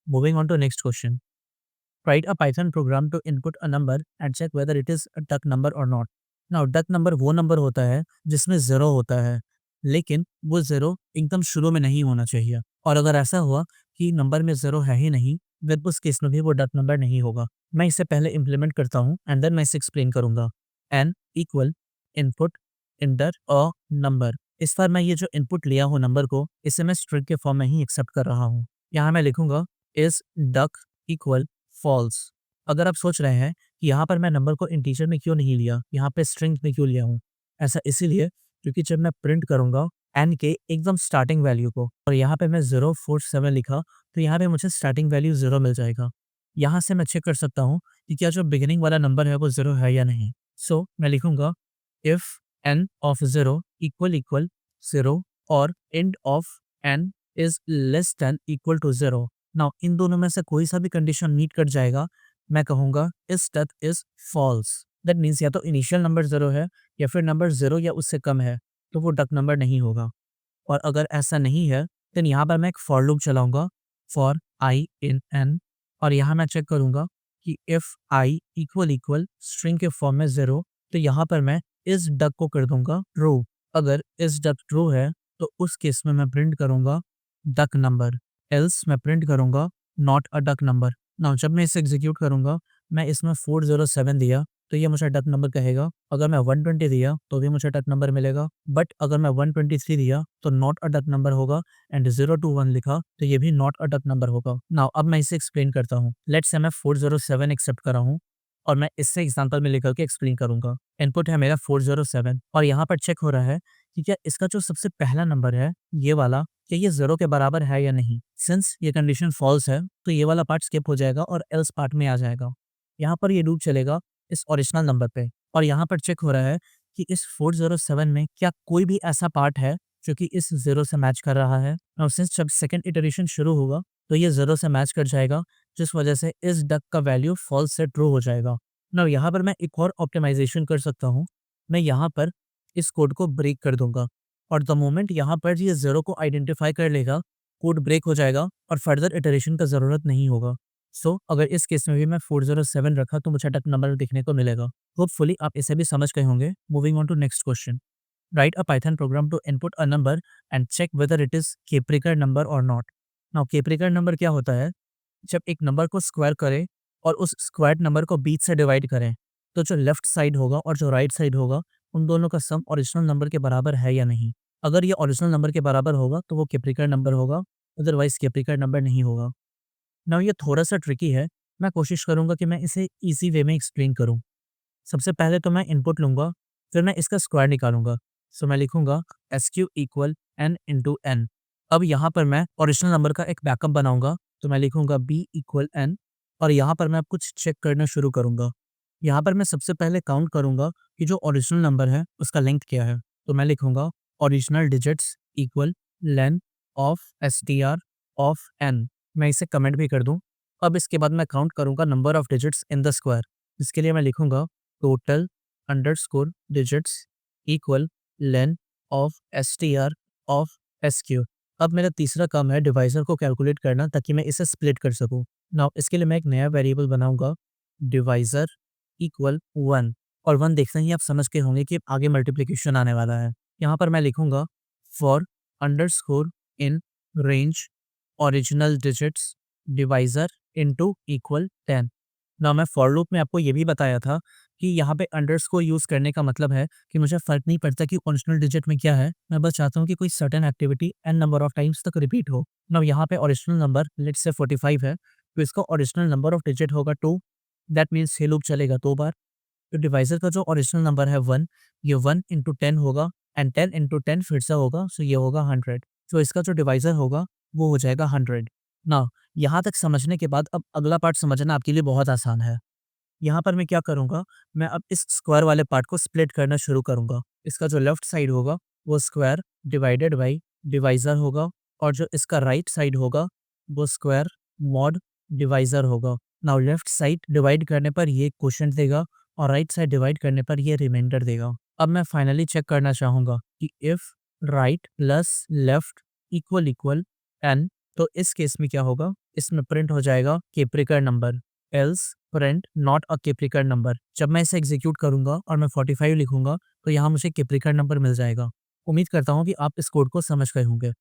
Speaker 1: Moving on to next question. Write a Python program to input a number and check whether it is a duck number और नॉट। नाउ डक नंबर वो नंबर होता है जिसमें 0 होता है, लेकिन वो 0 एकदम शुरू में नहीं होना चाहिए और अगर ऐसा हुआ कि नंबर में 0 है ही नहीं, फिर उस केस में भी वो डक नंबर नहीं होगा। मैं इसे पहले इम्प्लीमेंट करता हूँ एंड देन मैं इसे एक्सप्लेन करूँगा। n equal input enter a number. इस बार मैं ये जो इनपुट लिया हूँ नंबर को, इसे मैं स्ट्रिंग के फॉर्म में ही एक्सेप्ट कर रहा हूँ। यहाँ मैं लिखूंगा इज डक इक्वल फॉल्स। अगर आप सोच रहे हैं कि यहाँ पर मैं नंबर को इंटीजर में क्यों नहीं लिया, यहाँ पे स्ट्रिंग में क्यों लिया हूँ, ऐसा इसीलिए क्योंकि जब मैं प्रिंट करूँगा n के एकदम स्टार्टिंग वैल्यू को और यहाँ पे मैं 047 लिखा तो यहाँ पे मुझे स्टार्टिंग वैल्यू 0 मिल जाएगा। यहाँ से मैं चेक कर सकता हूँ कि क्या जो बिगिनिंग वाला नंबर है वो 0 है या नहीं। सो मैं लिखूंगा इफ n ऑफ 0 इक्वल 0 और end of n is less than equal to 0। Now इन दोनों में से कोई सा भी कंडीशन मीट कर जाएगा, मैं कहूँगा is duck is false. That means या तो इनिशियल नंबर 0 है या फिर नंबर 0 या उससे कम है, तो वो डक नंबर नहीं होगा। और अगर ऐसा नहीं है देन यहाँ पर मैं एक फॉर लूप चलाऊंगा फॉर आई इन n और यहाँ मैं चेक करूँगा कि इफ़ आई इक्वल स्ट्रिंग के फॉर्म में 0, तो यहाँ पर मैं इस डक को कर दूंगा ट्रू। अगर इस डक ट्रू है तो उस केस में मैं प्रिंट करूँगा डक नंबर, एल्स मैं प्रिंट करूँगा not a duck number. Now जब मैं इसे एग्जीक्यूट करूँगा, मैं इसमें 407 दिया तो ये मुझे डक नंबर कहेगा। अगर मैं 120 दिया तो भी मुझे डक नंबर मिलेगा, बट अगर मैं 123 दिया तो नॉट अ डक नंबर होगा, एंड 0 to 1 लिखा तो ये भी नॉट अ डक नंबर होगा। नाउ अब मैं इसे एक्सप्लेन करता हूँ। लेट्स से मैं 407 एक्सेप्ट कर रहा हूँ और मैं इससे एग्जांपल में लेकर के एक्सप्लेन करूंगा। इनपुट है मेरा 407 और यहाँ पर चेक हो रहा है कि क्या इसका जो सबसे पहला नंबर है ये वाला, क्या ये 0 के बराबर है या नहीं। सिंस ये कंडीशन फॉल्स है तो ये वाला पार्ट स्किप हो जाएगा और एल्स पार्ट में आ जाएगा। यहाँ पर ये लूप चलेगा इस ओरिजिनल नंबर पे, और यहाँ पर चेक हो रहा है कि इस 407 में क्या कोई भी ऐसा पार्ट है जो कि इस 0 से मैच कर रहा है। और सिंस जब सेकंड इटरेशन शुरू होगा तो ये 0 से मैच कर जाएगा, जिस वजह से इस डक का वैल्यू फॉल्स से ट्रू हो जाएगा। नाउ यहाँ पर मैं एक और ऑप्टिमाइजेशन कर सकता हूँ। मैं यहाँ पर इस कोड को ब्रेक कर दूंगा, और द मोमेंट यहाँ पर ये 0 को आइडेंटिफाई कर लेगा, कोड ब्रेक हो जाएगा और फर्दर इटरेशन का ज़रूरत नहीं होगा। सो अगर इस केस में भी मैं 407 रखा तो मुझे डक नंबर देखने को मिलेगा। होपफुली आप इसे भी समझ गए होंगे। Moving on to next question. Write a Python program to input a number and check whether it is Kaprekar number और नॉट। नाउ केप्रिकर नंबर क्या होता है? जब एक नंबर को स्क्वायर करें और उस स्क्वायर्ड नंबर को बीच से डिवाइड करें, तो जो लेफ्ट साइड होगा और जो राइट साइड होगा उन दोनों का सम ओरिजिनल नंबर के बराबर है या नहीं। अगर ये ओरिजिनल नंबर के बराबर होगा तो वो केप्रिकर नंबर होगा, अदरवाइज केप्रिकर नंबर नहीं होगा। नाउ ये थोड़ा सा ट्रिकी है। मैं कोशिश करूंगा कि मैं इसे इजी वे में एक्सप्लेन करूं। सबसे पहले तो मैं इनपुट लूंगा, फिर मैं इसका स्क्वायर निकालूंगा। सो मैं लिखूंगा s q equal n into n. अब यहाँ पर मैं ओरिजिनल नंबर का एक बैकअप बनाऊंगा, तो मैं लिखूंगा बी इक्वल एन, और यहाँ पर मैं अब कुछ चेक करना शुरू करूंगा। यहाँ पर मैं सबसे पहले काउंट करूंगा कि जो ओरिजिनल नंबर है उसका लेंथ क्या है। तो मैं लिखूंगा original digits equal length of s t r of n. मैं इसे कमेंट भी कर दूं। अब इसके बाद मैं काउंट करूंगा number of digits in the square. इसके लिए मैं लिखूंगा total underscore digits equal lane of s t r of S Q. अब मेरा तीसरा काम है डिवाइजर को कैलकुलेट करना, ताकि मैं इसे स्प्लिट कर सकूं। नाउ इसके लिए मैं एक नया वेरिएबल बनाऊंगा, डिवाइजर इक्वल 1, और 1 देखते ही आप समझ के होंगे कि आगे मल्टीप्लिकेशन आने वाला है। यहाँ पर मैं लिखूंगा for underscore in range original digits divisor into equal 10। ना मैं फॉर लूप में आपको ये भी बताया था कि यहाँ पे अंडरस्कोर यूज़ करने का मतलब है कि मुझे फ़र्क नहीं पड़ता कि ओरिजिनल डिजिट में क्या है, मैं बस चाहता हूँ कि कोई certain activity n number of times तक रिपीट हो। ना यहाँ पे ओरिजिनल नंबर लेट्स से 45 है, तो इसका ओरिजिनल नंबर ऑफ डिजिट होगा 2। दैट मीन्स ये लूप चलेगा 2 बार। तो डिवाइजर का जो ओरिजिनल नंबर है 1, ये 1 इंटू 10 होगा, एंड 10 इंटू 10 फिर से होगा, सो ये होगा 100। तो इसका जो डिवाइजर होगा वो हो जाएगा 100। ना यहाँ तक समझने के बाद अब अगला पार्ट समझना आपके लिए बहुत आसान है। यहाँ पर मैं क्या करूँगा, मैं अब इस स्क्वायर वाले पार्ट को स्प्लिट करना शुरू करूँगा। इसका जो लेफ्ट साइड होगा वो स्क्वायर डिवाइडेड बाई डिवाइज़र होगा, और जो इसका राइट साइड होगा वो स्क्वायर मॉड डिवाइज़र होगा। नाउ लेफ्ट साइड डिवाइड करने पर ये क्वोशिएंट देगा, और राइट साइड डिवाइड करने पर ये रिमाइंडर देगा। अब मैं फाइनली चेक करना चाहूँगा कि if right plus left equal equal n, तो इस केस में क्या होगा, इसमें प्रिंट हो जाएगा Kaprekar number, else print not a Kaprekar number. जब मैं इसे एग्जीक्यूट करूंगा और मैं 45 लिखूंगा तो यहाँ मुझे केप्रिकर नंबर मिल जाएगा। उम्मीद करता हूँ कि आप इस कोड को समझ गए होंगे।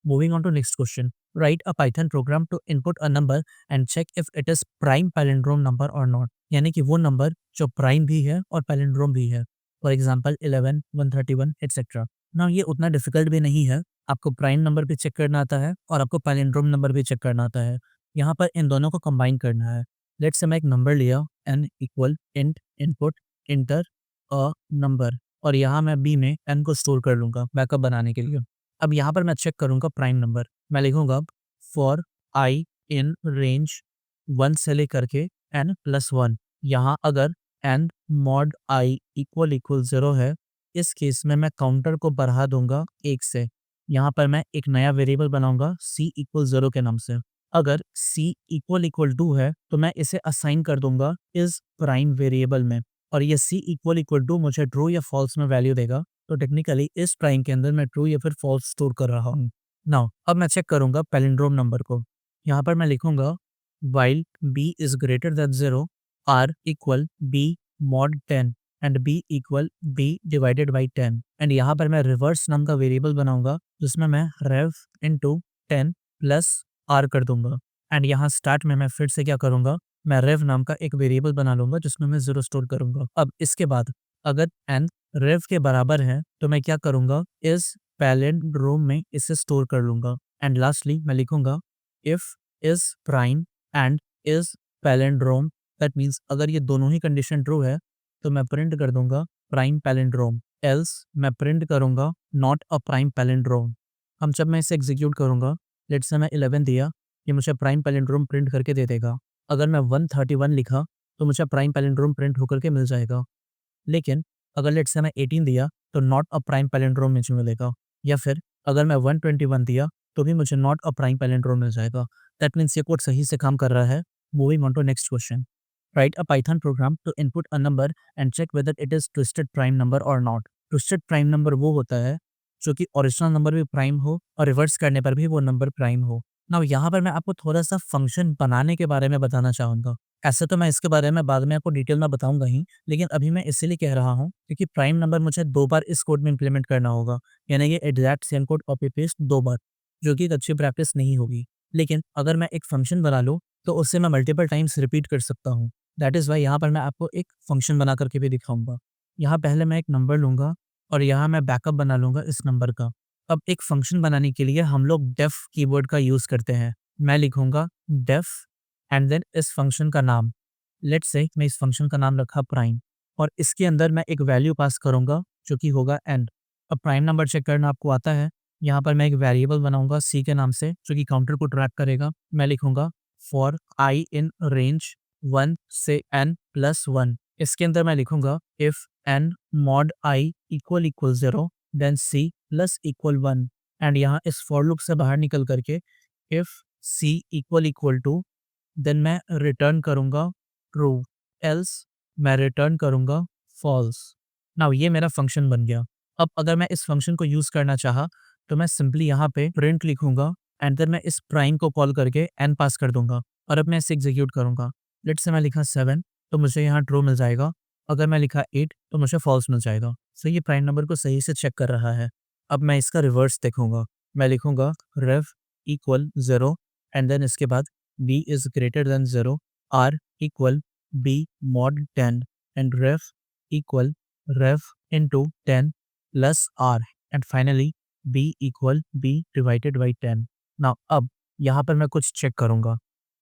Speaker 1: Moving on to next question. Write a Python program to input a number and check if it is prime palindrome number और नॉट। यानी कि वो नंबर जो प्राइम भी है और पैलिंड्रोम भी है। For example 11, 131 etcetera. ना ये उतना डिफिकल्ट भी नहीं है। आपको प्राइम नंबर भी चेक करना आता है और आपको पैलिंड्रोम नंबर भी चेक करना आता है। यहाँ पर इन दोनों को कंबाइन करना है। लेट्स से मैं एक नंबर लिया n equal int input enter a number, और यहाँ मैं b में n को स्टोर कर लूँगा बैकअप बनाने के लिए। अब यहाँ पर मैं चेक करूँगा प्राइम नंबर। मैं लिखूँगा फॉर आई इन रेंज 1 से लेकर के n प्लस 1। यहाँ अगर n mod i equal equal 0 है, इस केस में मैं काउंटर को बढ़ा दूंगा 1 से। यहाँ पर मैं एक नया वेरिएबल बनाऊंगा c इक्वल 0 के नाम से। अगर c इक्वल इक्वल 2 है तो मैं इसे असाइन कर दूंगा इस प्राइम वेरिएबल में, और ये c इक्वल इक्वल 2 मुझे ट्रू या फॉल्स में वैल्यू देगा। तो टेक्निकली इस प्राइम के अंदर मैं ट्रू या फिर फॉल्स स्टोर कर रहा हूँ। नाउ अब मैं चेक करूंगा पैलिंड्रोम नंबर को। यहाँ पर मैं लिखूंगा while b is greater than 0 r equal b mod 10 and b equal b divided by 10। And यहाँ पर मैं रिवर्स नाम का वेरिएबल बनाऊंगा जिसमें मैं रेव इंटू 10 प्लस r कर दूंगा। एंड यहाँ स्टार्ट में मैं फिर से क्या करूंगा, मैं रेव नाम का एक वेरिएबल बना लूँगा जिसमें मैं 0 स्टोर करूँगा। अब इसके बाद अगर n रेव के बराबर है तो मैं क्या करूँगा, इस पैलिंड्रोम में इसे स्टोर कर लूँगा। एंड लास्टली मैं लिखूँगा if is prime and is palindrome, that means अगर ये दोनों ही कंडीशन ट्रू है तो मैं प्रिंट कर दूँगा प्राइम पैलिंड्रोम, एल्स मैं प्रिंट करूँगा नॉट अ प्राइम पैलिंड्रोम। अब जब मैं इसे एग्जीक्यूट करूँगा, लेट्स से मैं 11 दिया, ये मुझे प्राइम पैलिंड्रोम प्रिंट करके दे देगा। अगर मैं 131 लिखा तो मुझे प्राइम पैलिंड्रोम प्रिंट होकर के मिल जाएगा। लेकिन अगर लेट्स से मैं 18 दिया तो नॉट अ प्राइम पैलिंड्रोम मुझे मिलेगा, या फिर अगर मैं 121 दिया तो भी मुझे नॉट अ प्राइम पैलिंड्रोम मिल जाएगा। दैट मीन्स ये कोड सही से काम कर रहा है। Moving on to next question. Write a Python program to input a number and check whether it is twisted prime number और नॉट। ट्विस्टेड प्राइम नंबर वो होता है जो कि ओरिजिनल नंबर भी प्राइम हो और रिवर्स करने पर भी वो नंबर प्राइम हो। नाउ यहाँ पर मैं आपको थोड़ा सा फंक्शन बनाने के बारे में बताना चाहूँगा। ऐसे तो मैं इसके बारे में बाद में आपको डिटेल में बताऊंगा ही, लेकिन अभी मैं इसीलिए कह रहा हूँ क्योंकि प्राइम नंबर मुझे 2 बार इस कोड में इम्प्लीमेंट करना होगा, यानी ये exact same code copy paste 2 बार, जो कि एक अच्छी प्रैक्टिस नहीं होगी। लेकिन अगर मैं एक फंक्शन बना लूँ तो उससे मैं मल्टीपल टाइम्स रिपीट कर सकता हूँ। दैट इज़ वाई यहाँ पर मैं आपको एक फंक्शन बना करके भी दिखाऊंगा। यहाँ पहले मैं एक नंबर लूँगा और यहाँ मैं बैकअप बना लूँगा इस नंबर का। अब एक फंक्शन बनाने के लिए हम लोग डेफ कीवर्ड का यूज़ करते हैं। मैं लिखूँगा डेफ एंड देन इस फंक्शन का नाम, लेट्स से मैं इस फंक्शन का नाम रखा प्राइम, और इसके अंदर मैं एक वैल्यू पास करूँगा जो कि होगा n। अब प्राइम नंबर चेक करना आपको आता है। यहाँ पर मैं एक वेरिएबल बनाऊँगा c के नाम से जो कि काउंटर को ट्रैक करेगा। मैं लिखूँगा फॉर i इन रेंज 1 से n प्लस 1। इसके अंदर मैं लिखूँगा if n mod i equal 0 then c plus equal 1। And यहाँ इस फॉर लूप से बाहर निकल करके if c equal two, then मैं रिटर्न करूँगा ट्रू, एल्स मैं रिटर्न करूँगा फॉल्स। नाउ ये मेरा फंक्शन बन गया। अब अगर मैं इस फंक्शन को यूज़ करना चाहा तो मैं सिंपली यहाँ पे प्रिंट लिखूँगा एंड देन मैं इस प्राइम को कॉल करके n पास कर दूँगा और अब मैं इसे एग्जीक्यूट करूँगा। लेट्स से मैं लिखा 7 तो मुझे यहाँ ट्रू मिल जाएगा। अगर मैं लिखा 8 तो मुझे फॉल्स मिल जाएगा। सो ये प्राइम नंबर को सही से चेक कर रहा है। अब मैं इसका रिवर्स देखूँगा। मैं लिखूँगा रेव इक्वल 0 एंड देन इसके बाद b is greater than 0, r equal b mod 10 and ref into 10 plus r and finally b equal b divided by 10। Now अब यहाँ पर मैं कुछ चेक करूँगा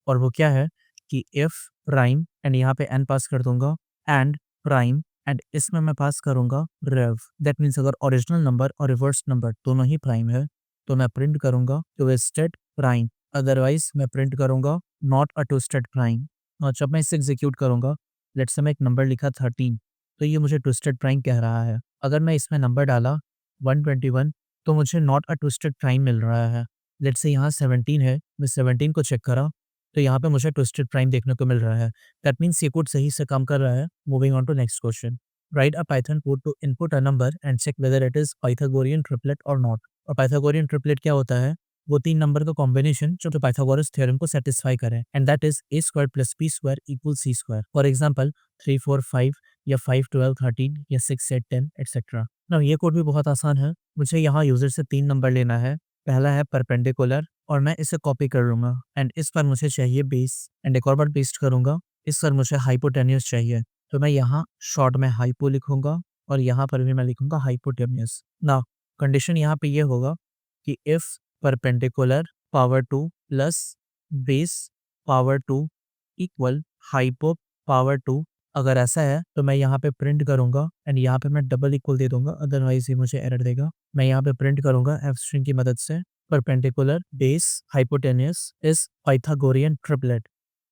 Speaker 1: और वो क्या है कि if प्राइम एंड यहाँ पे n पास कर दूंगा एंड प्राइम एंड इसमें मैं पास करूँगा रेव। दैट मीन्स अगर ओरिजिनल नंबर और रिवर्स नंबर दोनों ही प्राइम है तो मैं प्रिंट करूँगा ट्विस्टेड प्राइम, अदरवाइज मैं प्रिंट करूँगा नॉट अ ट्विस्टेड प्राइम। और जब मैं इसे एग्जीक्यूट करूँगा, लेट्स से मैं एक नंबर लिखा 13 तो ये मुझे ट्विस्टेड प्राइम कह रहा है। अगर मैं इसमें नंबर डाला 121 तो मुझे नॉट अ ट्विस्टेड प्राइम मिल रहा है। लेट्स से यहाँ 17 है, मैं 17 को चेक करा तो यहाँ पे मुझे ट्विस्टेड प्राइम देखने को मिल रहा है। दैट मीन्स ये कोड सही से काम कर रहा है। Moving on to next question. Write a Python code to input a number and check whether it is Pythagorean triplet और नॉट। और पाइथागोरियन ट्रिपलेट क्या होता है? वो 3 नंबर का कॉम्बिनेशन जो कि पाइथागोरस थ्योरम को सेटिस्फाई करे, and that is a square plus b square equal c square. For example 3 4 5 या 5 12 13 या 6 8 10 एटसेट्रा। नाउ ये कोड भी बहुत आसान है। मुझे यहाँ यूजर से 3 नंबर लेना है। पहला है परपेंडिकुलर और मैं इसे कॉपी कर लूंगा एंड इस पर मुझे चाहिए बेस एंड एक और बार पेस्ट करूंगा। इस पर मुझे हाइपोटेन्यूस चाहिए तो मैं यहाँ शॉर्ट में हाइपो लिखूंगा और यहाँ पर भी मैं लिखूंगा हाइपोटेन्यूस। नाउ कंडीशन यहाँ पे ये होगा कि if perpendicular power 2 plus base power 2 equal hypo power 2, अगर ऐसा है तो मैं यहाँ पे प्रिंट करूंगा एंड यहाँ पे मैं डबल इक्वल दे दूंगा, अदरवाइज ये मुझे एरर देगा। मैं यहाँ पे प्रिंट करूंगा एफ स्ट्रिंग की मदद से perpendicular base hypotenuse is Pythagorean triplet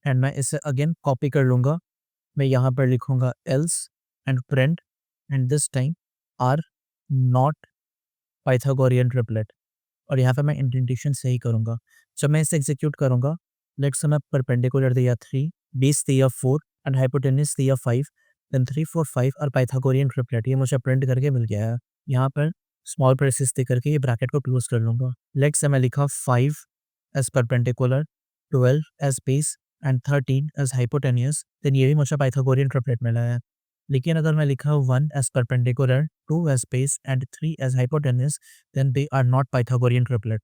Speaker 1: and मैं इसे अगेन कॉपी कर लूंगा। मैं यहाँ पर लिखूंगा else and print and this time are not Pythagorean triplet और यहाँ पे मैं इंडेंटेशन सही करूँगा। जब मैं इसे एग्जीक्यूट करूँगा, लेट्स से मैं परपेंडिकुलर दिया 3, बेस दिया 4 एंड हाइपोटेन्यूस दिया 5, देन 3 4 5 और पाइथागोरियन ट्रिपलेट ये मुझे प्रिंट करके मिल गया है। यहाँ पर स्मॉल ब्रेसेस दे करके ये ब्रैकेट को क्लोज कर लूँगा। लेट्स से मैं लिखा 5 as perpendicular, 12 as base and 13 as hypotenuse, then ये भी मुझे पाइथागोरियन ट्रिपलेट मिला है। लेकिन अगर मैं लिखा 1 as perpendicular, 2 as base and 3 as hypotenuse, then they are not Pythagorean triplet.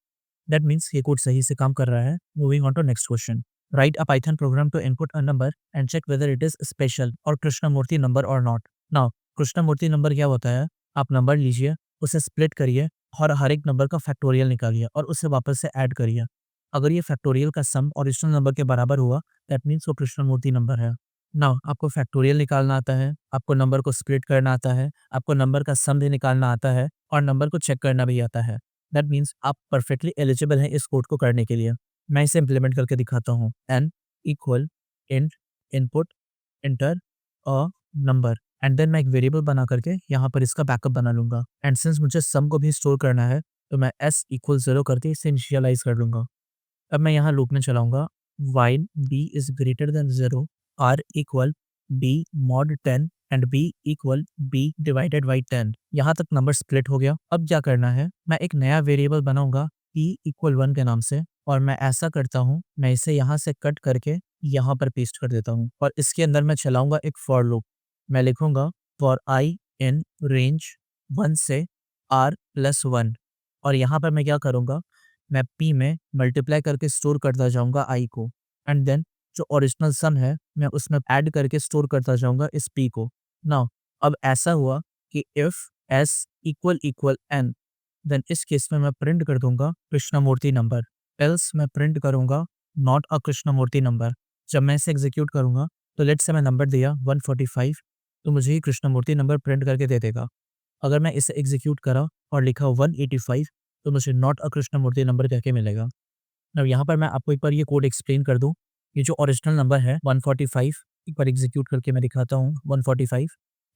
Speaker 1: That means ये कोड सही से काम कर रहा है। Moving on to next question. Write a Python program to input a number and check whether it is special or Krishnamurti number or not. Now, Krishnamurti number क्या होता है? आप नंबर लीजिए, उसे स्प्लिट करिए और हर एक नंबर का फैक्टोरियल निकालिए और उसे वापस से ऐड करिए। अगर ये फैक्टोरियल का सम ओरिजिनल नंबर के बराबर हुआ, दैट मीन्स वो कृष्णमूर्ति नंबर है। नाउ आपको फैक्टोरियल निकालना आता है, आपको नंबर को स्प्लिट करना आता है, आपको नंबर का सम भी निकालना आता है और नंबर को चेक करना भी आता है। दैट मीन्स आप परफेक्टली एलिजिबल हैं इस कोड को करने के लिए। मैं इसे इम्प्लीमेंट करके दिखाता हूँ। n equal int input enter a number and then मैं एक वेरिएबल बना करके यहाँ पर इसका बैकअप बना लूंगा। एंड सिंस मुझे सम को भी स्टोर करना है तो मैं s इक्वल 0 करके इसे इनिशियलाइज कर लूंगा। अब मैं यहाँ लूप में चलाऊंगा। While b is greater than 0 r equal b mod 10 and b equal b divided by 10। यहाँ तक नंबर स्प्लिट हो गया। अब क्या करना है, मैं एक नया वेरिएबल बनाऊंगा p इक्वल 1 के नाम से और मैं ऐसा करता हूँ, मैं इसे यहाँ से कट करके यहाँ पर पेस्ट कर देता हूँ और इसके अंदर मैं चलाऊंगा एक फॉर लूप। मैं लिखूंगा फॉर आई इन रेंज 1 से r प्लस 1 और यहाँ पर मैं क्या करूँगा, मैं p में मल्टीप्लाई करके स्टोर करता जाऊँगा i को एंड देन जो ओरिजिनल सम है मैं उसमें ऐड करके स्टोर करता जाऊँगा इस p को। नाउ अब ऐसा हुआ कि if s equal equal n then इस केस में मैं प्रिंट कर दूंगा कृष्णमूर्ति नंबर, एल्स मैं प्रिंट करूंगा नॉट अ कृष्णमूर्ति नंबर। जब मैं इसे एग्जीक्यूट करूंगा तो लेट्स से मैं नंबर दिया 145 तो मुझे ही कृष्णमूर्ति नंबर प्रिंट करके दे देगा। अगर मैं इसे एग्जीक्यूट करा और लिखा 185 तो मुझे नॉट अ कृष्णमूर्ति नंबर कह के मिलेगा। अब यहाँ पर मैं आपको एक बार ये कोड एक्सप्लेन कर दूँ। ये जो ओरिजिनल नंबर है 145, एक बार एग्जीक्यूट करके मैं दिखाता हूँ 145।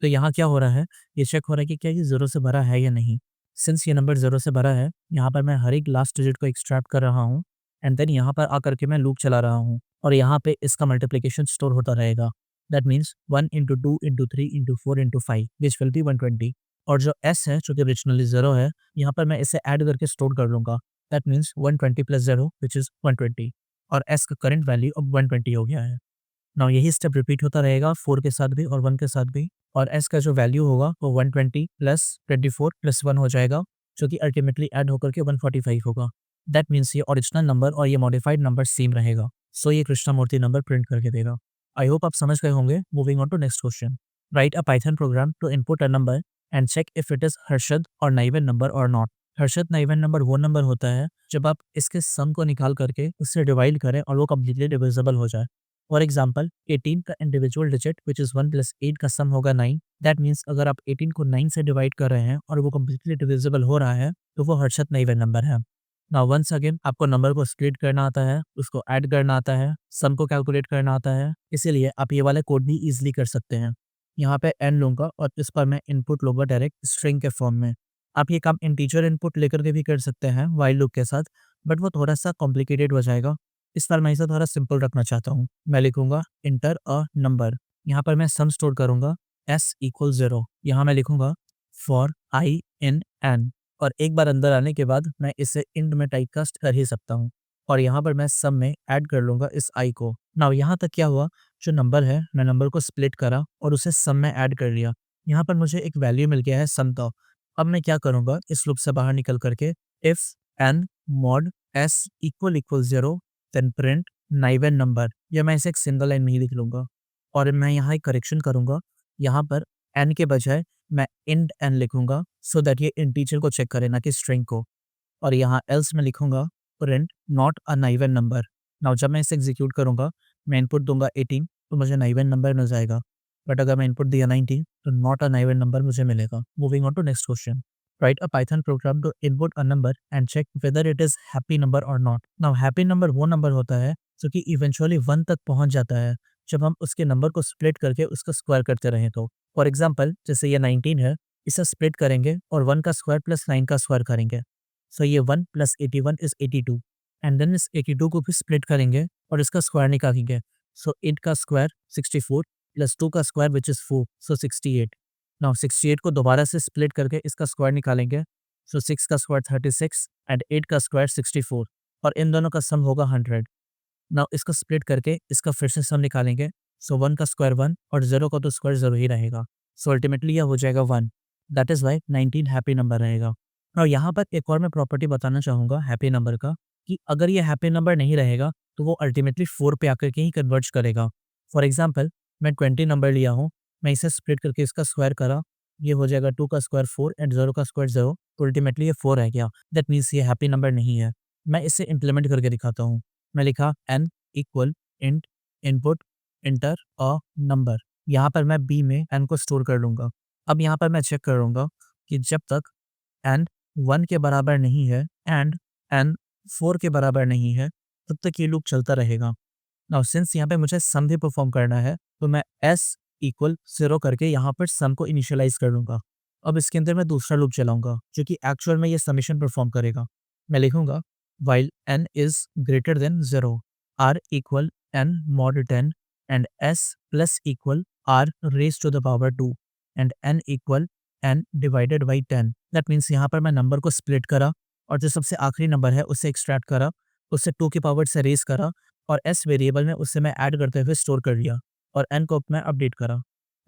Speaker 1: तो यहाँ क्या हो रहा है, ये चेक हो रहा है कि क्या ये 0 से भरा है या नहीं। सिंस ये नंबर 0 से भरा है, यहाँ पर मैं हर एक लास्ट डिजिट को एक्सट्रैक्ट कर रहा हूँ एंड देन यहाँ पर आकर के मैं लूप चला रहा हूँ और यहाँ पे इसका मल्टीप्लिकेशन स्टोर होता रहेगा। That means 1 into 2 into 3 into 4 into 5 which will be 120। और जो s है जो कि ओरिजिनली 0 है, यहाँ पर मैं इसे ऐड करके स्टोर कर लूँगा। That means 120 plus 0 which is 120 और s का करंट वैल्यू अब 120 हो गया है। नाउ यही स्टेप रिपीट होता रहेगा 4 के साथ भी और 1 के साथ भी और s का जो वैल्यू होगा वो 120 प्लस 24 प्लस 1 हो जाएगा जो कि अल्टीमेटली ऐड होकर के 145 होगा। दैट मीन्स ये ओरिजिनल नंबर और ये मॉडिफाइड नंबर सेम रहेगा। सो ये कृष्णमूर्ति नंबर प्रिंट करके देगा। आई होप आप समझ गए होंगे। Moving on to next question. Write a Python program to input a number and check if it is Harshad और नाइवन नंबर और नॉट। हर्षद नाइवन नंबर वो नंबर होता है जब आप इसके सम को निकाल करके उससे डिवाइड करें और वो कम्प्लीटली डिविजिबल हो जाए। फॉर एग्जाम्पल 18 का individual digit which is 1 plus 8 का सम होगा 9। दैट मीन्स अगर आप 18 को 9 से डिवाइड कर रहे हैं और वो कम्प्लीटली डिविजिबल हो रहा है तो वो हर्षद नाइवन नंबर है। नाउ वंस अगेन आपको नंबर को स्प्लिट करना आता है, उसको ऐड करना आता है, सम को कैलकुलेट करना आता है, इसीलिए आप ये वाले कोड भी ईजिली कर सकते हैं। यहाँ पे n लूँगा और इस पर मैं इनपुट लूँगा डायरेक्ट स्ट्रिंग के फॉर्म में। आप ये काम इंटीजर इनपुट लेकर के भी कर सकते हैं व्हाइल लूप के साथ, बट वो थोड़ा सा कॉम्प्लिकेटेड हो जाएगा। इस बार मैं इसे थोड़ा सिंपल रखना चाहता हूँ। मैं लिखूंगा इंटर अ नंबर, यहाँ पर मैं सम स्टोर करूंगा s इक्वल 0। यहाँ मैं लिखूंगा फॉर आई इन n और एक बार अंदर आने के बाद मैं इसे इंट में टाइपकास्ट कर ही सकता हूँ और यहाँ पर मैं सम में ऐड कर लूँगा इस आई को। नाउ यहाँ तक क्या हुआ, जो नंबर है मैं नंबर को स्प्लिट करा और उसे सम में ऐड कर लिया। यहाँ पर मुझे एक वैल्यू मिल गया है सम का। अब मैं क्या करूँगा, इस लूप से बाहर निकल करके if n mod s equal equal 0 then print Niven number, या मैं इसे एक सिंगल लाइन में ही लिख लूँगा और मैं यहाँ एक करेक्शन करूँगा। यहाँ पर n के बजाय मैं इंट n लिखूंगा सो दैट ये इंटीजर को चेक करे ना कि स्ट्रिंग को। और यहाँ एल्स में लिखूंगा print not a Niven number. Now जब मैं इसे एग्जीक्यूट करूंगा, मैं इनपुट दूंगा 18 तो मुझे नाइवन नंबर मिल जाएगा, बट अगर मैं इनपुट दिया 19 तो नॉट अ नाइवन नंबर मुझे मिलेगा। Moving on to next question. Write a Python program to input a number and check whether it is happy number और नॉट। नाउ हैप्पी नंबर वो नंबर होता है जो कि इवेंचुअली 1 तक पहुंच जाता है जब हम उसके नंबर को स्प्लिट करके उसका स्क्वायर करते रहें तो। फॉर एग्जाम्पल जैसे ये 19 है, इसे स्प्लिट करेंगे और 1 का स्क्वायर प्लस 9 का स्क्वायर करेंगे। सो ये 1 प्लस 81 इज 82 एंड देन इस 82 को भी स्प्लिट करेंगे और इसका स्क्वायर निकालेंगे। सो 8 का स्क्वायर 64 प्लस 2 का square which is 4 so 68। Now 68 को दोबारा से स्प्लिट करके इसका स्क्वायर निकालेंगे। सो 6 का स्क्वायर 36 एंड 8 का स्क्वायर 64 और इन दोनों का सम होगा 100। नाउ इसको स्प्लिट करके इसका फिर से सम निकालेंगे। सो 1 का स्क्वायर 1 और 0 का तो स्क्वायर 0 ही रहेगा। सो अल्टीमेटली यह हो जाएगा 1। That is why 19 happy number रहेगा। और यहाँ पर एक और मैं प्रॉपर्टी बताना चाहूँगा हैप्पी नंबर का, कि अगर ये हैप्पी नंबर नहीं रहेगा तो वो अल्टीमेटली 4 पे आकर के ही कन्वर्ज करेगा। फॉर एग्जांपल मैं 20 नंबर लिया हूँ, मैं इसे स्प्लिट करके इसका स्क्वायर करा, ये हो जाएगा 2 का स्क्वायर 4 एंड 0 का स्क्वायर 0, तो अल्टीमेटली ये 4 रह गया। दैट मीन्स ये हैप्पी नंबर नहीं है। मैं इसे इम्प्लीमेंट करके दिखाता हूँ। मैं लिखा n equal int input enter a number. यहाँ पर मैं b में n को स्टोर कर लूँगा। अब यहाँ पर मैं चेक करूँगा कि जब तक n 1 के बराबर नहीं है एंड n 4 के बराबर नहीं है, तब तक ये लूप चलता रहेगा। नाउ सिंस यहाँ पे मुझे सम भी परफॉर्म करना है, तो मैं s इक्वल 0 करके यहाँ पर सम को इनिशियलाइज कर लूँगा। अब इसके अंदर मैं दूसरा लूप चलाऊँगा, जो कि एक्चुअल में ये समेशन परफॉर्म करेगा। मैं लिखूँगा while n is greater than 0, r equal n mod 10 and s plus equal r raise to the power 2 and n equal n divided by 10। That means यहाँ पर मैं नंबर को स्प्लिट करा और जो सबसे आखिरी नंबर है उसे एक्सट्रैक्ट करा, उसे 2 की पावर से रेज़ करा और s वेरिएबल में उसे मैं ऐड करते हुए स्टोर कर लिया और n को मैं अपडेट करा।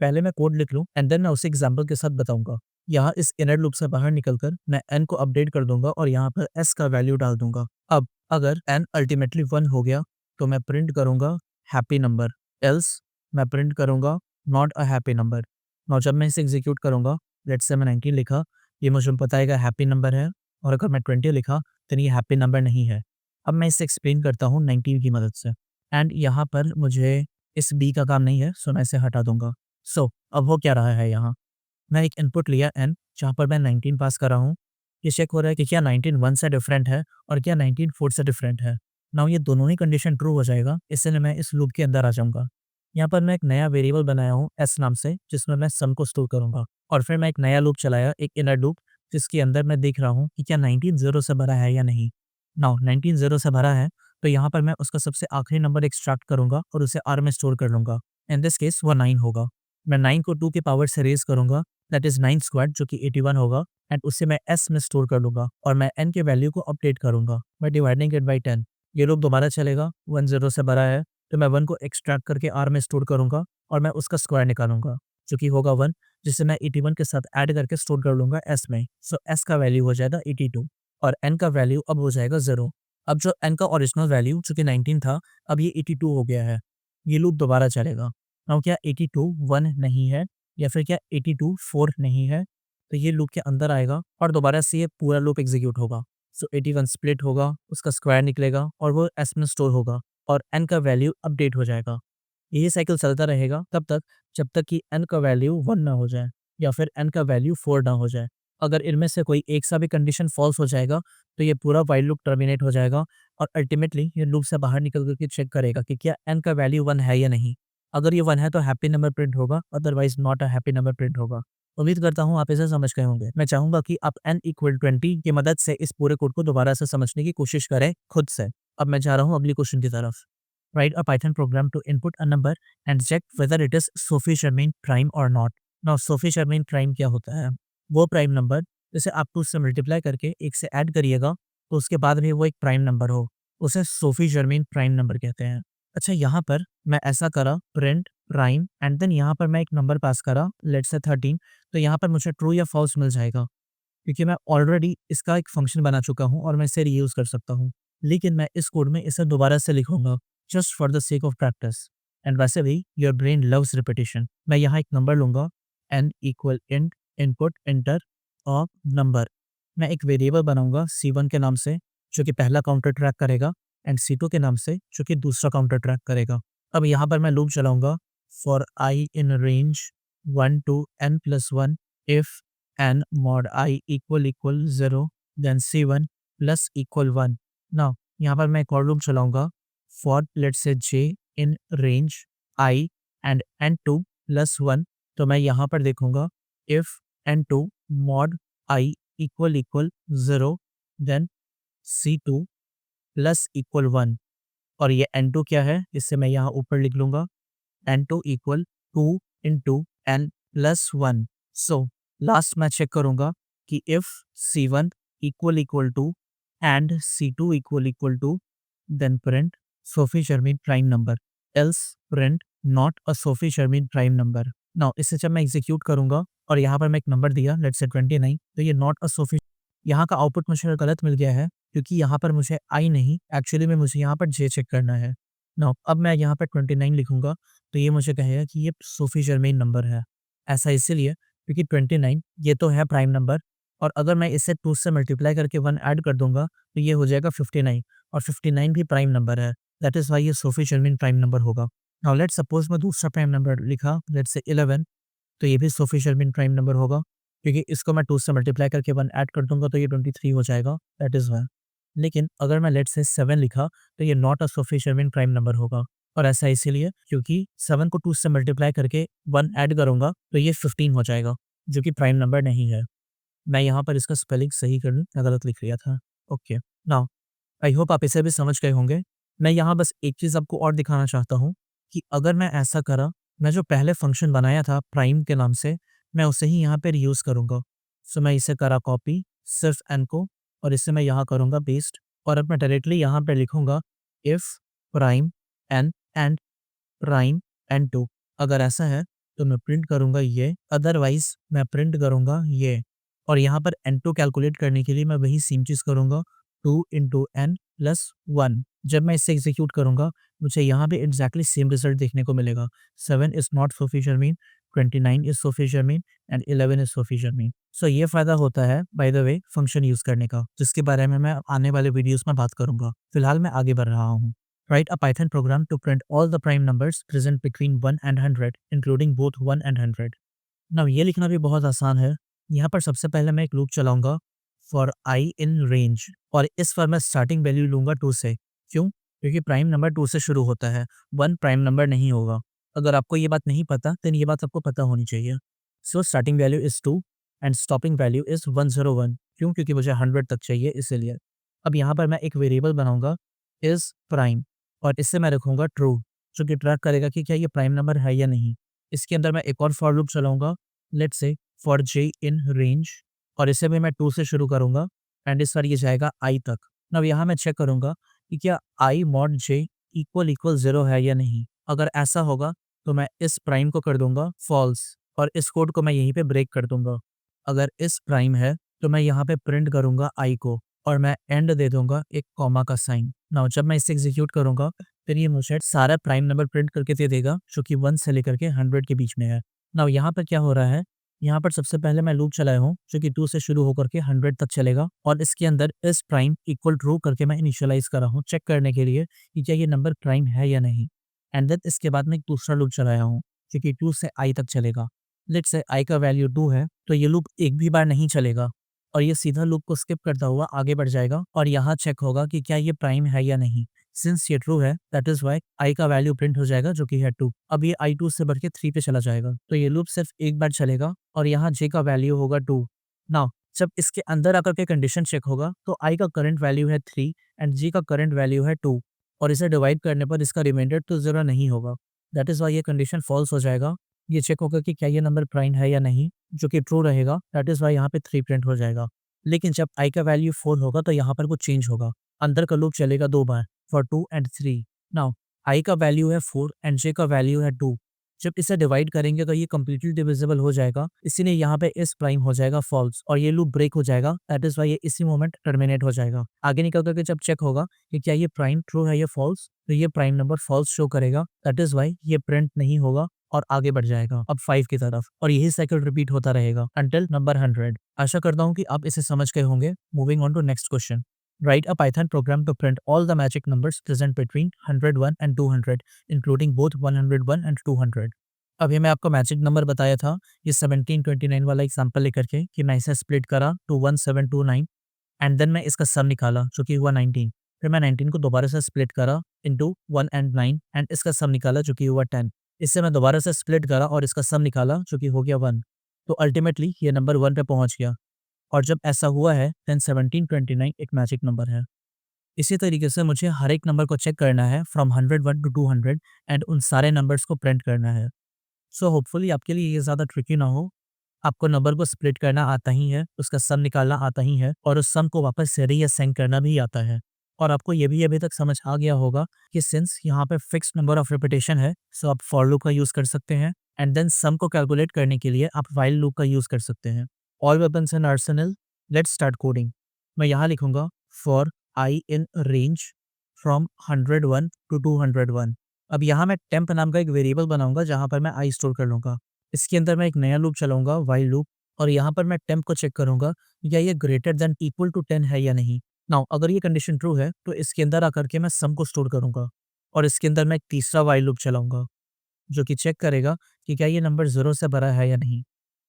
Speaker 1: पहले मैं कोड लिख लूँ एंड देन मैं उसे एग्जांपल के साथ बताऊंगा। यहाँ इस इनर लूप से बाहर निकलकर मैं n को अपडेट कर दूंगा और यहाँ पर s का वैल्यू डाल दूंगा। अब अगर n अल्टीमेटली 1 हो गया तो मैं प्रिंट करूंगा हैप्पी नंबर, एल्स मैं प्रिंट करूंगा नॉट अ हैप्पी नंबर। और जब मैं इसे एग्जीक्यूट करूंगा, लेट्स से मैं 19 लिखा, ये मुझे बताएगा हैप्पी नंबर है, और अगर मैं 20 लिखा तो ये हैप्पी नंबर नहीं है। अब मैं इसे एक्सप्लेन करता हूँ 19 की मदद से एंड यहाँ पर मुझे इस b का काम नहीं है, सो मैं इसे हटा दूंगा। सो अब हो क्या रहा है, यहाँ मैं एक इनपुट लिया n जहाँ पर मैं 19 पास कर रहा हूँ। ये चेक हो रहा है कि क्या 19 1 से डिफरेंट है और क्या 19 4 से डिफरेंट है। नाउ ये दोनों ही कंडीशन ट्रू हो जाएगा, इसलिए मैं इस लूप के अंदर आ जाऊंगा। यहाँ पर मैं एक नया वेरिएबल बनाया हूँ s नाम से, जिसमें मैं सम को स्टोर करूंगा और फिर मैं एक नया लूप चलाया, एक इनर लूप, जिसके अंदर मैं देख रहा हूँ कि क्या 19 0 से भरा है या नहीं। नाउ 19 0 से भरा है तो यहाँ पर मैं उसका सबसे आखिरी नंबर एक्सट्रैक्ट करूंगा और उसे r में स्टोर कर लूंगा। इन दिस केस वो 9 होगा। मैं 9 को 2 की पावर से रेज करूंगा, दैट इज 9 स्क्वायर जो कि 81 होगा एंड उसे मैं s में स्टोर कर लूंगा और मैं n के वैल्यू को अपडेट करूंगा बाय डिवाइडिंग इट बाय 10। ये लूप दोबारा चलेगा, 1 0 से भरा है तो मैं 1 को एक्सट्रैक्ट करके r में स्टोर करूंगा और मैं उसका स्क्वायर निकालूंगा जो कि होगा 1, जिसे मैं 81 के साथ ऐड करके स्टोर कर लूंगा s में। सो s का वैल्यू हो जाएगा 82 और n का वैल्यू अब हो जाएगा 0। अब जो n का ओरिजिनल वैल्यू जो कि 19 था, अब ये 82 हो गया है। ये लूप दोबारा चलेगा। अब क्या 82 1 नहीं है या फिर क्या 82 4 नहीं है, तो ये लूप के अंदर आएगा और दोबारा से ये पूरा लूप एग्जीक्यूट होगा। सो 81 स्प्लिट होगा, उसका स्क्वायर निकलेगा और वो एस में स्टोर होगा और n का वैल्यू अपडेट हो जाएगा। ये साइकिल चलता रहेगा तब तक जब तक कि n का वैल्यू 1 ना हो जाए या फिर n का वैल्यू 4 ना हो जाए। अगर इनमें से कोई एक सा भी कंडीशन फॉल्स हो जाएगा तो ये पूरा व्हाइल लूप टर्मिनेट हो जाएगा और अल्टीमेटली ये लूप से बाहर निकल करके चेक करेगा कि क्या n का वैल्यू 1 है या नहीं। अगर ये 1 है तो हैप्पी नंबर प्रिंट होगा, otherwise not a happy number print होगा। उम्मीद करता हूँ आप इसे समझ गए होंगे। मैं चाहूंगा कि आप n इक्वल 20 की मदद से इस पूरे कोड को दोबारा से समझने की कोशिश करें खुद से। अब मैं जा रहा हूँ अगली क्वेश्चन की तरफ। Write a Python program to input a number and check whether it is Sophie Germain prime or not. Now Sophie Germain prime क्या होता है? वो प्राइम नंबर जैसे आप 2 से मल्टीप्लाई करके 1 से ऐड करिएगा तो उसके बाद भी वो एक प्राइम नंबर हो, उसे सोफी जर्मेन प्राइम नंबर कहते हैं। अच्छा, यहाँ पर मैं ऐसा करा प्रिंट प्राइम एंड देन यहाँ पर मैं एक नंबर पास करा, लेट्स से 13, तो यहाँ पर मुझे ट्रू या फॉल्स मिल जाएगा क्योंकि मैं ऑलरेडी इसका एक फंक्शन बना चुका हूँ और मैं इसे रीयूज कर सकता हूँ। लेकिन मैं इस कोड में इसे दोबारा से लिखूंगा just for the sake of practice. And वैसे भी योर ब्रेन लव्स रिपीटिशन। मैं यहाँ एक नंबर लूंगा n equal int input inter of number. मैं एक वेरिएबल बनाऊंगा c1 के नाम से जो कि पहला काउंटर ट्रैक करेगा एंड c2 के नाम से जो कि दूसरा काउंटर ट्रैक करेगा। अब यहाँ पर मैं लूप चलाऊंगा for i in range 1 to n plus 1 if n mod I equal 0 then c1 plus equal 1। Now यहाँ पर मैं एक और लूप चलाऊंगा for let's say j in range i and n2 plus 1। तो मैं यहाँ पर देखूंगा if n2 mod I equal 0 then c2 plus equal 1। और ये n2 क्या है, इससे मैं यहाँ ऊपर लिख लूंगा n2 equal 2 into n plus 1। So last मैं चेक करूंगा कि if c1 equal two and c2 equal two then print Sophie Germain prime number, else print not a Sophie Germain prime number. Now इसे जब मैं execute करूंगा और यहाँ पर मैं एक नंबर दिया लेट्स से 29, तो ये नॉट अ सोफी, यहाँ का आउटपुट मुझे गलत मिल गया है क्योंकि यहाँ पर मुझे आई नहीं, एक्चुअली में मुझे यहाँ पर जे चेक करना है। नाउ अब मैं यहाँ पर 29 लिखूँगा, तो ये मुझे कहेगा कि ये सोफी जर्मेन नंबर है। ऐसा इसीलिए क्योंकि 29 ये तो है प्राइम नंबर, और अगर मैं इसे 2 से मल्टीप्लाई करके 1 ऐड कर दूँगा, तो ये हो जाएगा 59, और 59 भी प्राइम नंबर है। दैट इज़ व्हाई ये सोफी जर्मेन प्राइम नंबर होगा। नाउ लेट्स सपोज़ मैं दूसरा प्राइम नंबर लिखा, लेट्स से 11, तो ये भी सोफी जर्मेन प्राइम नंबर होगा, क्योंकि इसको मैं 2 से मल्टीप्लाई करके 1 ऐड कर दूँगा, तो ये 23 हो जाएगा, दैट इज़ व्हाई। लेकिन अगर मैं लेट्स से 7 लिखा, तो ये not a Sophie Germain prime number होगा, और ऐसा इसीलिए क्योंकि 7 को 2 से मल्टीप्लाई करके 1 ऐड करूँगा, तो ये 15 हो जाएगा, जो कि प्राइम नंबर नहीं है। मैं यहाँ पर इसका स्पेलिंग सही कर लूँ, मैं गलत लिख लिया था। ओके, नाउ आई होप आप इसे भी समझ गए होंगे। मैं यहाँ बस एक चीज़ आपको और दिखाना चाहता हूँ कि अगर मैं ऐसा करा, मैं जो पहले फ़ंक्शन बनाया था प्राइम के नाम से, मैं उसे ही यहाँ पे रीयूज़ करूँगा। सो मैं इसे करा कॉपी, सिर्फ़ एन को, और इसे मैं यहाँ करूँगा पेस्ट, और अब मैं डायरेक्टली यहाँ पे लिखूँगा if prime n and prime n 2। अगर ऐसा है तो मैं प्रिंट करूँगा ये, अदरवाइज़ मैं प्रिंट करूँगा ये। और यहाँ पर एन 2 कैलकुलेट करने के लिए मैं वही सेम चीज़ करूँगा, 2 इंटू एन प्लस 1। जब मैं इसे एग्जीक्यूट करूँगा, मुझे यहाँ पे एग्जैक्टली सेम रिजल्ट देखने को मिलेगा। 7 is not Sophie Germain, 29 is Sophie Germain and 11 is Sophie Germain. So ये फ़ायदा होता है by the way function use करने का, जिसके बारे में मैं आने वाले वीडियोज़ में बात करूँगा। फिलहाल मैं आगे बढ़ रहा हूँ। Write a Python program to print all the prime numbers present between 1 and 100, including both 1 and 100. Now ये लिखना भी बहुत आसान है। यहाँ पर सबसे पहले मैं एक लूप चलाऊंगा for I in range, और इस पर मैं स्टार्टिंग वैल्यू लूंगा 2 से। क्यों? क्योंकि प्राइम नंबर 2 से शुरू होता है, 1 प्राइम नंबर नहीं होगा। अगर आपको ये बात नहीं पता, तो ये बात आपको पता होनी चाहिए। So starting value is 2 and stopping value is 101। क्यों? क्योंकि मुझे 100 तक चाहिए, इसीलिए। अब यहाँ पर मैं एक वेरिएबल बनाऊंगा इज़ प्राइम, और इससे मैं रखूँगा ट्रू, जो कि ट्रैक करेगा कि क्या ये प्राइम नंबर है या नहीं। इसके अंदर मैं एक और फॉर लूप चलाऊँगा, let's say for j in range, और इसे भी मैं 2 से शुरू करूँगा एंड इस बार ये जाएगा i तक। अब यहाँ मैं चेक करूँगा कि क्या i मॉड j इक्वल 0 है या नहीं। अगर ऐसा होगा तो मैं इस प्राइम को कर दूँगा फॉल्स, और इस कोड को मैं यहीं पे ब्रेक कर दूँगा। अगर इस प्राइम है तो मैं यहाँ पे प्रिंट करूँगा i को, और मैं एंड दे दूँगा एक कॉमा का साइन। नाउ जब मैं इसे एग्जीक्यूट करूँगा, फिर ये मुझे सारा प्राइम नंबर प्रिंट करके दे देगा, जो कि 1 से लेकर के 100 के बीच में है। नाउ यहाँ पर क्या हो रहा है, यहाँ पर सबसे पहले मैं लूप चलाया हूँ, जो कि 2 से शुरू होकर के 100 तक चलेगा, और इसके अंदर इस प्राइम इक्वल ट्रू करके मैं इनिशियलाइज़ करा हूँ, चेक करने के लिए कि क्या ये नंबर प्राइम है या नहीं। एंड देन इसके बाद मैं एक दूसरा लूप चलाया हूँ, जो कि 2 से i तक चलेगा। लेट्स से i का वैल्यू 2 है, तो ये लूप एक भी बार नहीं चलेगा, और ये सीधा लूप को स्किप करता हुआ आगे बढ़ जाएगा, और यहाँ चेक होगा कि क्या ये प्राइम है या नहीं। सिंस ये ट्रू है, दैट इज़ व्हाई i का वैल्यू प्रिंट हो जाएगा, जो कि है 2। अब ये i 2 से बढ़ के 3 पे चला जाएगा, तो ये लूप सिर्फ एक बार चलेगा, और यहाँ j का वैल्यू होगा 2। नाउ जब इसके अंदर आकर के कंडीशन चेक होगा, तो i का करंट वैल्यू है 3 एंड j का करंट वैल्यू है 2, और इसे डिवाइड करने पर इसका रिमाइंडर तो 0 नहीं होगा। दैट इज़ व्हाई ये कंडीशन फॉल्स हो जाएगा। ये चेक होगा कि क्या ये नंबर प्राइम है या नहीं, जो कि ट्रू रहेगा, दैट इज़ व्हाई यहाँ पे 3 प्रिंट हो जाएगा। लेकिन जब i का वैल्यू 4 होगा, तो यहाँ पर कुछ चेंज होगा। अंदर का लूप चलेगा 2 बार, फॉर 2 एंड 3। नाउ i का वैल्यू है 4 एंड j का वैल्यू है 2। जब इसे डिवाइड करेंगे तो ये कंप्लीटली डिविजिबल हो जाएगा, इसीलिए यहाँ पे इस प्राइम हो जाएगा फॉल्स, और ये लूप ब्रेक हो जाएगा। दैट इज़ व्हाई ये इसी मोमेंट टर्मिनेट हो जाएगा। आगे निकल करके जब चेक होगा कि क्या ये प्राइम ट्रू है या फॉल्स, तो ये प्राइम नंबर फॉल्स शो करेगा। दैट इज़ व्हाई ये प्रिंट नहीं होगा और आगे बढ़ जाएगा अब 5 की तरफ, और यही साइकिल रिपीट होता रहेगा अंटिल नंबर 100। आशा करता हूँ कि आप इसे समझ गए होंगे। Moving on to next question. Write a Python program to print all the magic numbers present between 101 and 200, including both 101 and 200. अभी मैं आपको मैजिक नंबर बताया था, ये 1729 वाला एग्जांपल लेकर के, कि मैं इसे स्प्लिट करा टू 1729 एंड देन मैं इसका सम निकाला, जो कि हुआ 19। फिर मैं 19 को दोबारा से स्प्लिट करा इनटू 1 एंड 9 एंड इसका सम निकाला, जो कि हुआ 10। इससे मैं दोबारा से स्प्लिट करा और इसका सम निकाला, जो कि हो गया 1। तो अल्टीमेटली ये नंबर 1 पे पहुंच गया, और जब ऐसा हुआ है देन 1729 एक मैजिक नंबर है। इसी तरीके से मुझे हर एक नंबर को चेक करना है फ्रॉम 101 टू 200 एंड उन सारे नंबर्स को प्रिंट करना है। सो होपफुली आपके लिए ये ज़्यादा ट्रिकी ना हो। आपको नंबर को स्प्लिट करना आता ही है, उसका सम निकालना आता ही है, और उस सम को वापस से रीअसाइन करना भी आता है। और आपको ये भी अभी तक समझ आ गया होगा कि सिंस यहाँ पे फिक्स नंबर ऑफ रिपीटेशन है, सो आप फॉर लूप का यूज़ कर सकते हैं, एंड देन सम को कैलकुलेट करने के लिए आप व्हाइल लूप का यूज़ कर सकते हैं। All weapons and arsenal, let's start coding. मैं यहाँ लिखूंगा for i in range from 101 to 201। अब यहाँ मैं टेम्प नाम का एक वेरिएबल बनाऊंगा जहाँ पर मैं आई स्टोर कर लूँगा। इसके अंदर मैं एक नया लूप चलाऊंगा, व्हाइल लूप, और यहाँ पर मैं टेम्प को चेक करूंगा या ये ग्रेटर देन इक्वल टू 10 है या नहीं। नाउ अगर ये कंडीशन ट्रू है तो इसके अंदर आकर के मैं सम को स्टोर करूंगा और इसके अंदर मैं एक तीसरा व्हाइल लूप चलाऊंगा जो कि चेक करेगा कि क्या ये नंबर 0 से बड़ा है या नहीं।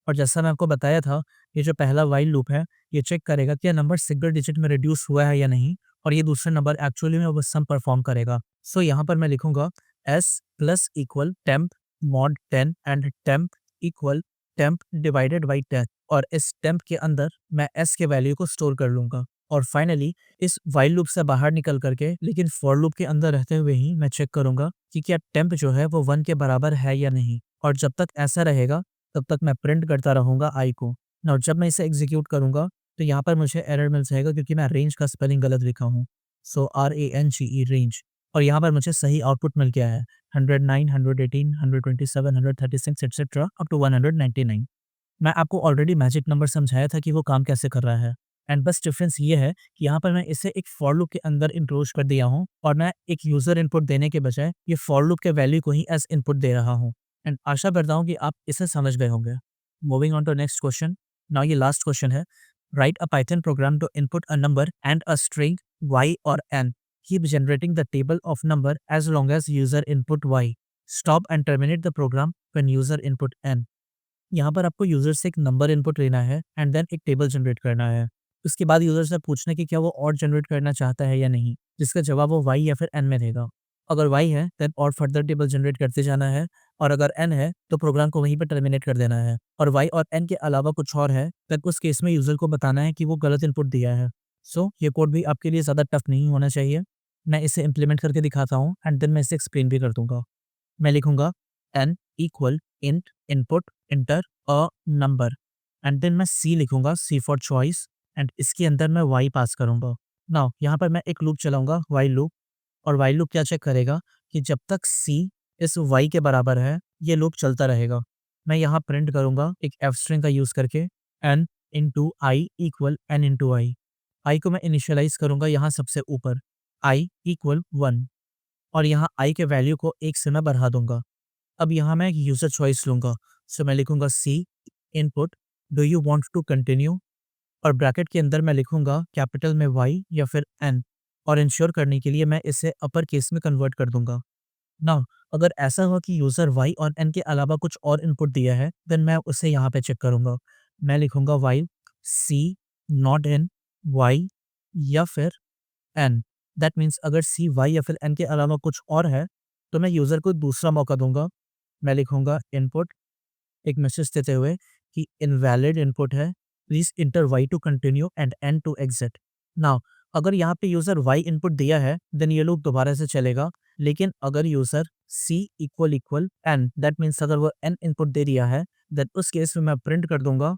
Speaker 1: और जैसा मैं आपको बताया था, ये जो पहला व्हाइल लूप है, ये चेक करेगा कि ये नंबर सिंगल डिजिट में रिड्यूस हुआ है या नहीं, और ये दूसरा नंबर एक्चुअली में वो सम परफॉर्म करेगा। सो यहाँ पर मैं लिखूंगा s plus equal temp mod 10 and temp equal temp divided by 10, और इस टेम्प के अंदर मैं s के वैल्यू को स्टोर कर लूंगा। और फाइनली इस व्हाइल लूप से बाहर निकल करके लेकिन फॉर लूप के अंदर रहते हुए ही मैं चेक करूंगा कि क्या टेम्प जो है वो 1 के बराबर है या नहीं, और जब तक ऐसा रहेगा तब तक मैं प्रिंट करता रहूँगा आई को। और जब मैं इसे एग्जीक्यूट करूँगा तो यहाँ पर मुझे एरर मिल जाएगा क्योंकि मैं रेंज का स्पेलिंग गलत लिखा हूँ। सो RANGE रेंज, और यहाँ पर मुझे सही आउटपुट मिल गया है 109, 118, 127, 136 एक्सेट्रा अप टू 199। मैं आपको ऑलरेडी मैजिक नंबर समझाया था कि वो काम कैसे कर रहा है, एंड बस डिफरेंस ये है कि यहाँ पर मैं इसे एक फॉर लूप के अंदर इंक्लोज कर दिया हूँ और मैं एक यूजर इनपुट देने के बजाय ये फॉर लूप के वैल्यू को ही एज इनपुट दे रहा हूँ। एंड आशा करता हूँ कि आप इसे समझ गए होंगे। Moving on to next question. Now ये लास्ट क्वेश्चन है। Write a Python program to input a number and a string y और n, keep generating the table of number as long as user input y, stop and terminate the program when user input n। यहाँ पर आपको user से एक number input लेना है and then एक table generate करना है। उसके बाद यूजर से पूछना कि क्या वो और जनरेट करना चाहता है या नहीं, जिसका जवाब वो वाई या फिर एन में देगा। अगर वाई है देन और फर्दर टेबल जनरेट करते जाना है, और अगर एन है तो प्रोग्राम को वहीं पर टर्मिनेट कर देना है। और वाई और एन के अलावा कुछ और है तब उस केस में यूजर को बताना है कि वो गलत इनपुट दिया है। सो ये कोड भी आपके लिए ज़्यादा टफ नहीं होना चाहिए। मैं इसे इम्प्लीमेंट करके दिखाता हूँ एंड देन मैं इसे एक्सप्लेन भी कर दूंगा। मैं लिखूंगा n equal int input enter a number, and then मैं c लिखूंगा, c फॉर चॉइस, एंड इसके अंदर मैं y पास करूंगा। नाउ यहाँ पर मैं एक लूप चलाऊंगा, while लूप, और while लूप क्या चेक करेगा कि जब तक c इस y के बराबर है ये लूप चलता रहेगा। मैं यहाँ प्रिंट करूंगा एक एफ स्ट्रिंग का यूज करके n into I equal n into आई। आई को मैं इनिशियलाइज करूंगा यहाँ सबसे ऊपर, i इक्वल 1, और यहाँ i के वैल्यू को 1 से मैं बढ़ा दूंगा। अब यहाँ मैं एक यूज़र चॉइस लूँगा। सो मैं लिखूँगा c input do you want to continue, और ब्रैकेट के अंदर मैं लिखूँगा कैपिटल में वाई या फिर एन, और इंश्योर करने के लिए मैं इसे अपर केस में कन्वर्ट कर दूंगा। नाउ अगर ऐसा हुआ कि यूज़र वाई और एन के अलावा कुछ और इनपुट दिया है देन मैं उसे यहाँ पे चेक करूँगा। मैं लिखूँगा y c not in y या फिर एन। दैट मीन्स अगर सी वाई या फिर एन के अलावा कुछ और है तो मैं यूज़र को दूसरा मौका दूंगा। मैं लिखूँगा इनपुट, एक मैसेज देते हुए कि इनवैलिड इनपुट है, please enter y to continue and n to exit. Now अगर यहाँ पे यूज़र वाई इनपुट दिया है देन ये लूप दोबारा से चलेगा, लेकिन अगर user c equal equal n, that means अगर वो एन इनपुट दे दिया है देन उस केस में मैं प्रिंट कर दूंगा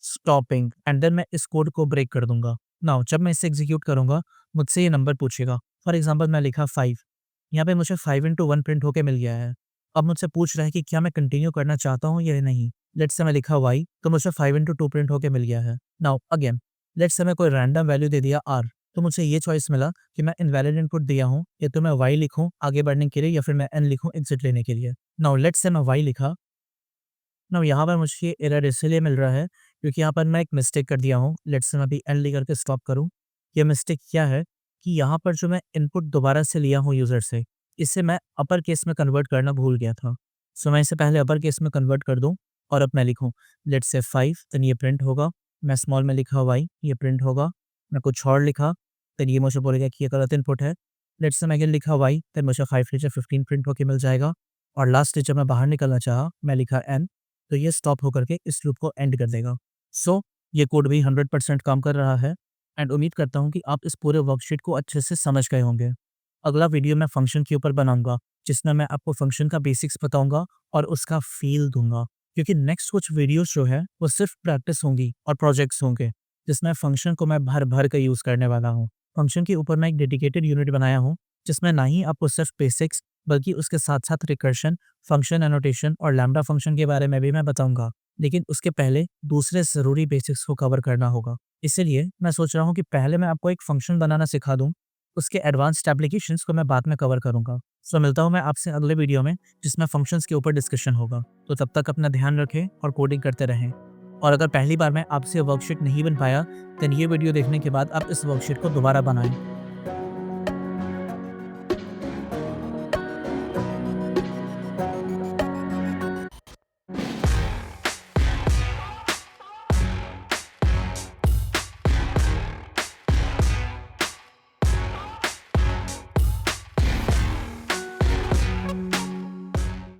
Speaker 1: स्टॉपिंग, एंड देन मैं इस कोड को ब्रेक कर दूंगा। नाउ जब मैं इसे एग्जीक्यूट करूंगा मुझसे ये नंबर पूछेगा। फॉर एग्जाम्पल मैं लिखा 5, यहाँ पे मुझे 5 इंटू 1 प्रिंट होके मिल गया है। अब मुझसे पूछ रहा है कि क्या मैं कंटिन्यू करना चाहता हूँ या नहीं। लेट्स से मैं लिखा y तो मुझे 5 इंटू 2 प्रिंट होके मिल गया है। नाउ अगेन लेट्स से मैं कोई रैंडम वैल्यू दे दिया r, तो मुझे ये चॉइस मिला कि मैं इनवैलिड इनपुट दिया हूँ या तो मैं y लिखूँ आगे बढ़ने के लिए या फिर मैं n लिखूँ एग्जिट लेने के लिए। नाउ लेट्स से मैं y लिखा। नाउ यहाँ पर मुझे ये एरर इसलिए मिल रहा है क्योंकि यहाँ पर मैं एक मिस्टेक कर दिया हूँ। लेट्स से मैं अभी n लिख करके स्टॉप करूँ। ये मिस्टेक क्या है कि यहाँ पर जो मैं इनपुट दोबारा से लिया हूँ यूज़र से, इसे मैं अपर केस में कन्वर्ट करना भूल गया था। सो मैं इसे पहले अपर केस में कन्वर्ट कर दूँ और अब मैं लिखूँ लेट्स से 5, देन ये प्रिंट होगा। मैं स्मॉल में लिखा y, ये प्रिंट होगा। मैं कुछ और लिखा देन ये मुझे बोलेगा कि ये गलत इनपुट है। लेट्स से मैं अगेन लिखा y, देन मुझे 5 नीचे 15 प्रिंट होके मिल जाएगा। और लास्ट जब मैं बाहर निकलना चाहा मैं लिखा n, तो ये स्टॉप होकर के इस लूप को एंड कर देगा। सो ये कोड भी 100% काम कर रहा है, एंड उम्मीद करता हूँ कि आप इस पूरे वर्कशीट को अच्छे से समझ गए होंगे। अगला वीडियो मैं फंक्शन के ऊपर बनाऊंगा जिसमें मैं आपको फंक्शन का बेसिक्स बताऊंगा और उसका फील दूंगा, क्योंकि नेक्स्ट कुछ वीडियोस जो है वो सिर्फ प्रैक्टिस होंगी और प्रोजेक्ट्स होंगे जिसमें फंक्शन को मैं भर भर कर यूज़ करने वाला हूँ। फंक्शन के ऊपर मैं एक डेडिकेटेड यूनिट बनाया हूँ जिसमें ना ही आपको सिर्फ बेसिक्स बल्कि उसके साथ साथ रिकर्शन, फंक्शन एनोटेशन और लैम्डा फंक्शन के बारे में भी मैं बताऊंगा। लेकिन उसके पहले दूसरे ज़रूरी बेसिक्स को कवर करना होगा। इसीलिए मैं सोच रहा हूँ कि पहले मैं आपको एक फ़ंक्शन बनाना सिखा दूँ, उसके एडवांस्ड एप्लीकेशंस को मैं बाद में कवर करूँगा। सो मिलता हूँ मैं आपसे अगले वीडियो में जिसमें फ़ंक्शंस के ऊपर डिस्कशन होगा। तो तब तक अपना ध्यान रखें और कोडिंग करते रहें। और अगर पहली बार मैं आपसे वर्कशीट नहीं बन पाया, देन ये वीडियो देखने के बाद आप इस वर्कशीट को दोबारा बनाएँ।